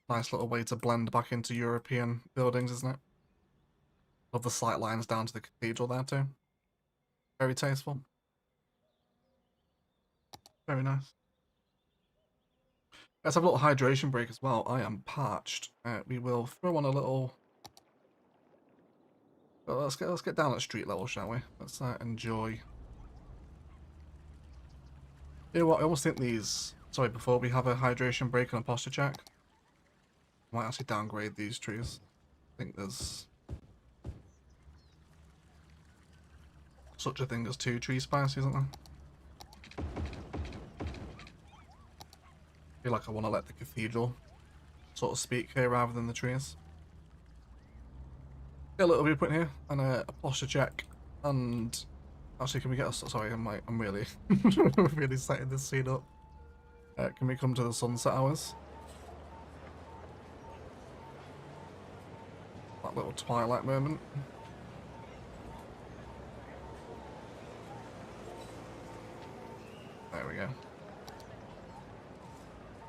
Nice little way to blend back into European buildings, isn't it? Love the sight lines down to the cathedral there too. Very tasteful. Very nice. Let's have a little hydration break as well. I am parched. We will throw on a little... Well, let's get down at street level, shall we? Let's enjoy. You know what? I almost think these... Sorry, before we have a hydration break and a posture check, I might actually downgrade these trees. I think there's such a thing as 2 tree spices, isn't there? I feel like I want to let the cathedral sort of speak here rather than the trees. Get a little viewpoint here and a posture check. And actually, can we get a... Sorry, I'm really really setting this scene up. Can we come to the sunset hours? That little twilight moment. There we go.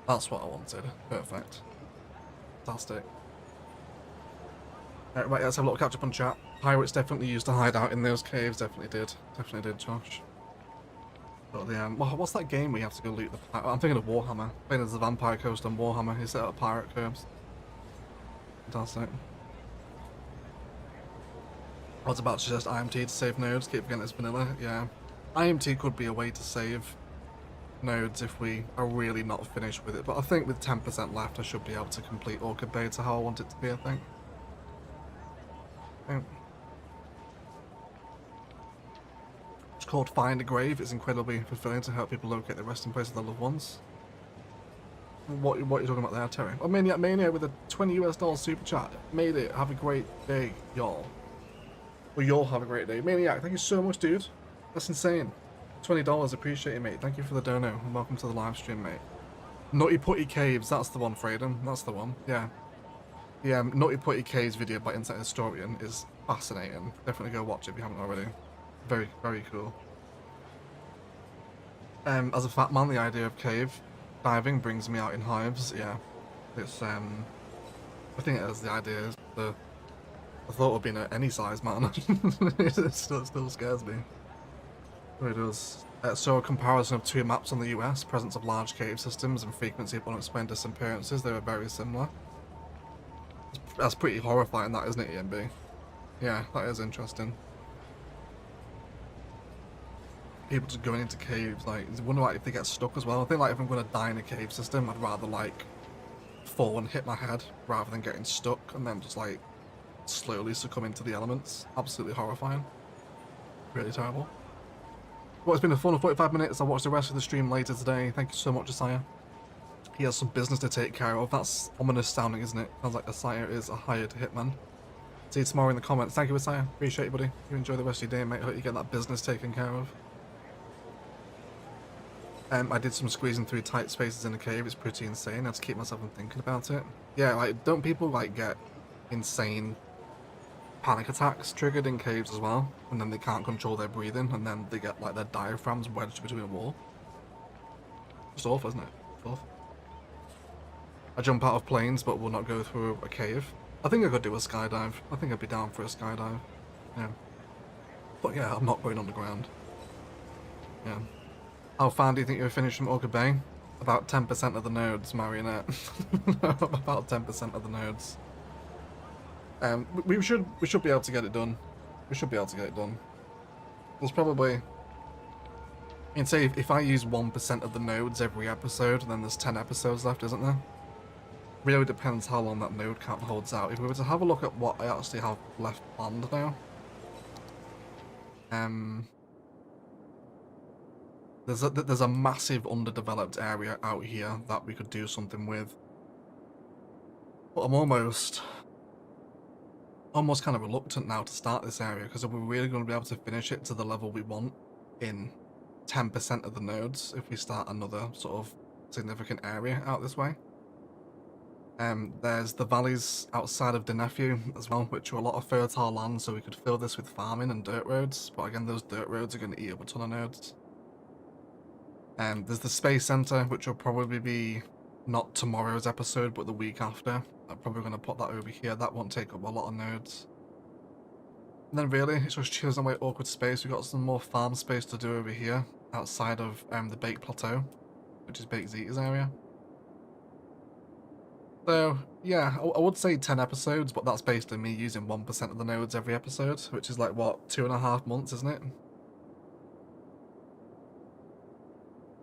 That's what I wanted. Perfect. Fantastic. Right, let's have a little catch up on chat. Pirates definitely used to hide out in those caves. Definitely did, Josh. But the what's that game where you have to go loot the pirate? I'm thinking of Warhammer. Playing as the Vampire Coast on Warhammer. You set up pirate caves. Fantastic. I was about to suggest IMT to save nodes. Keep forgetting it's vanilla. Yeah, IMT could be a way to save nodes if we are really not finished with it. But I think with 10% left, I should be able to complete Orchid Bay to how I want it to be. I think. It's called Find a Grave. It's incredibly fulfilling to help people locate the resting place of their loved ones. What are you talking about there, Terry? Oh, Mania with a $20 super chat. Made it. Have a great day, y'all. Well, you'll have a great day. Maniac, thank you so much, dude. That's insane. $20, appreciate it, mate. Thank you for the dono, and welcome to the live stream, mate. Nutty Putty Caves, that's the one, Freedom. That's the one, yeah. The Nutty Putty Caves video by Internet Historian is fascinating. Definitely go watch it if you haven't already. Very, very cool. As a fat man, the idea of cave diving brings me out in hives, yeah. It's, I think it is the idea, the thought of being any size man. It still scares me. It does. So a comparison of 2 maps on the US, presence of large cave systems and frequency of unexplained disappearances, they were very similar. That's pretty horrifying, that, isn't it, EMB? Yeah, that is interesting. people just going into caves. Like, I wonder like if they get stuck as well. I think like if I'm gonna die in a cave system, I'd rather like fall and hit my head rather than getting stuck and then just like slowly succumb into the elements. Absolutely horrifying. Really terrible. Well, it's been a fun 45 minutes. I'll watch the rest of the stream later today. Thank you so much, Isaiah. He has some business to take care of. That's ominous sounding, isn't it? Sounds like Isaiah is a hired hitman. See you tomorrow in the comments. Thank you, Isaiah. Appreciate you, buddy. You enjoy the rest of your day, mate. Hope you get that business taken care of. I did some squeezing through tight spaces in a cave. It's pretty insane. I had to keep myself from thinking about it. Yeah, like, don't people, like, get insane panic attacks triggered in caves as well? And then they can't control their breathing, and then they get, like, their diaphragms wedged between a wall? It's awful, isn't it? It's awful. I jump out of planes, but will not go through a cave. I think I could do a skydive. I think I'd be down for a skydive. Yeah. But yeah, I'm not going on the ground. Yeah. How far do you think you're finished from Orchid Bay? About 10% of the nodes, Marionette. About 10% of the nodes. We should be able to get it done. We should be able to get it done. There's probably... I mean, say if I use 1% of the nodes every episode, then there's 10 episodes left, isn't there? Really depends how long that node count holds out. If we were to have a look at what I actually have left planned now, there's a massive underdeveloped area out here that we could do something with. But I'm almost kind of reluctant now to start this area, because we're really going to be able to finish it to the level we want in 10% of the nodes if we start another sort of significant area out this way. There's the valleys outside of Denephew as well, which are a lot of fertile land, so we could fill this with farming and dirt roads. But again, those dirt roads are going to eat up a ton of nodes. There's the Space Center, which will probably be not tomorrow's episode, but the week after. I'm probably going to put that over here. That won't take up a lot of nodes. And then really, it's just choosing away awkward space. We've got some more farm space to do over here, outside of the Baked Plateau, which is Baked Zeta's area. So, yeah, I would say 10 episodes, but that's based on me using 1% of the nodes every episode, which is like, what, 2.5 months, isn't it?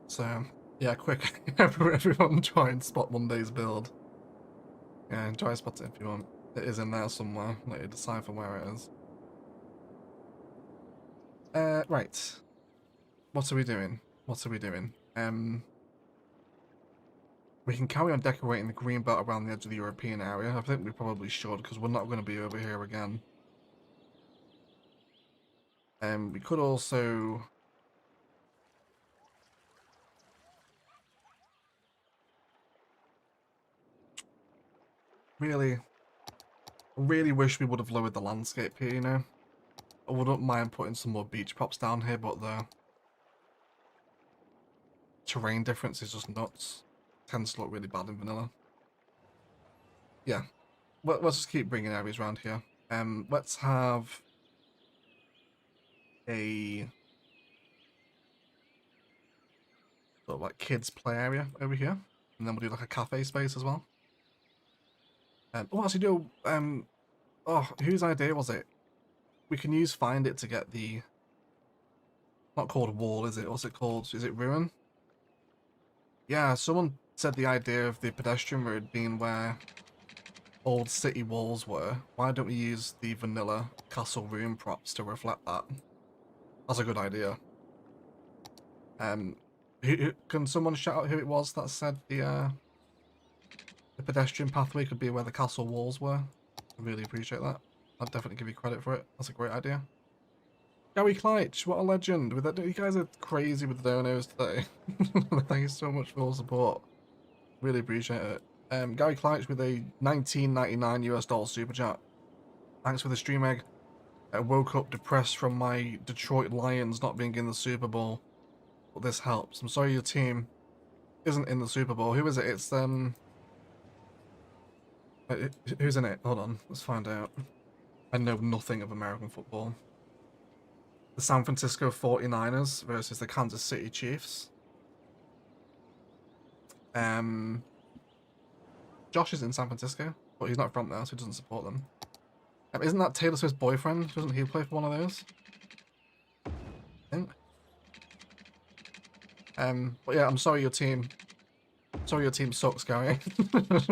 So, yeah, quick, everyone try and spot Monday's build. Yeah, try and spot it if you want. It is in there somewhere. Let you decipher where it is. Right. What are we doing? What are we doing? We can carry on decorating the green belt around the edge of the European area. I think we probably should, because we're not going to be over here again. We could also... really wish we would have lowered the landscape here, you know? I wouldn't mind putting some more beach props down here, but the terrain difference is just nuts. Tends to look really bad in vanilla. Yeah. Well, let's just keep bringing areas around here. Let's have a sort of like kids play area over here, and then we'll do like a cafe space as well. Oh, actually, no. Oh, whose idea was it? We can use Find It to get the... Not called wall, is it? What's it called? Is it ruin? Yeah, someone said the idea of the pedestrian road being where old city walls were. Why don't we use the vanilla castle ruin props to reflect that? That's a good idea. Can someone shout out who it was that said the pedestrian pathway could be where the castle walls were? I really appreciate that. I'd definitely give you credit for it. That's a great idea. Gary Kleitch, what a legend. With that, you guys are crazy with the donos today. Thank you so much for all the support. Really appreciate it. Gary Kleitch with a $19.99 US super chat. Thanks for the stream egg. I woke up depressed from my Detroit Lions not being in the Super Bowl, but this helps. I'm sorry your team isn't in the Super Bowl. Who is it? It's who's in it? Hold on, let's find out. I know nothing of American football. The San Francisco 49ers versus the Kansas City Chiefs. Josh is in San Francisco, but he's not from there, so he doesn't support them. Isn't that Taylor Swift's boyfriend? Doesn't he play for one of those? I think. But yeah, I'm sorry your team. Sorry your team sucks, Gary. But,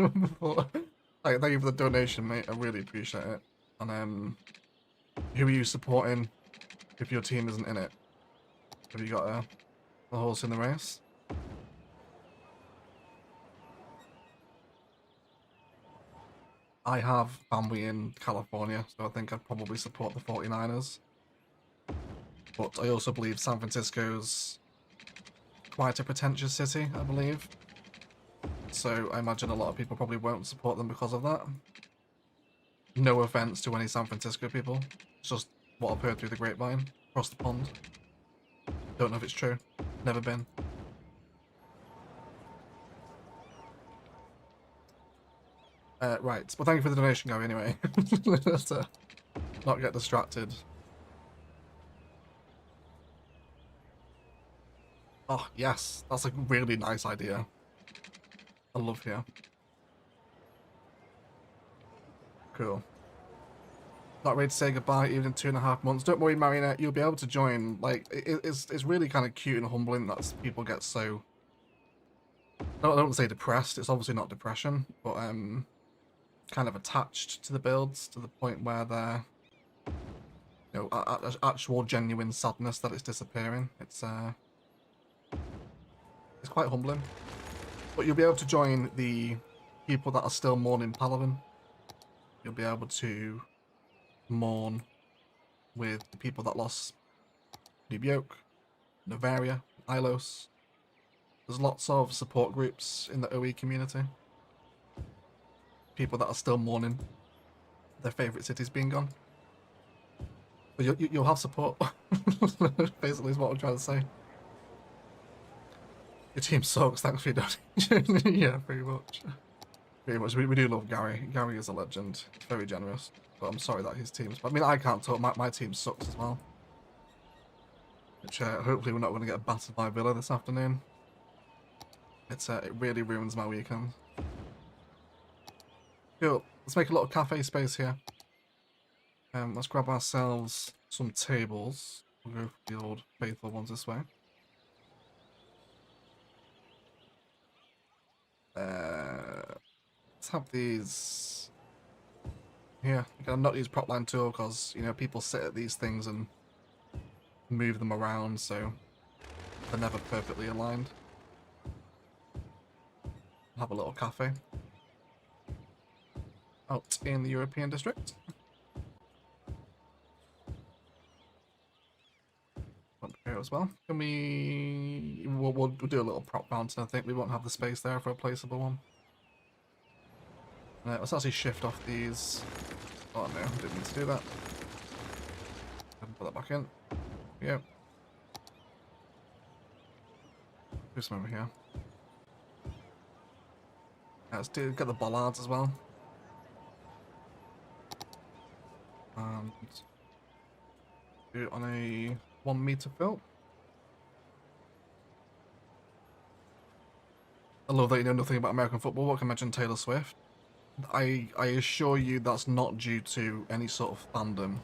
like, thank you for the donation, mate. I really appreciate it. And who are you supporting if your team isn't in it? Have you got a horse in the race? I have family in California, so I think I'd probably support the 49ers. But I also believe San Francisco's quite a pretentious city, I believe. So I imagine a lot of people probably won't support them because of that. No offense to any San Francisco people. It's just what I've heard through the grapevine across the pond. Don't know if it's true. Never been. Right. Well, thank you for the donation, Gary, anyway. Let's not get distracted. Oh, yes. That's a really nice idea. I love here. Cool. Not ready to say goodbye even in 2.5 months. Don't worry, Marionette, you'll be able to join. Like, it's really kind of cute and humbling that people get so... I don't want to say depressed, it's obviously not depression, but kind of attached to the builds to the point where they're, you know, actual genuine sadness that it's disappearing. It's quite humbling. But you'll be able to join the people that are still mourning Paladin. You'll be able to mourn with the people that lost Yoke, Novaria, Ilos. There's lots of support groups in the OE community. People that are still mourning their favourite cities being gone. But you'll have support. Basically is what I'm trying to say. Your team sucks, thanks for your donation. Yeah, pretty much. Pretty much. We do love Gary. Gary is a legend. Very generous. But I'm sorry that his team's... I mean, I can't talk. My team sucks as well. Which hopefully we're not going to get battered by Villa this afternoon. It really ruins my weekend. Cool. Let's make a little cafe space here. Let's grab ourselves some tables. We'll go for the old faithful ones this way. Let's have these here. I'm gonna not use prop line tool because, you know, people sit at these things and move them around, so they're never perfectly aligned. Have a little cafe out in the European district. Up here as well. Can we... We'll do a little prop fountain, I think. We won't have the space there for a placeable one. Let's actually shift off these. Oh no, I didn't mean to do that. Put that back in. Yeah. Do some over here. Let's get the bollards as well. And do it on a 1 meter fill. I love that you know nothing about American football. What can I mention Taylor Swift? I assure you that's not due to any sort of fandom.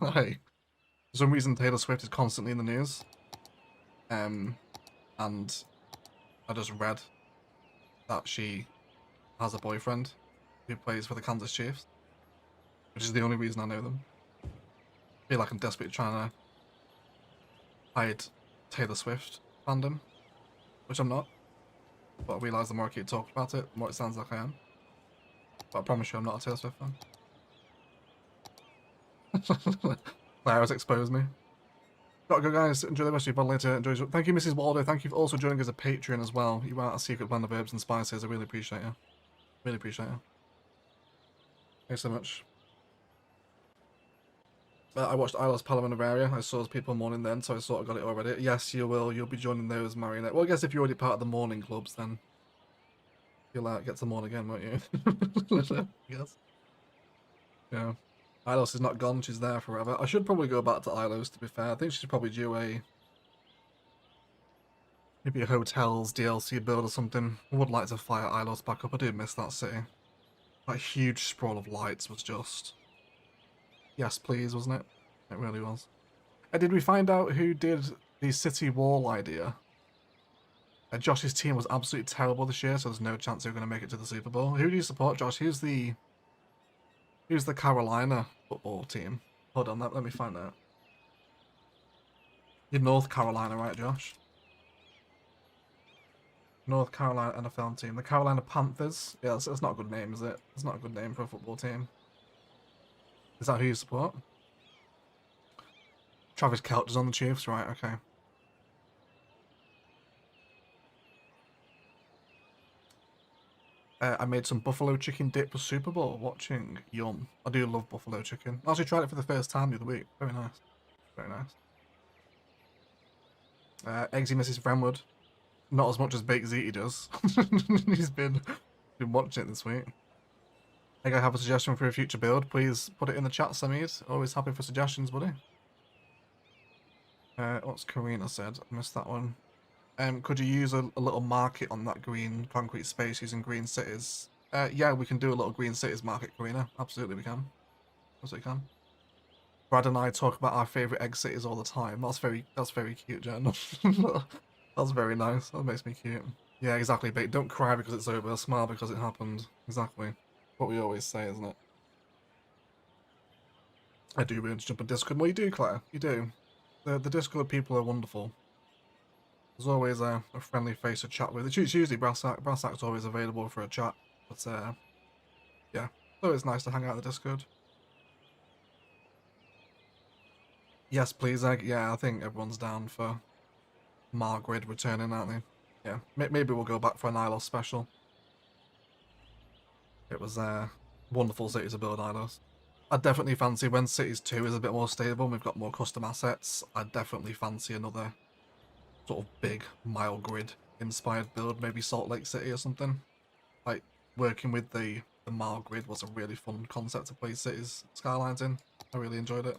Like, for some reason Taylor Swift is constantly in the news. And I just read that she has a boyfriend who plays for the Kansas Chiefs, which is the only reason I know them. I feel like I'm desperately trying to hide Taylor Swift fandom, which I'm not. But I realise the more I keep talking about it, the more it sounds like I am. But I promise you I'm not a Taylor Swift fan. Clara's exposed me. Gotta go, guys. Enjoy the rest of your bottle later. Enjoy. Thank you, Mrs. Waldo. Thank you for also joining as a Patreon as well. You are a secret blend of herbs and spices. I really appreciate you. Really appreciate you. Thanks so much. I watched Ilos Palamon of Area. I saw people mourning then, so I sort of got it already. Yes, you will. You'll be joining those, Marionette. Well, I guess if you're already part of the mourning clubs, then you'll get to mourn again, won't you? Yes. Yeah. Ilos is not gone. She's there forever. I should probably go back to Ilos, to be fair. I think she's probably due maybe a hotel's DLC build or something. I would like to fire Ilos back up. I do miss that city. That huge sprawl of lights was just... Yes, please, wasn't it? It really was. Did we find out who did the city wall idea? Josh's team was absolutely terrible this year, so there's no chance they're going to make it to the Super Bowl. Who do you support, Josh? Who's the Carolina football team? Hold on, let me find out. You're North Carolina, right, Josh? North Carolina NFL team. The Carolina Panthers. Yeah, that's not a good name, is it? It's not a good name for a football team. Is that who you support? Travis Kelce's on the Chiefs, right, okay. I made some buffalo chicken dip for Super Bowl watching. Yum. I do love buffalo chicken. I actually tried it for the first time the other week. Very nice. Very nice. Eggsy Mrs. Frenwood. Not as much as Baked Ziti does. He's been watching it this week. I think I have a suggestion for a future build. Please put it in the chat, Samid. Always happy for suggestions, buddy. What's Karina said? I missed that one. Could you use a little market on that green concrete space using green cities? Yeah, we can do a little green cities market, Karina. Absolutely, we can. Absolutely can. Brad and I talk about our favorite egg cities all the time. That's very cute, Jen. That's very nice. That makes me cute. Yeah, exactly. But don't cry because it's over. Smile because it happened. Exactly. What we always say, isn't it? I do really jump on Discord. Well, you do, Claire. You do. The Discord people are wonderful. There's always a friendly face to chat with. It's usually Brassac. Brassac's always available for a chat. But, yeah. It's always nice to hang out in the Discord. Yes, please, Egg. Yeah, I think everyone's down for Margrid returning, aren't they? Yeah. Maybe we'll go back for an Ilos special. It was a wonderful city to build, Ilos. I definitely fancy when Cities 2 is a bit more stable and we've got more custom assets, I definitely fancy another sort of big mile grid inspired build, maybe Salt Lake City or something. Like working with the mile grid was a really fun concept to play Cities Skylines in. I really enjoyed it.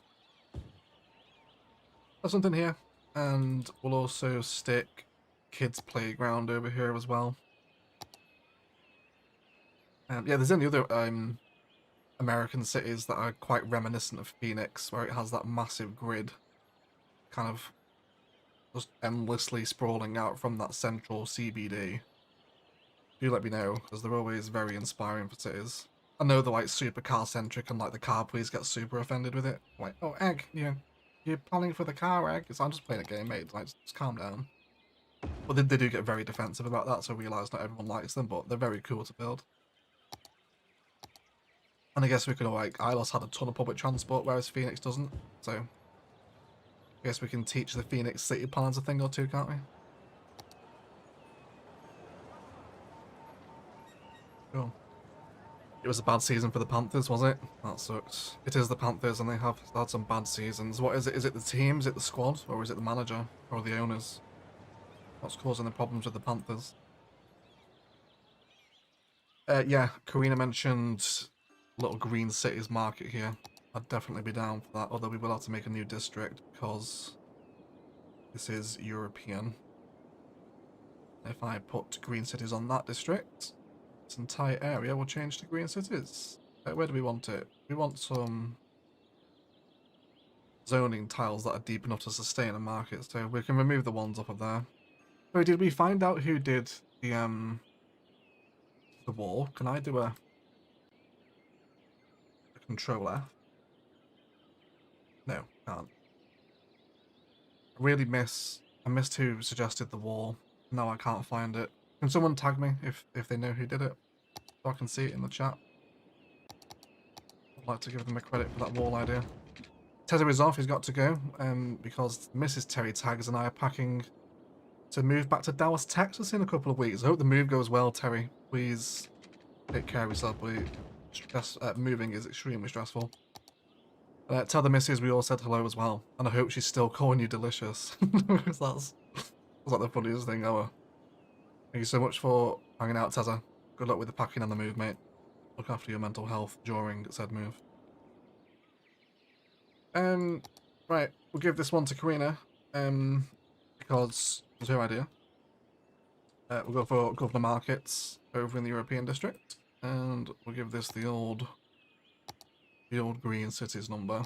There's something here, and we'll also stick kids playground over here as well. Yeah, there's any other American cities that are quite reminiscent of Phoenix, where it has that massive grid kind of just endlessly sprawling out from that central CBD. Do let me know, because they're always very inspiring for cities. I know they're like super car centric and like the car police get super offended with it. Like, oh, Egg, you're planning for the car, Egg. I'm just playing a game, mate. Like, just calm down. But they do get very defensive about that, so I realise not everyone likes them, but they're very cool to build. And I guess we could, like, Ilos had a ton of public transport, whereas Phoenix doesn't. So, I guess we can teach the Phoenix city planners a thing or two, can't we? Cool. It was a bad season for the Panthers, was it? That sucks. It is the Panthers, and they have had some bad seasons. What is it? Is it the team? Is it the squad? Or is it the manager? Or the owners? What's causing the problems with the Panthers? Yeah, Karina mentioned little green cities market here. I'd definitely be down for that, although we will have to make a new district because this is European. If I put green cities on that district, this entire area will change to green cities. Where do we want it? We want some zoning tiles that are deep enough to sustain a market, so we can remove the ones off of there. So did we find out who did the wall? Can I do a Control F? No, can't. I missed who suggested the wall. No, I can't find it. Can someone tag me if they know who did it? So I can see it in the chat. I'd like to give them a credit for that wall idea. Tezza is off, he's got to go, because Mrs. Terry Tags and I are packing to move back to Dallas, Texas in a couple of weeks. I hope the move goes well, Terry. Please take care of yourself, please. Moving is extremely stressful. Tell the missus we all said hello as well, and I hope she's still calling you delicious. Because that's like the funniest thing ever. Thank you so much for hanging out, Tezza. Good luck with the packing and the move, mate. Look after your mental health during said move. Right, we'll give this one to Karina, because it's her idea. We'll go for Governor Markets over in the European District, and we'll give this the old Green Cities number.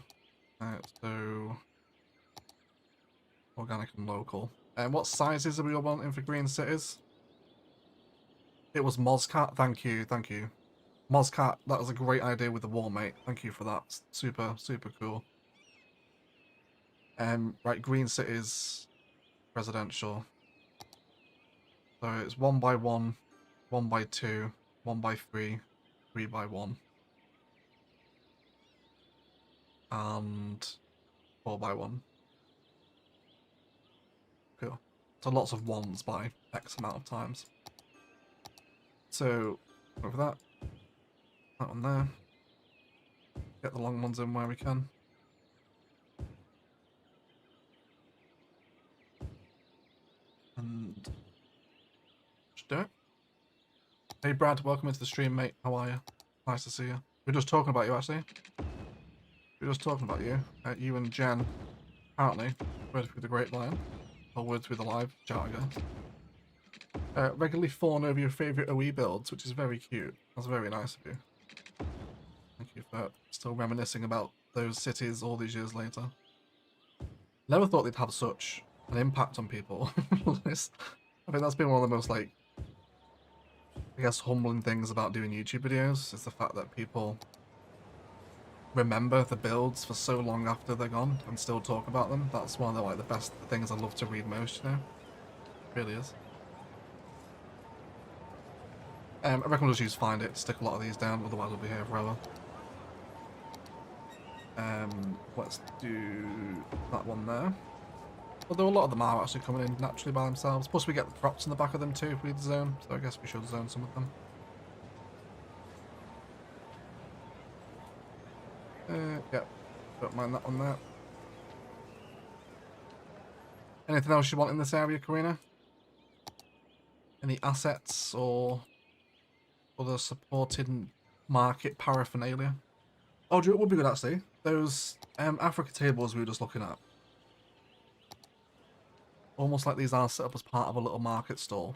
So organic and local. And what sizes are we wanting for green cities? It was Mozcat. Thank you, thank you. Mozcat, that was a great idea with the wall, mate. Thank you for that. Super, super cool. Right, green cities, residential. So it's 1 by 1, 1 by 2, 1 by 3, 3 by 1, and 4 by 1. Cool. So lots of ones by X amount of times. So over that one there. Get the long ones in where we can. And just do it. Hey Brad, welcome into the stream, mate. How are you? Nice to see you. We're just talking about you, actually. We're just talking about you. You and Jen, apparently, word through the grapevine, or word through the live chat, I guess. Regularly fawn over your favourite OE builds, which is very cute. That's very nice of you. Thank you for still reminiscing about those cities all these years later. Never thought they'd have such an impact on people. I think that's been one of the most, like, I guess, humbling things about doing YouTube videos, is the fact that people remember the builds for so long after they're gone and still talk about them. That's one of the, like, the best things I love to read most, you know? It really is. I reckon we'll just use find it, stick a lot of these down, otherwise we'll be here forever. Let's do that one there. Although a lot of them are actually coming in naturally by themselves. Plus we get the props in the back of them too if we zone, so I guess we should zone some of them. Yeah, don't mind that one there. Anything else you want in this area, Karina? Any assets or other supporting market paraphernalia? Oh, it would be good actually. Those Africa tables we were just looking at. Almost like these are set up as part of a little market stall.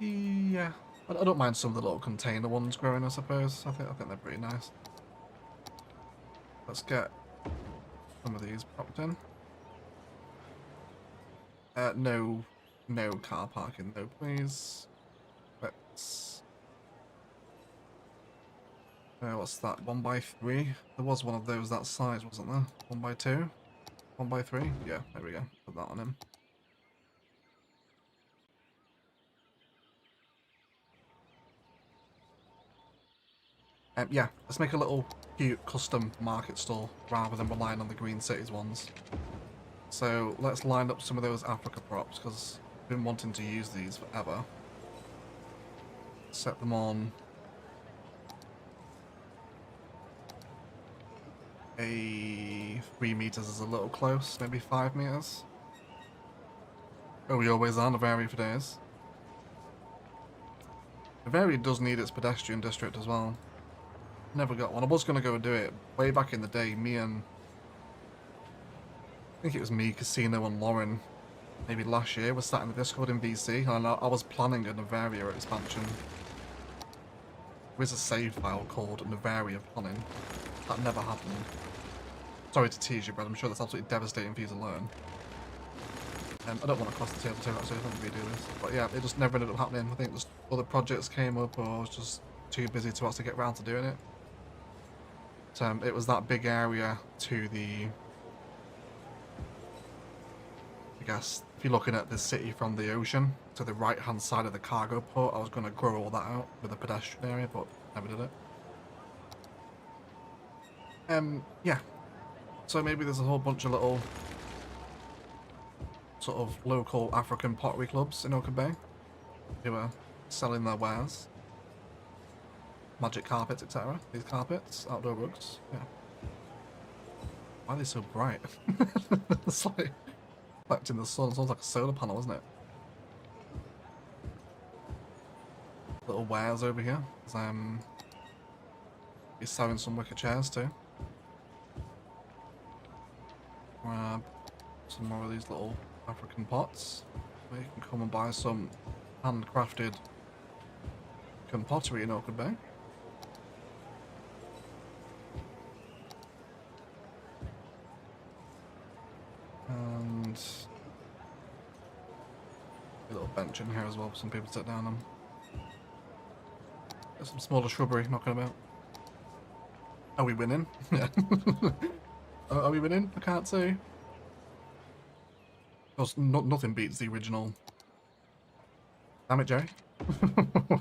Yeah, I don't mind some of the little container ones growing, I suppose. I think they're pretty nice. Let's get some of these propped in. No car parking though, please. Let's... what's that? 1 by 3? There was one of those that size, wasn't there? 1 by 2? 1 by 3? Yeah, there we go. Put that on in. Yeah, let's make a little cute custom market stall rather than relying on the Green Cities ones. So let's line up some of those Africa props because I've been wanting to use these forever. Set them on a 3 meters is a little close, maybe 5 meters. Oh, we always are, Navaria for days. Navaria does need its pedestrian district as well. Never got one. I was going to go do it way back in the day. Me and... I think it was me, Casino, and Lauren, maybe last year, was sat in the Discord in VC, and I was planning a Navaria expansion. There is a save file called Navaria Planning. That never happened. Sorry to tease you, Brad. I'm sure that's absolutely devastating for you to learn. I don't want to cross the table too actually, I think we do this. But yeah, it just never ended up happening. I think just other projects came up, or I was just too busy to actually get around to doing it. It was that big area to the... I guess, if you're looking at the city from the ocean, to the right-hand side of the cargo port, I was going to grow all that out with a pedestrian area, but never did it. Yeah. So maybe there's a whole bunch of little sort of local African pottery clubs in Orchid Bay who are selling their wares. Magic carpets, etc. These carpets, outdoor rugs, yeah. Why are they so bright? It's like reflecting the sun. It sounds like a solar panel, isn't it? Little wares over here. He's selling some wicker chairs too. Grab some more of these little African pots where you can come and buy some handcrafted pottery in Orchid Bay. bench in here as well for some people to sit down on. There's some smaller shrubbery knocking about. Are we winning? Yeah. Are we winning? I can't say. Of course, nothing beats the original. Damn it, Jerry.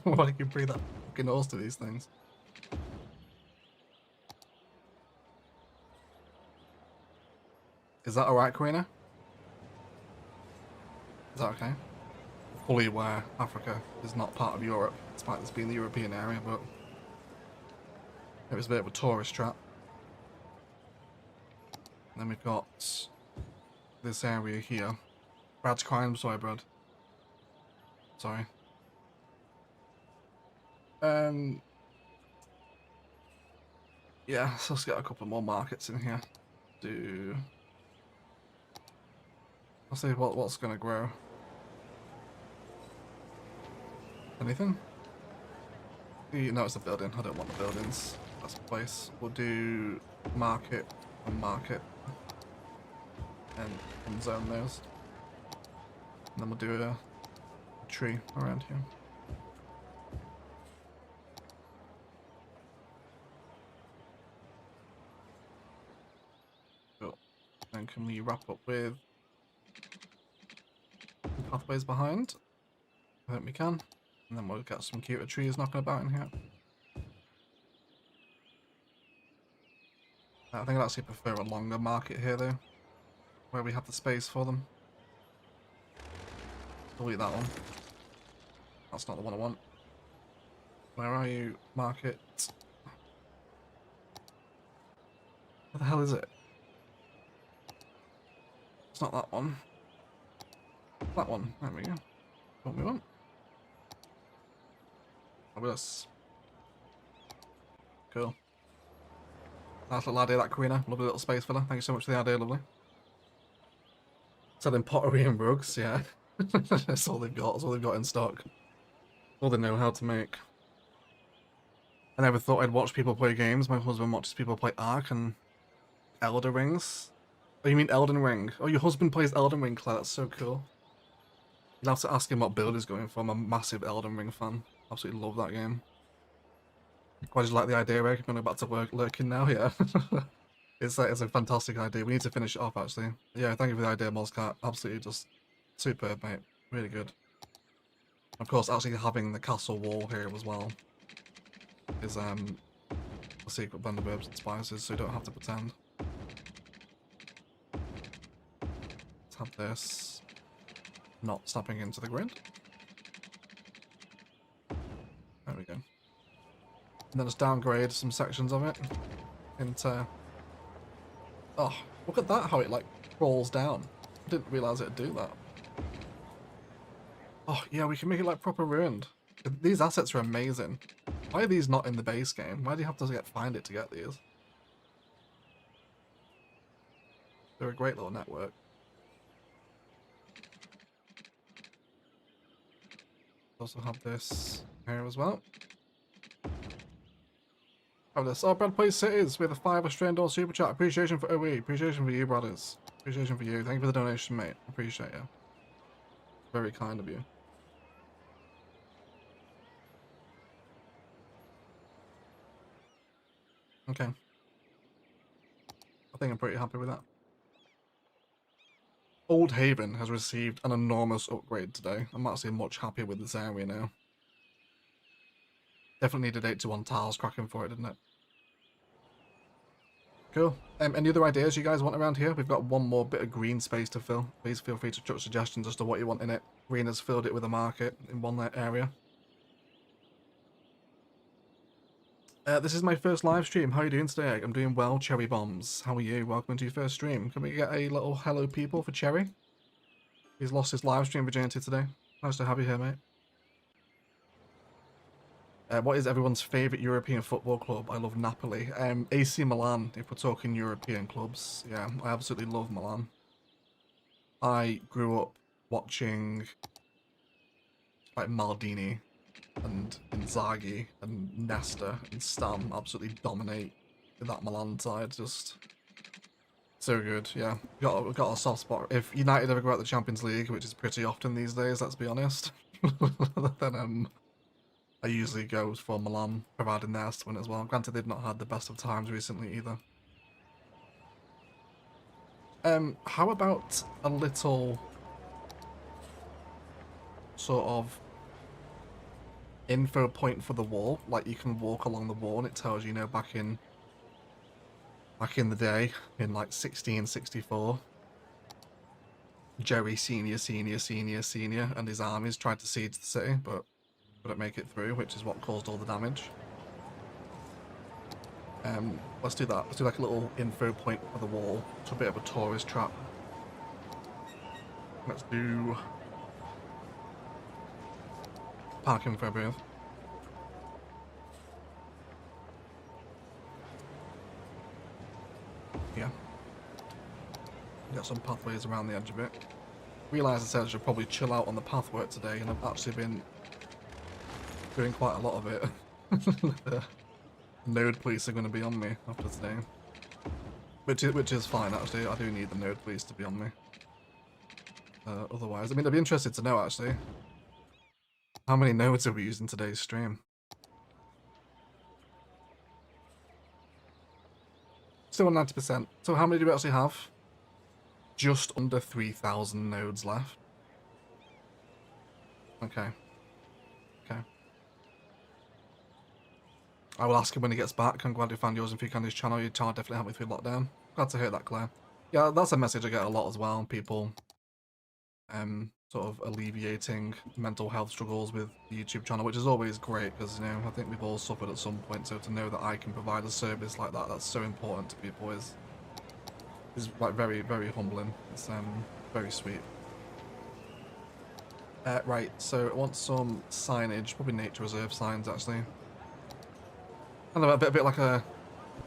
Why do you breathe that fucking nose to these things? Is that alright, Karina? Is that okay? Fully aware Africa is not part of Europe, despite this being the European area, but it was a bit of a tourist trap. And then we've got this area here. Brad's crying, sorry, Brad. Sorry. Yeah, so let's get a couple more markets in here. I'll see what's gonna grow. Anything? No, it's a building. I don't want the buildings. That's the place. We'll do market and market. And zone those. And then we'll do a tree around here. Cool. And can we wrap up with pathways behind? I think we can. And then we'll get some cuter trees knocking about in here. I think I'd actually prefer a longer market here though, where we have the space for them. Delete that one. That's not the one I want. Where are you, market? Where the hell is it? It's not that one. That one. There we go. What we want. Fabulous. Cool. Nice little idea, that Karina. Lovely little space filler. Thank you so much for the idea, lovely. Selling pottery and rugs, yeah. That's all they've got. That's all they've got in stock. All they know how to make. I never thought I'd watch people play games. My husband watches people play Ark and Elder Rings. Oh, you mean Elden Ring? Oh, your husband plays Elden Ring, Claire. That's so cool. You'll have to ask him what build he's going for. I'm a massive Elden Ring fan. Absolutely love that game. Quite just like the idea, Rick. I'm going back to work lurking now, yeah. It's a fantastic idea. We need to finish it off, actually. Yeah, thank you for the idea, Mozcat. Absolutely just superb, mate. Really good. Of course, actually having the castle wall here as well is a secret blend of herbs and spices, so you don't have to pretend. Let's have this not snapping into the grid. There we go. And then just downgrade some sections of it into... Oh, look at that, how it like crawls down. I didn't realise it'd do that. Oh, yeah, we can make it like proper ruined. These assets are amazing. Why are these not in the base game? Why do you have to find it to get these? They're a great little network. Also have this here as well. Have this. Oh, Brad plays cities with a $5 Australian super chat. Appreciation for OE. Appreciation for you, brothers. Appreciation for you. Thank you for the donation, mate. Appreciate you. Very kind of you. Okay. I think I'm pretty happy with that. Old Haven has received an enormous upgrade today. I'm actually much happier with this area now. Definitely needed 8 to 1 tiles cracking for it, didn't it? Cool. Any other ideas you guys want around here? We've got one more bit of green space to fill. Please feel free to chuck suggestions as to what you want in it. Green has filled it with a market in one area. This is my first live stream. How are you doing today? I'm doing well, Cherry Bombs. How are you? Welcome to your first stream. Can we get a little hello people for Cherry? He's lost his live stream virginity today. Nice to have you here, mate. What is everyone's favourite European football club? I love Napoli. AC Milan, if we're talking European clubs. Yeah, I absolutely love Milan. I grew up watching like Maldini and Inzaghi and Nesta and Stam absolutely dominate that Milan side. Just So good, yeah. Got a soft spot. If United ever go out the Champions League, which is pretty often these days, let's be honest, then I usually go for Milan, providing they're to win as well. Granted, they've not had the best of times recently either. How about a little sort of info point for the wall? Like you can walk along the wall and it tells you, back in the day, in like 1664, Jerry Senior, and his armies tried to siege the city, but couldn't make it through, which is what caused all the damage. Let's do that. Let's do like a little info point for the wall. It's a bit of a tourist trap. Let's do parking for a booth. Yeah. Got some pathways around the edge of it. Realised I said I should probably chill out on the pathwork today, and I've actually been doing quite a lot of it. The node police are going to be on me after today. Which is fine, actually. I do need the node police to be on me. Otherwise, I mean, I'd be interested to know, actually, how many nodes have we used in today's stream? Still on 90%. So how many do we actually have? Just under 3,000 nodes left. Okay. Okay. I will ask him when he gets back. I'm glad you found yours and Few Candy's channel. Your channel definitely helped me through lockdown. Glad to hear that, Claire. Yeah, that's a message I get a lot as well. People sort of alleviating mental health struggles with the YouTube channel, which is always great because, I think we've all suffered at some point. So to know that I can provide a service like that, that's so important to people is like very, very humbling. It's very sweet. Right, so I want some signage, probably nature reserve signs actually. Kind of a bit like a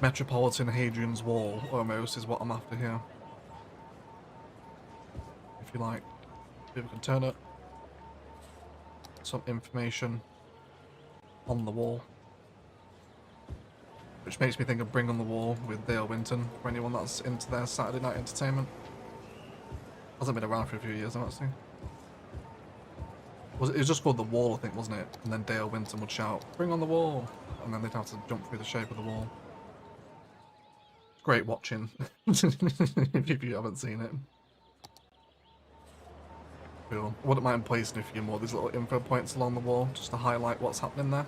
Metropolitan Hadrian's Wall almost is what I'm after here. If you like, people can turn it. Some information on the wall. Which makes me think of Bring on the Wall with Dale Winton, for anyone that's into their Saturday night entertainment. Hasn't been around for a few years now, actually. It was just called The Wall, I think, wasn't it? And then Dale Winton would shout, "Bring on the wall!" And then they'd have to jump through the shape of the wall. It's great watching, if you haven't seen it. Cool. I wouldn't mind placing a few more of these little info points along the wall, just to highlight what's happening there.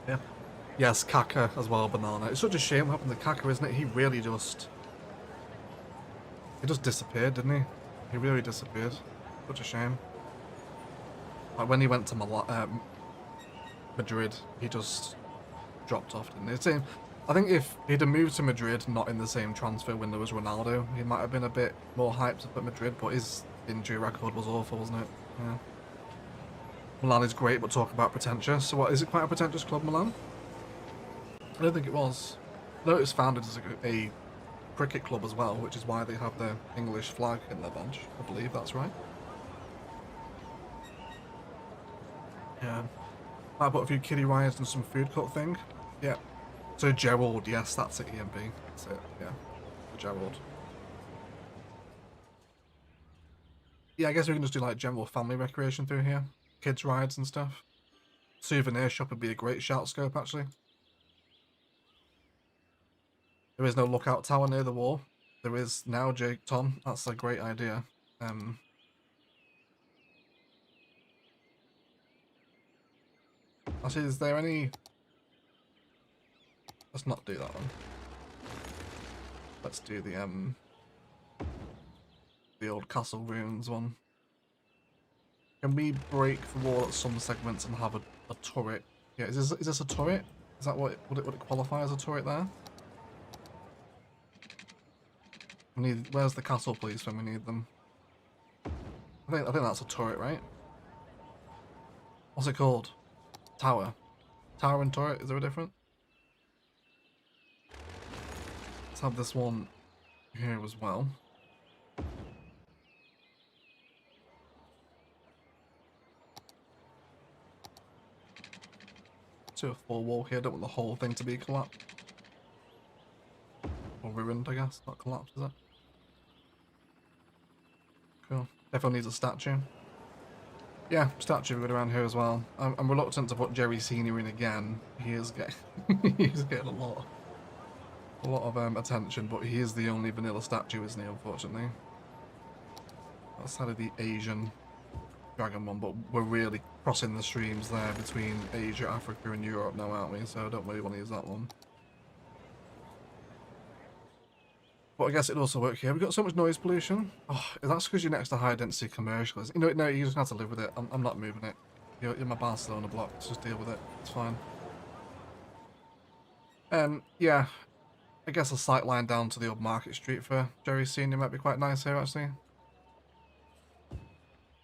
Yeah. Yes, Kaka as well, Banana. It's such a shame what happened to Kaka, isn't it? He really just... He just disappeared, didn't he? He really disappeared. Such a shame. Like when he went to Madrid, he just dropped off, didn't he? I think if he'd have moved to Madrid, not in the same transfer window as Ronaldo, he might have been a bit more hyped up at Madrid, but his injury record was awful, wasn't it? Yeah. Milan is great, but talk about pretentious. So what, is it quite a pretentious club, Milan? I don't think it was. No, it was founded as a cricket club as well, which is why they have the English flag in their bench. I believe that's right. Yeah. Might put a few kiddie rides and some food court thing. Yeah. So Gerald, yes, that's it, EMB. That's it, yeah. Gerald. Yeah, I guess we can just do like general family recreation through here. Kids rides and stuff. Souvenir shop would be a great shout scope, actually. There is no lookout tower near the wall. There is now, Jake Tom. That's a great idea. Actually, is there any... Let's not do that one. Let's do the old castle ruins one. Can we break the wall at some segments and have a turret? Yeah, is this a turret? Is that what would it qualify as a turret there? Where's the castle police when we need them? I think that's a turret, right? What's it called? Tower. Tower and turret, is there a difference? Let's have this one here as well. Do a full wall here, don't want the whole thing to be collapsed. Or ruined, I guess. Not collapsed, is it? Cool. Definitely needs a statue. Yeah, statue good around here as well. I'm reluctant to put Jerry Senior in again. He is getting he's getting a lot of attention, but he is the only vanilla statue, isn't he? Unfortunately, outside of the Asian dragon one, but we're really crossing the streams there between Asia, Africa, and Europe now, aren't we? So I don't really want to use that one. But I guess it'd also work here. We've got so much noise pollution. Oh, that's because you're next to high density commercials. You know, no, you just have to live with it. I'm not moving it. You're my Barcelona block. Just deal with it. It's fine. Yeah. I guess a sight line down to the old Market Street for Jerry Senior might be quite nice here, actually.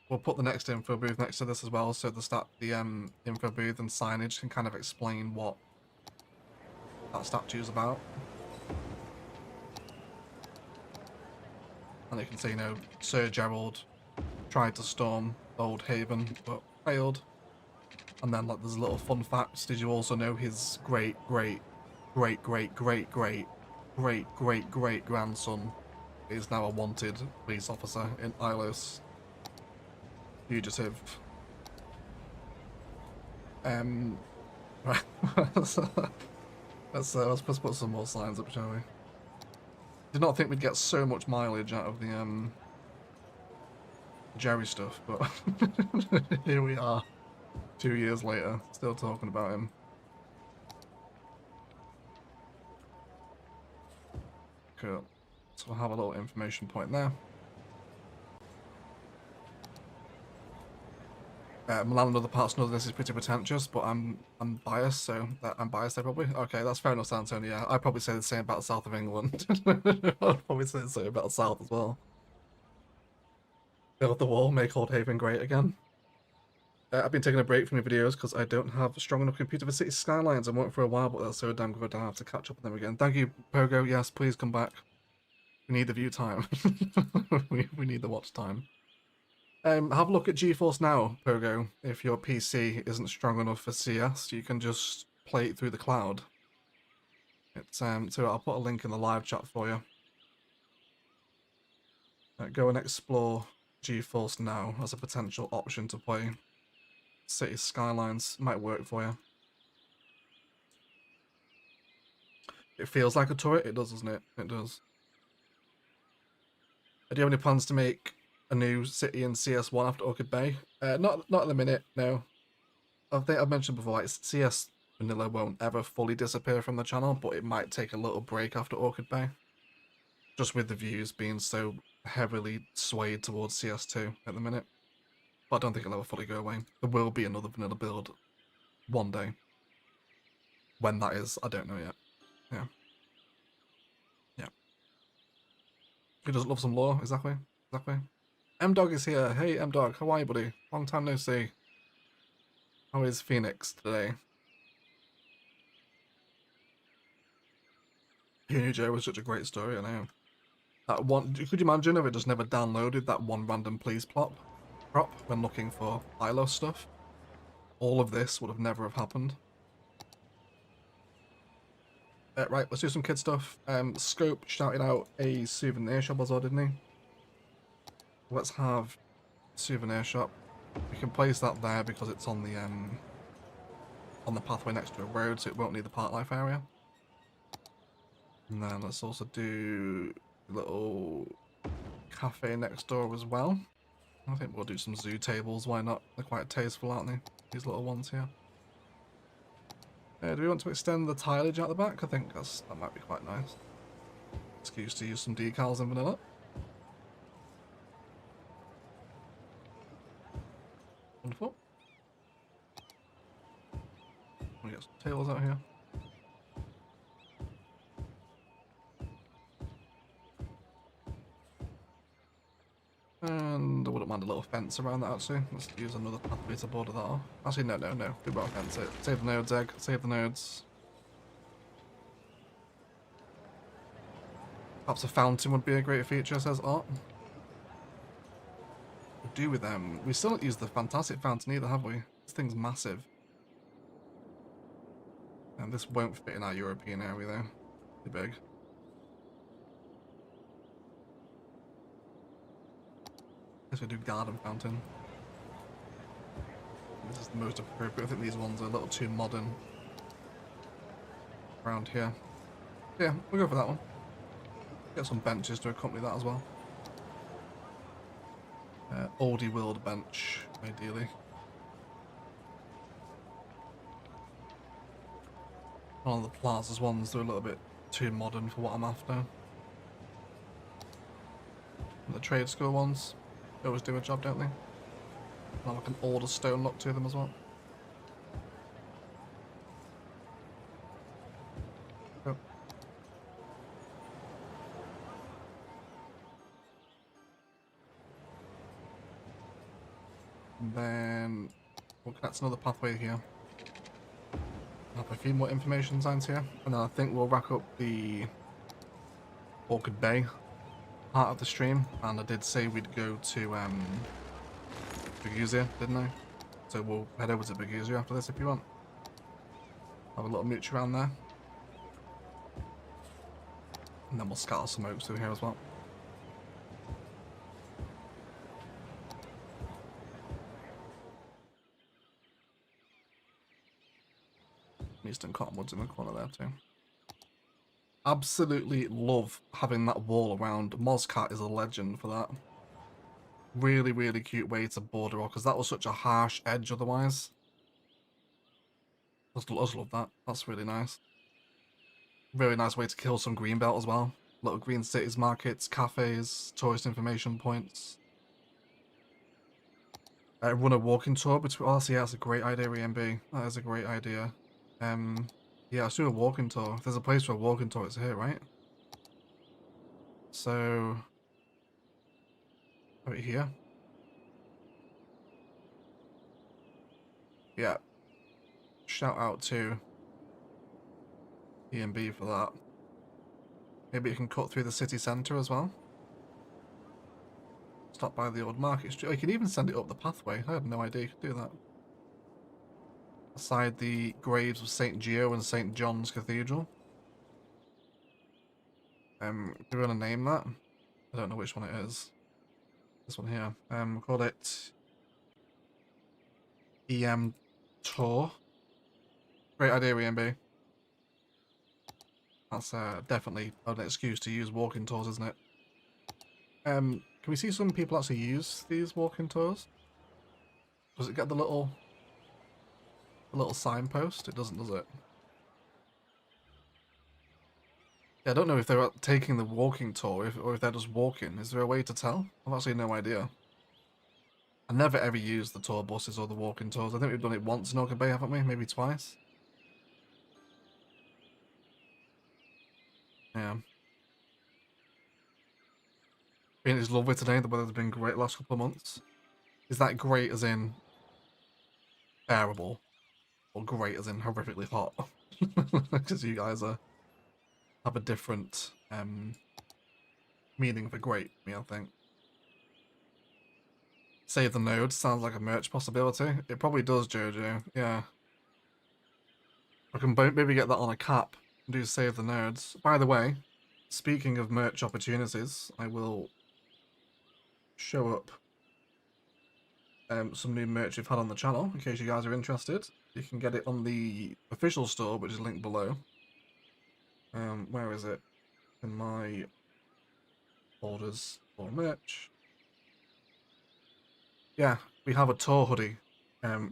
We'll put the next info booth next to this as well, so the info booth and signage can kind of explain what that statue is about. And you can see, you know, Sir Gerald tried to storm Old Haven, but failed. And then, like, there's a little fun fact. Did you also know his great-great-great-great-great-great-great-grandson is now a wanted police officer in Ilos? Fugitive. Right. let's put some more signs up, shall we? Did not think we'd get so much mileage out of the Jerry stuff, but here we are, 2 years later, still talking about him. Cool. So we'll have a little information point there. Milan and other parts of this is pretty pretentious, but I'm biased, so I'm biased there probably. Okay, that's fair enough, San Antonio. Yeah, I'd probably say the same about the south of England. I'd probably say the same about the south as well. Build the wall, make Old Haven great again. I've been taking a break from my videos because I don't have a strong enough computer for City Skylines. I won't for a while, but that's so damn good. I have to catch up with them again. Thank you, Pogo. Yes, please come back. We need the view time. we need the watch time. Have a look at GeForce Now, Pogo. If your PC isn't strong enough for CS, you can just play it through the cloud. It's so I'll put a link in the live chat for you. Go and explore GeForce Now as a potential option to play City Skylines. Might work for you. It feels like a turret. It does, doesn't it? It does. Do you have any plans to make a new city in CS1 after Orchid Bay? Not at the minute, no. I think I've mentioned before, like, CS Vanilla won't ever fully disappear from the channel, but it might take a little break after Orchid Bay. Just with the views being so heavily swayed towards CS2 at the minute. But I don't think it'll ever fully go away. There will be another Vanilla build one day. When that is, I don't know yet. Yeah. Yeah. Who doesn't love some lore? Exactly. Exactly. M-Dog is here. Hey, M-Dog. How are you, buddy? Long time no see. How is Phoenix today? Joe was such a great story, I know. That one, could you imagine if it just never downloaded that one random please prop when looking for ILO stuff? All of this would have never have happened. Right, let's do some kid stuff. Scope shouted out a souvenir shop as well, didn't he? Let's have souvenir shop. We can place that there because it's on the pathway next to a road, so it won't need the park life area. And then let's also do a little cafe next door as well. I think we'll do some zoo tables, why not? They're quite tasteful, aren't they? These little ones here. Do we want to extend the tileage out the back? I think that might be quite nice. Excuse to use some decals in vanilla. Wonderful. We get some tables out here. And I wouldn't mind a little fence around that, actually. Let's use another pathway to border that off. Actually, no. We won't fence it. Save the nodes, Egg. Save the nodes. Perhaps a fountain would be a great feature, says Art. What do with them? We still don't use the fantastic fountain either, have we? This thing's massive. And this won't fit in our European area, though. Too big. guess we do garden fountain. This is the most appropriate. I think these ones are a little too modern around here. Yeah, we'll go for that one. Get some benches to accompany that as well. Oldie world bench, ideally. One of the plazas ones, they're a little bit too modern for what I'm after. And the trade school ones, they always do a job, don't they? And like an older stone look to them as well. Yep. And then we'll connect another pathway here. Have a few more information signs here, and then I think we'll rack up the Orchid Bay part of the stream. And I did say we'd go to Vuhia, didn't I? So we'll head over to Vuhia after this if you want. Have a little mooch around there. And then we'll scatter some oaks through here as well. Eastern cottonwoods in the corner there too. Absolutely love having that wall around. Mozcat is a legend for that. Really, really cute way to border off, because that was such a harsh edge otherwise. I just love that. That's really nice. Very nice way to kill some greenbelt as well. Little green cities, markets, cafes, tourist information points. Run a walking tour between. Oh, yeah, that's a great idea, EMB. That is a great idea. Yeah, let's do a walking tour. If there's a place for a walking tour, it's here, right? So, right here. Yeah. Shout out to EMB for that. Maybe you can cut through the city centre as well. Stop by the old market street. Oh, you can even send it up the pathway. I had no idea you could do that. Beside the graves of St. Geo and St. John's Cathedral. Do we want to name that? I don't know which one it is. This one here. We'll call it EM Tour. Great idea, EMB. That's definitely an excuse to use walking tours, isn't it? Can we see some people actually use these walking tours? Does it get the little signpost? It doesn't, does it? Yeah, I don't know if they're taking the walking tour or if they're just walking. Is there a way to tell? I've actually no idea. I never ever used the tour buses or the walking tours. I think we've done it once in Orchid Bay, haven't we? Maybe twice. Yeah. It's lovely today. The weather's been great the last couple of months. Is that great as in bearable? Or great as in horrifically hot? Because you guys have a different meaning for great, me, I think. Save the node sounds like a merch possibility. It probably does, Jojo. Yeah. I can maybe get that on a cap and do save the nodes. By the way, speaking of merch opportunities, I will show up some new merch we've had on the channel in case you guys are interested. You can get it on the official store, which is linked below. Where is it? In my orders for merch. Yeah, we have a tour hoodie,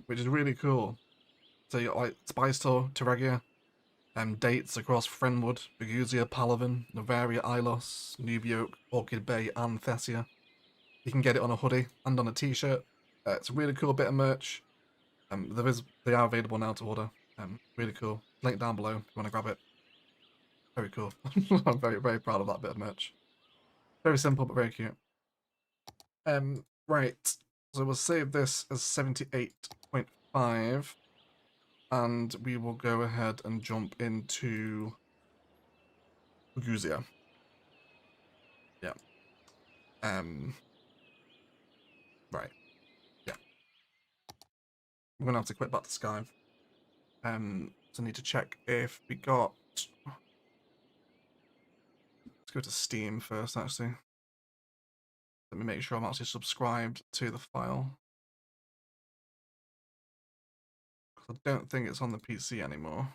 which is really cool. So you got like Spice Tour, Teregia, dates across Frenwood, Vuhia, Palaven, Novaria, Ilos, Nubioke, Orchid Bay, and Thessia. You can get it on a hoodie and on a t-shirt. It's a really cool bit of merch. They are available now to order. Really cool. Link down below if you want to grab it. Very cool. I'm very, very proud of that bit of merch. Very simple, but very cute. Right. So we'll save this as 78.5. And we will go ahead and jump into Vuhia. Yeah. Right. Yeah. I'm gonna have to quit back to Sky. So I need to check if we got. Let's go to Steam first, actually. Let me make sure I'm actually subscribed to the file. I don't think it's on the PC anymore.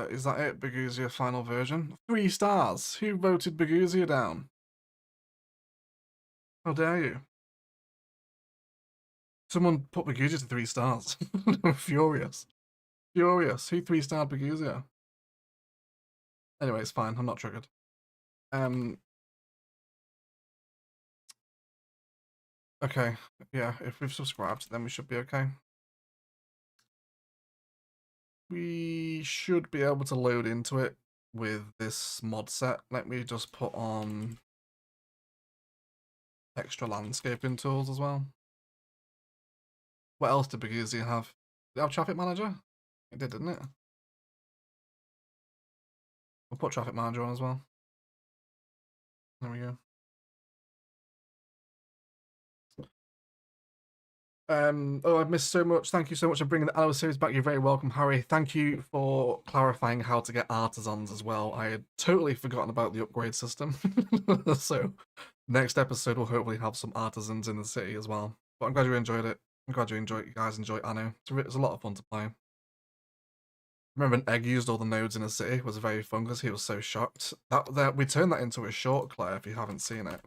Is that it? Vuhia final version? 3 stars. Who voted Vuhia down? How dare you? Someone put Vuhia to 3 stars. I'm furious. Furious. Who 3-starred Vuhia? Anyway, it's fine. I'm not triggered. Okay. Yeah, if we've subscribed, then we should be okay. We should be able to load into it with this mod set. Let me just put on extra landscaping tools as well. What else did Vuhia have? Did it have traffic manager? It did, didn't it? We'll put traffic manager on as well. There we go. Oh, I've missed so much. Thank you so much for bringing the Anno series back. You're very welcome, Harry. Thank you for clarifying how to get artisans as well. I had totally forgotten about the upgrade system. So next episode will hopefully have some artisans in the city as well. But I'm glad you enjoyed it. I'm glad you guys enjoy Anno. It's a lot of fun to play. I remember when Egg used all the nodes in the city. It was very fun because he was so shocked. That we turned that into a short, Claire, if you haven't seen it.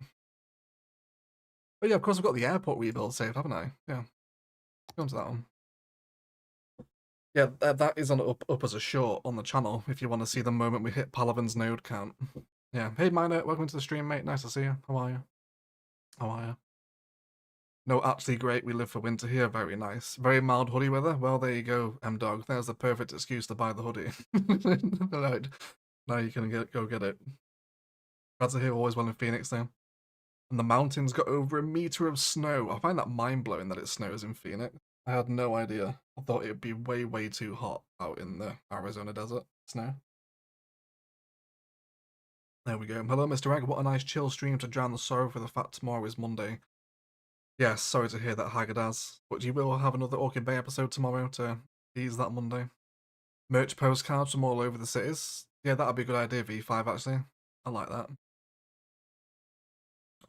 But yeah, of course I've got the airport rebuild saved, haven't I? Yeah. Go on to that one. Yeah, that is on up as a short on the channel if you want to see the moment we hit Palavan's node count. Yeah. Hey, Miner, welcome to the stream, mate. Nice to see you. How are you? How are you? No, actually great. We live for winter here. Very nice. Very mild hoodie weather. Well, there you go, M-Dog. There's the perfect excuse to buy the hoodie. Right. Now you can go get it. Glad to hear always well in Phoenix, though. And the mountains got over 1 meter of snow. I find that mind-blowing that it snows in Phoenix. I had no idea. I thought it would be way, way too hot out in the Arizona desert. Snow. There we go. Hello, Mr. Egg. What a nice chill stream to drown the sorrow for the fact tomorrow is Monday. Yes, sorry to hear that, Haggadaz. But you will have another Orchid Bay episode tomorrow to ease that Monday. Merch postcards from all over the cities. Yeah, that'd be a good idea, V5, actually. I like that.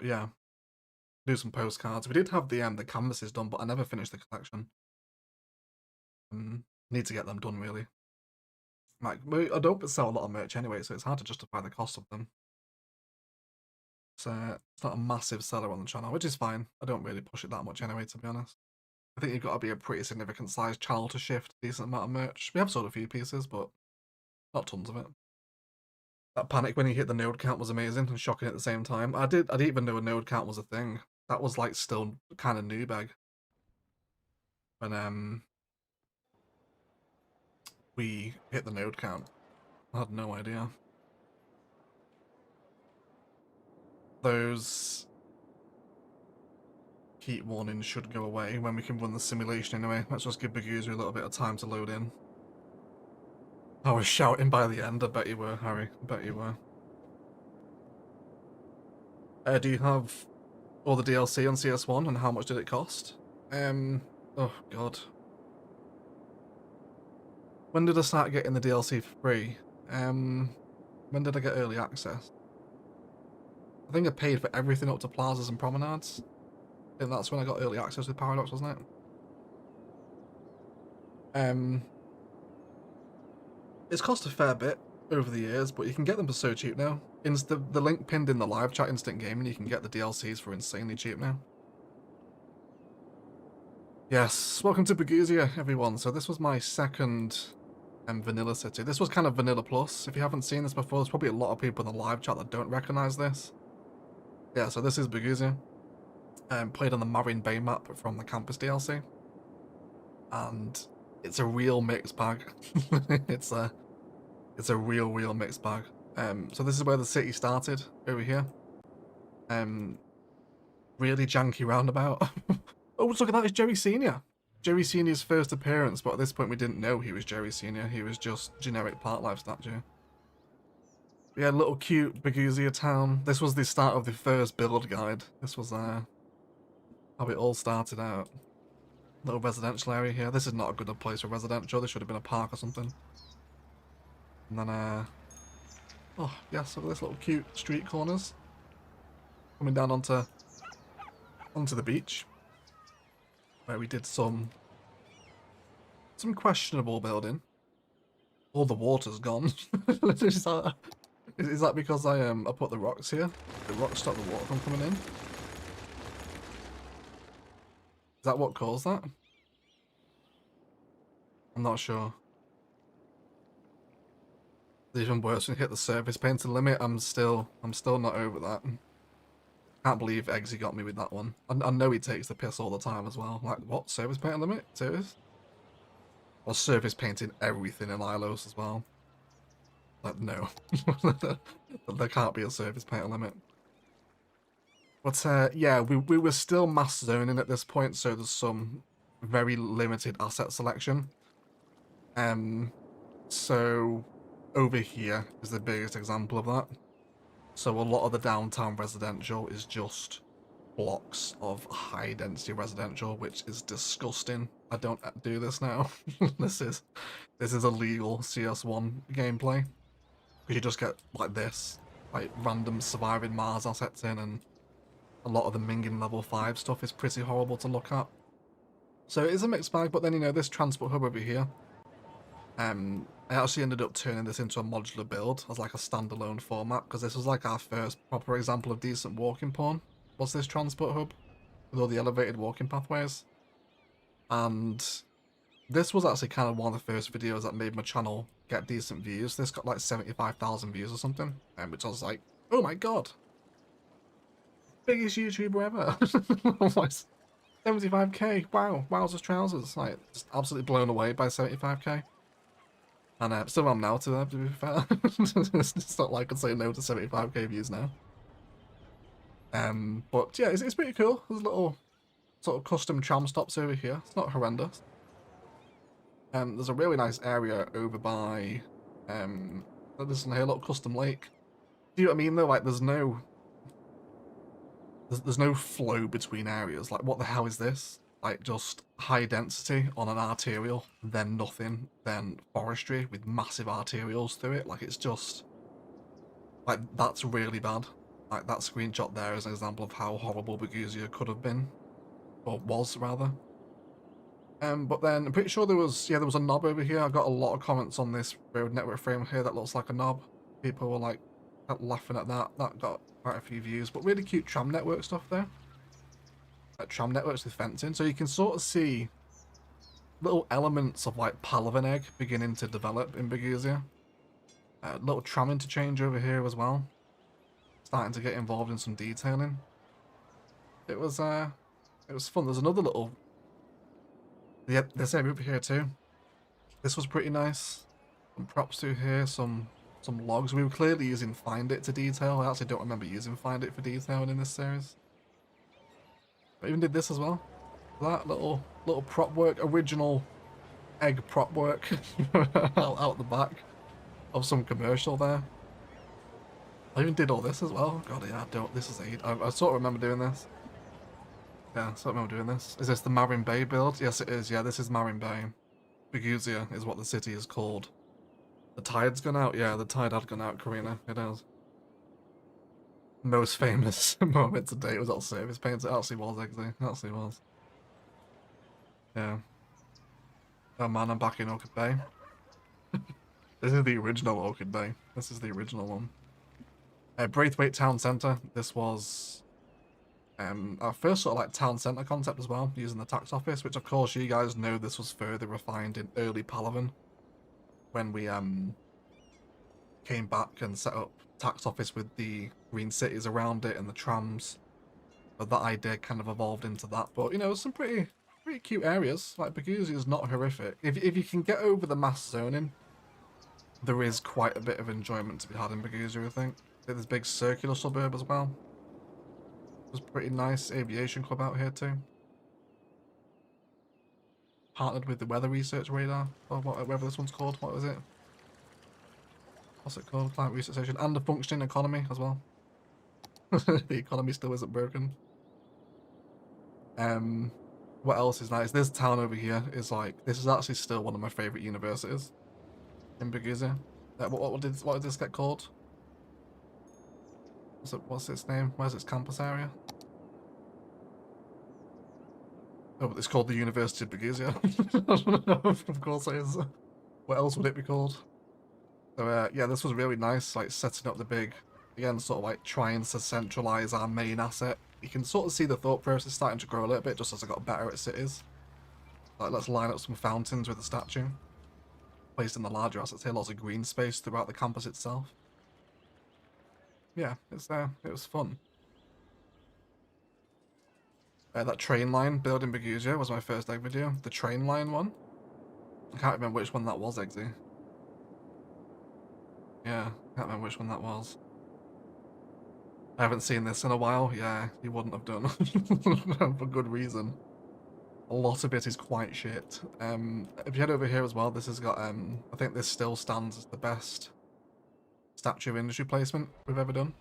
Yeah. Do some postcards. We did have the canvases done, but I never finished the collection. Need to get them done, really. Like, I don't sell a lot of merch anyway, so it's hard to justify the cost of them. So it's not a massive seller on the channel, which is fine. I don't really push it that much anyway, to be honest. I think you've got to be a pretty significant sized channel to shift a decent amount of merch. We have sold a few pieces, but not tons of it. That panic when he hit the node count was amazing and shocking at the same time. I didn't even know a node count was a thing. That was like still kind of new bag. When we hit the node count. I had no idea. Those heat warnings should go away when we can run the simulation anyway. Let's just give Vuhia a little bit of time to load in. I was shouting by the end. I bet you were, Harry. I bet you were. Do you have all the DLC on CS1 and how much did it cost? Oh god. When did I start getting the DLC for free? When did I get early access? I think I paid for everything up to plazas and promenades. I think that's when I got early access with Paradox, wasn't it? It's cost a fair bit over the years, but you can get them for so cheap now. The link pinned in the live chat instant gaming, you can get the DLCs for insanely cheap now. Yes, welcome to Vuhia, everyone. So this was my second vanilla city. This was kind of vanilla plus. If you haven't seen this before, there's probably a lot of people in the live chat that don't recognize this. Yeah, so this is Vuhia. Played on the Marine Bay map from the campus DLC. And it's a real mixed bag. It's a real mixed bag. So this is where the city started, over here. Really janky roundabout. Oh, look at that, it's Jerry Senior. Jerry Senior's first appearance, but at this point we didn't know he was Jerry Senior. He was just generic park life statue. We had a little cute Vuhia town. This was the start of the first build guide. This was how it all started out. Little residential area here. This is not a good place for residential. This should have been a park or something. And then, oh, yeah, so this little cute street corners. Coming down onto the beach. Where we did some questionable building. All the water's gone. Is that because I put the rocks here? The rocks stop the water from coming in? Is that what caused that? I'm not sure. It's even worse when you hit the surface painting limit. I'm still not over that. Can't believe Eggsy got me with that one. I know he takes the piss all the time as well. Like, what? Surface painting limit? Serious? Or surface painting everything in Ilos as well. Like, no. There can't be a surface painting limit. But yeah, we were still mass zoning at this point, so there's some very limited asset selection. So over here is the biggest example of that. So a lot of the downtown residential is just blocks of high density residential, which is disgusting. I don't do this now. This is illegal CS1 gameplay. Because you just get like this, like random surviving Mars assets in, and a lot of the Mingin level 5 stuff is pretty horrible to look at. So it is a mixed bag, but then, you know, this transport hub over here, I actually ended up turning this into a modular build as like a standalone format, because this was like our first proper example of decent walking porn, was this transport hub, with all the elevated walking pathways. And this was actually kind of one of the first videos that made my channel get decent views. This got like 75,000 views or something, which I was like, oh my god, biggest YouTuber ever. 75k, wow, wowzers trousers, like, just absolutely blown away by 75k. And still am now, to be fair. It's not like I could say no to 75k views now. But yeah, it's pretty cool. There's little sort of custom tram stops over here. It's not horrendous. There's a really nice area over by, there's a little custom lake. Do you know what I mean though? Like, there's no flow between areas. Like, what the hell is this? Like, just high density on an arterial, then nothing, then forestry with massive arterials through it. Like, it's just, like, that's really bad. Like, that screenshot there is an example of how horrible Vuhia could have been, or was rather. But then I'm pretty sure there was a knob over here. I got a lot of comments on this road network frame here that looks like a knob. People were like laughing at that. That got quite a few views, but really cute tram network stuff there. Like tram networks with fencing, so you can sort of see little elements of like Palavan egg beginning to develop in Vuhia. Little tram interchange over here as well. Starting to get involved in some detailing. It was fun. There's another little. Yeah, there's area over here too. This was pretty nice. Some props through here, some logs. We were clearly using Find It to detail. I actually don't remember using Find It for detailing in this series. But even did this as well. That little prop work, original egg prop work out the back of some commercial there. I even did all this as well. God, yeah, this is I sort of remember doing this. Yeah, I sort of remember doing this. Is this the Marin Bay build? Yes, it is. Yeah, this is Marin Bay. Vuhia is what the city is called. The tide's gone out? Yeah, the tide had gone out, Karina. It has. Most famous moment to date was that service paint. It actually was, actually. It actually was. Yeah. Oh man, I'm back in Orchid Bay. This is the original Orchid Bay. This is the original one. Braithwaite Town Centre. This was our first sort of like town centre concept as well, using the tax office, which of course you guys know this was further refined in early Palavan when we came back and set up tax office with the green cities around it and the trams. But that idea kind of evolved into that. But you know, some pretty cute areas. Like Vuhia is not horrific. If you can get over the mass zoning, there is quite a bit of enjoyment to be had in Vuhia, I think. There's this big circular suburb as well. It was pretty nice. Aviation club out here too. Partnered with the weather research radar, or whatever this one's called. What was it? What's it called? Climate research station, and a functioning economy as well. The economy still isn't broken. What else is nice? This town over here is like, this is actually still one of my favourite universities in Vuhia. What did this get called? What's its name? Where's its campus area? Oh, it's called the University of Vuhia. Of course it is. What else would it be called? So yeah, this was really nice, like setting up the big, again, sort of like trying to centralize our main asset. You can sort of see the thought process starting to grow a little bit just as I got better at cities. Like, let's line up some fountains with the statue. Placed in the larger assets here, lots of green space throughout the campus itself. Yeah, it was fun. That train line build in Vuhia was my first egg video. The train line one. I can't remember which one that was, Eggsy. Yeah, can't remember which one that was. I haven't seen this in a while. Yeah, you wouldn't have done. For good reason. A lot of it is quite shit. If you head over here as well, this has got, I think this still stands as the best statue of industry placement we've ever done.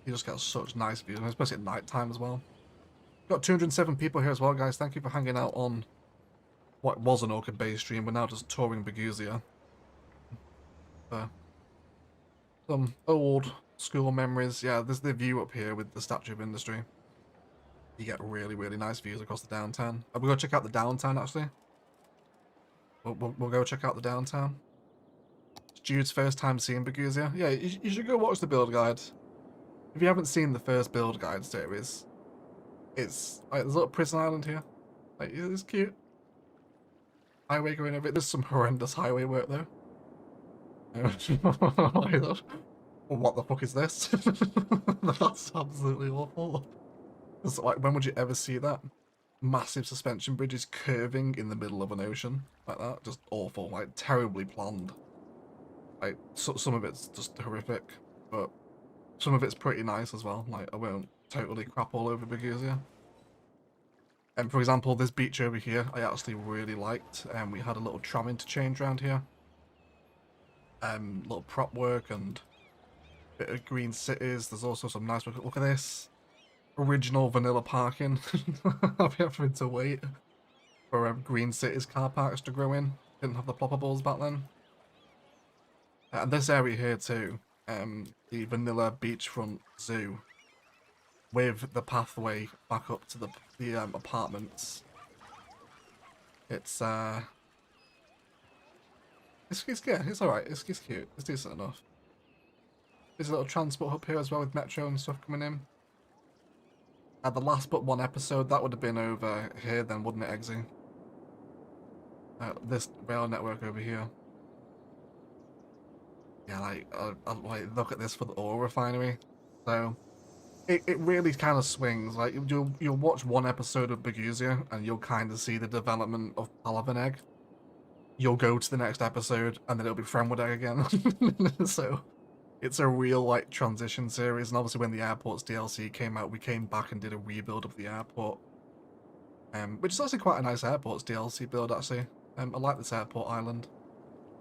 You just get such nice views, especially at night time as well. Got 207 people here as well, guys. Thank you for hanging out on what was an Orchid Bay stream. We're now just touring Vuhia. Some old school memories. Yeah, there's the view up here with the Statue of Industry. You get really, really nice views across the downtown. We'll go check out the downtown, actually. We'll go check out the downtown. It's Jude's first time seeing Vuhia. Yeah, you should go watch the build guide. If you haven't seen the first build guide series, it's like there's a little prison island here. Like, it's cute. Highway going over it. There's some horrendous highway work though. What the fuck is this? That's absolutely awful. It's like, when would you ever see that? Massive suspension bridges curving in the middle of an ocean like that. Just awful. Like, terribly planned. Like, some of it's just horrific, but some of it's pretty nice as well. Like, I won't totally crap all over Vuhia. And for example, this beach over here, I actually really liked. We had a little tram interchange around here. Little prop work and bit of green cities. There's also some nice work. Look at this. Original vanilla parking. I've been having to wait for green cities car parks to grow in. Didn't have the ploppables back then. And this area here too, the vanilla beachfront zoo with the pathway back up to the apartments. It's yeah, it's alright, it's cute, it's decent enough. There's a little transport hub here as well with metro and stuff coming in. The last but one episode, that would have been over here then, wouldn't it, Eggsy? This rail network over here. Yeah, like, look at this for the ore refinery. So, it really kind of swings. Like, you'll watch one episode of Vuhia and you'll kind of see the development of Palavan Egg. You'll go to the next episode and then it'll be Fremwood Egg again. So, it's a real, like, transition series. And obviously when the Airports DLC came out, we came back and did a rebuild of the airport. Which is actually quite a nice Airports DLC build, actually. I like this airport island.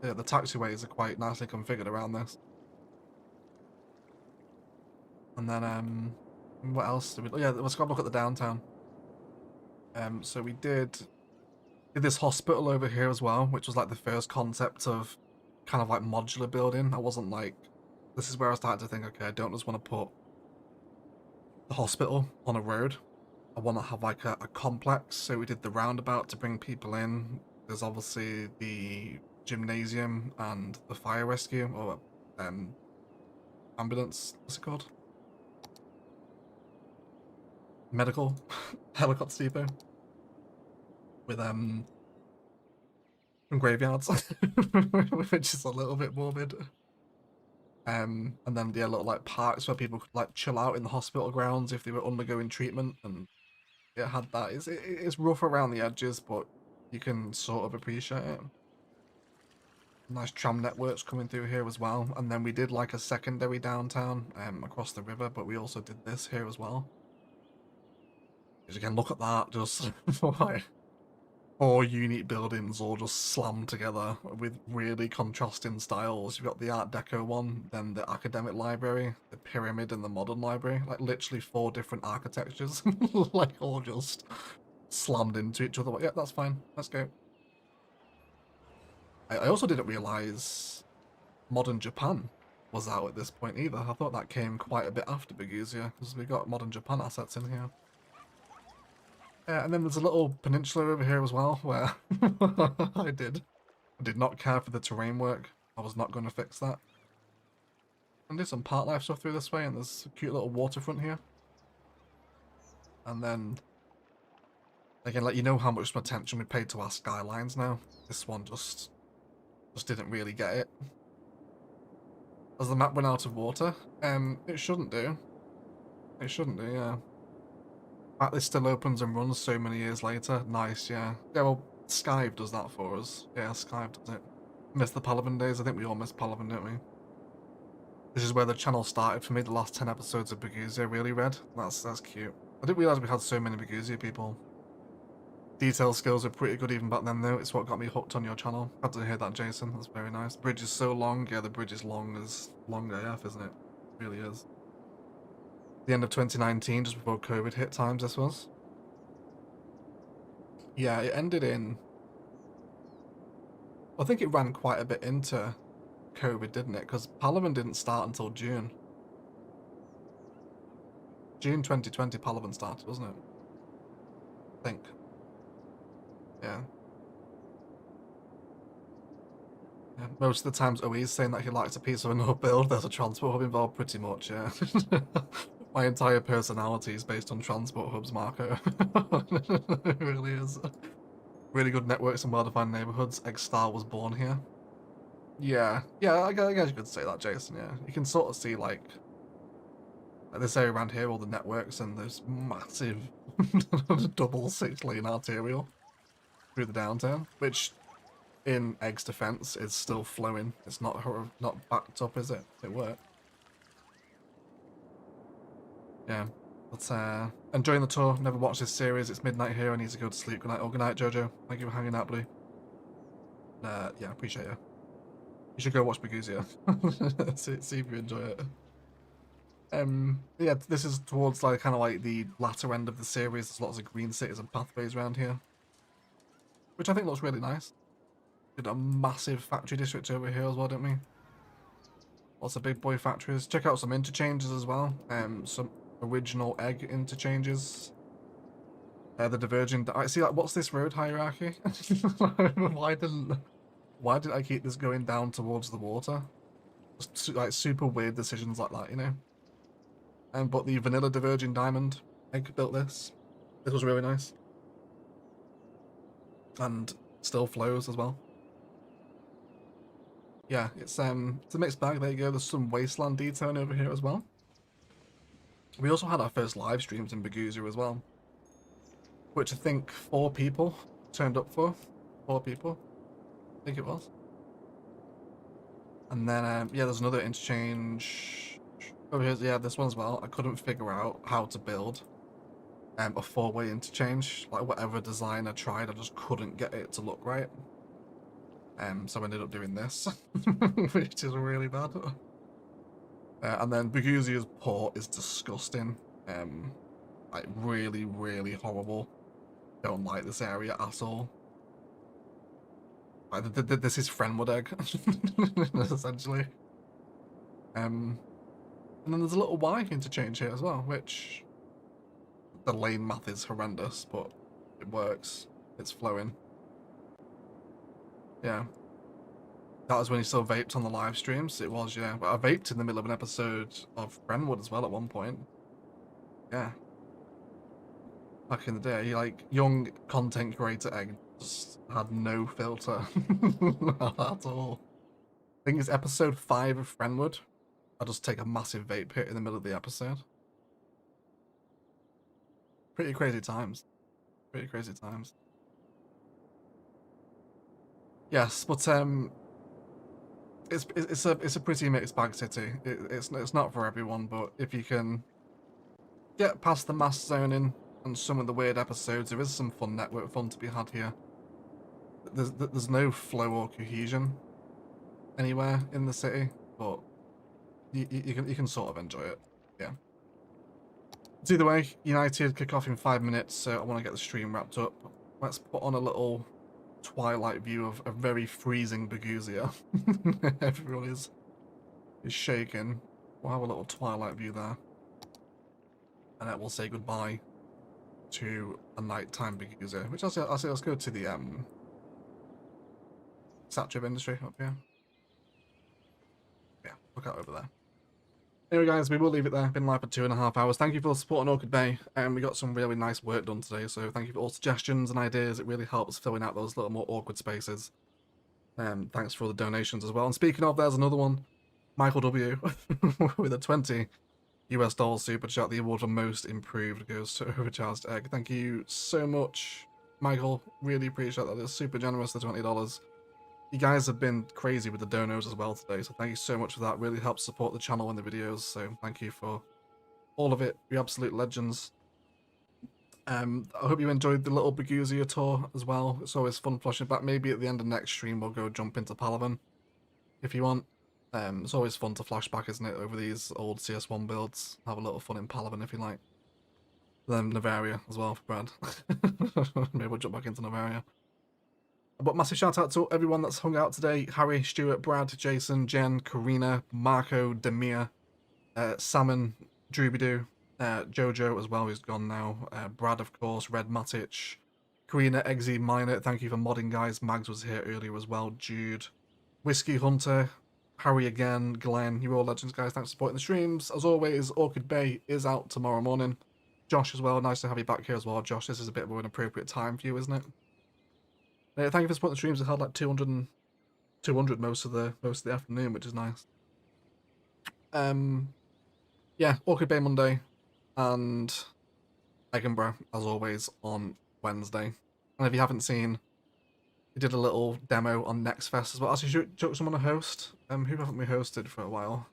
The taxiways are quite nicely configured around this. And then, what else did we... Yeah, let's go have a look at the downtown. So we did this hospital over here as well, which was like the first concept of kind of like modular building. I wasn't like... This is where I started to think, okay, I don't just want to put the hospital on a road. I want to have like a complex. So we did the roundabout to bring people in. There's obviously the gymnasium and the fire rescue, or ambulance, what's it called? Medical helicopter depot. With some graveyards, which is a little bit morbid. And then yeah, little like parks where people could like chill out in the hospital grounds if they were undergoing treatment, and it had that. It's rough around the edges, but you can sort of appreciate it. Nice tram networks coming through here as well. And then we did like a secondary downtown across the river, but we also did this here as well. Because again, look at that, just like 4 unique buildings all just slammed together with really contrasting styles. You've got the Art Deco one, then the academic library, the pyramid, and the modern library. Like literally 4 different architectures, like all just slammed into each other. Like, yeah, that's fine. Let's go. I also didn't realize Modern Japan was out at this point either. I thought that came quite a bit after Vuhia, because we got Modern Japan assets in here. And then there's a little peninsula over here as well, where I did not care for the terrain work. I was not going to fix that. And do some part life stuff through this way, and there's a cute little waterfront here. And then, again, like, you know how much attention we paid to our skylines now. This one just didn't really get it. Has the map run out of water? It shouldn't do. It shouldn't do, yeah. The fact this still opens and runs so many years later, nice, yeah. Yeah, well, Skype does that for us. Yeah, Skype does it. Miss the Palaven days. I think we all miss Palaven, don't we? This is where the channel started for me. The last 10 episodes of Vuhia really read. That's cute. I didn't realise we had so many Vuhia people. Detail skills are pretty good even back then though. It's what got me hooked on your channel. Had to hear that, Jason. That's very nice. The bridge is so long. Yeah, the bridge is long as long AF, isn't it? It really is. The end of 2019, just before COVID hit times, this was. Yeah, it ended in... I think it ran quite a bit into COVID, didn't it? Because Palaven didn't start until June. June 2020 Palaven started, wasn't it? I think. Yeah. Yeah. Most of the times OE's saying that he likes a piece of a no build, there's a transport hub involved, pretty much, yeah. My entire personality is based on transport hubs, Marco. It really is. Really good networks and well-defined neighborhoods. X-Star was born here. Yeah, I guess you could say that, Jason, yeah. You can sort of see, like this area around here, all the networks and those massive double 6-lane arterial through the downtown, which, in Egg's defense, is still flowing. It's not backed up, is it? It worked. Yeah. But, enjoying the tour. Never watched this series. It's midnight here. I need to go to sleep. Good night. Oh, good night, Jojo. Thank you for hanging out, buddy. Yeah, appreciate you. You should go watch Vuhia. see if you enjoy it. Yeah, this is towards like kind of like the latter end of the series. There's lots of green cities and pathways around here, which I think looks really nice. Did a massive factory district over here as well, didn't we? Lots of big boy factories. Check out some interchanges as well. Some original Egg interchanges. The diverging. I see. Like, what's this road hierarchy? Why didn't I keep this going down towards the water? Just, like, super weird decisions like that, you know. But the vanilla diverging diamond Egg built this. This was really nice. And still flows as well. Yeah, it's a mixed bag. There you go. There's some wasteland detailing over here as well. We also had our first live streams in Vuhia as well, which I think 4 people turned up for. 4 people, I think it was. And then yeah, there's another interchange over here. Yeah, this one as well. I couldn't figure out how to build a 4-way interchange. Like, whatever design I tried, I just couldn't get it to look right. So I ended up doing this, which is really bad. And then Vuhia's port is disgusting. Like, really, really horrible. Don't like this area at all. Like, this is Friendwood Egg, essentially. And then there's a little Y interchange here as well, which the lane math is horrendous, but it works. It's flowing. Yeah. That was when he still vaped on the live streams. It was, yeah. But I vaped in the middle of an episode of Brentwood as well at one point. Yeah. Back in the day, like, young content creator Egg just had no filter at all. I think it's episode 5 of Friendwood. I just take a massive vape hit in the middle of the episode. Pretty crazy times. Pretty crazy times. Yes, but it's a pretty mixed bag city. It's not for everyone, but if you can get past the mass zoning and some of the weird episodes, there is some fun network fun to be had here. There's no flow or cohesion anywhere in the city, but you can sort of enjoy it. Yeah. But either way, United kick off in 5 minutes, so I want to get the stream wrapped up. Let's put on a little twilight view of a very freezing Vuhia. Everyone is is shaking. We'll have a little twilight view there. And then we'll say goodbye to a nighttime Vuhia, which I'll say let's go to the statue of industry up here. Yeah, look out over there. Anyway, guys, we will leave it there. Been live for 2.5 hours. Thank you for supporting Orchid Bay, and we got some really nice work done today. So thank you for all suggestions and ideas. It really helps filling out those little more awkward spaces. Thanks for all the donations as well. And speaking of, there's another one, Michael W. with a $20 super chat. The award for most improved goes to Overcharged Egg. Thank you so much, Michael. Really appreciate that. It's super generous, the $20. You guys have been crazy with the donos as well today, so thank you so much for that. Really helps support the channel and the videos, so thank you for all of it. You're absolute legends. I hope you enjoyed the little Vuhia tour as well. It's always fun flashing back. Maybe at the end of next stream we'll go jump into Palaven if you want. It's always fun to flash back, isn't it, over these old CS1 builds. Have a little fun in Palaven if you like. Then Navaria as well for Brad. Maybe we'll jump back into Navaria. But massive shout out to everyone that's hung out today. Harry, Stuart, Brad, Jason, Jen, Karina, Marco, Demir, Salmon, Droobido, Jojo as well, who's gone now. Brad, of course, Red Matic, Karina, Eggsy, Minor, thank you for modding, guys. Mags was here earlier as well. Jude, Whiskey Hunter, Harry again, Glenn, you're all legends, guys. Thanks for supporting the streams. As always, Orchid Bay is out tomorrow morning. Josh as well, nice to have you back here as well. Josh, this is a bit more an appropriate time for you, isn't it? Thank you for supporting the streams. I held like 200 most of the afternoon, which is nice. Yeah, Orchid Bay Monday, and Edinburgh as always on Wednesday. And if you haven't seen, we did a little demo on Next Fest as well. Actually, should someone to host? Who haven't we hosted for a while?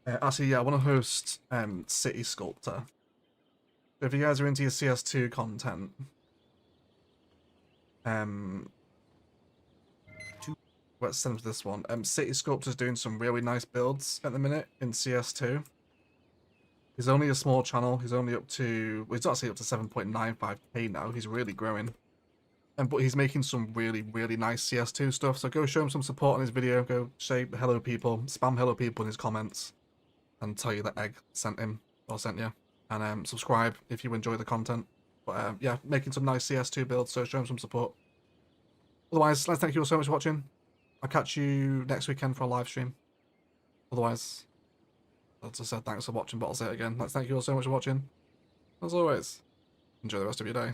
Actually, yeah, I want to host City Sculptor. So if you guys are into your CS2 content. Let's send to this one. City Sculptor's doing some really nice builds at the minute in CS2. He's only a small channel. He's only up to, well, he's actually up to 7.95k now. He's really growing. But he's making some really, really nice CS2 stuff. So go show him some support on his video. Go say hello people, spam hello people in his comments, and tell you that Egg sent him or sent you. And subscribe if you enjoy the content. But yeah, making some nice CS2 builds, so show him some support. Otherwise, let's thank you all so much for watching. I'll catch you next weekend for a live stream. Otherwise, as I said, thanks for watching, but I'll say it again. Let's thank you all so much for watching. As always, enjoy the rest of your day.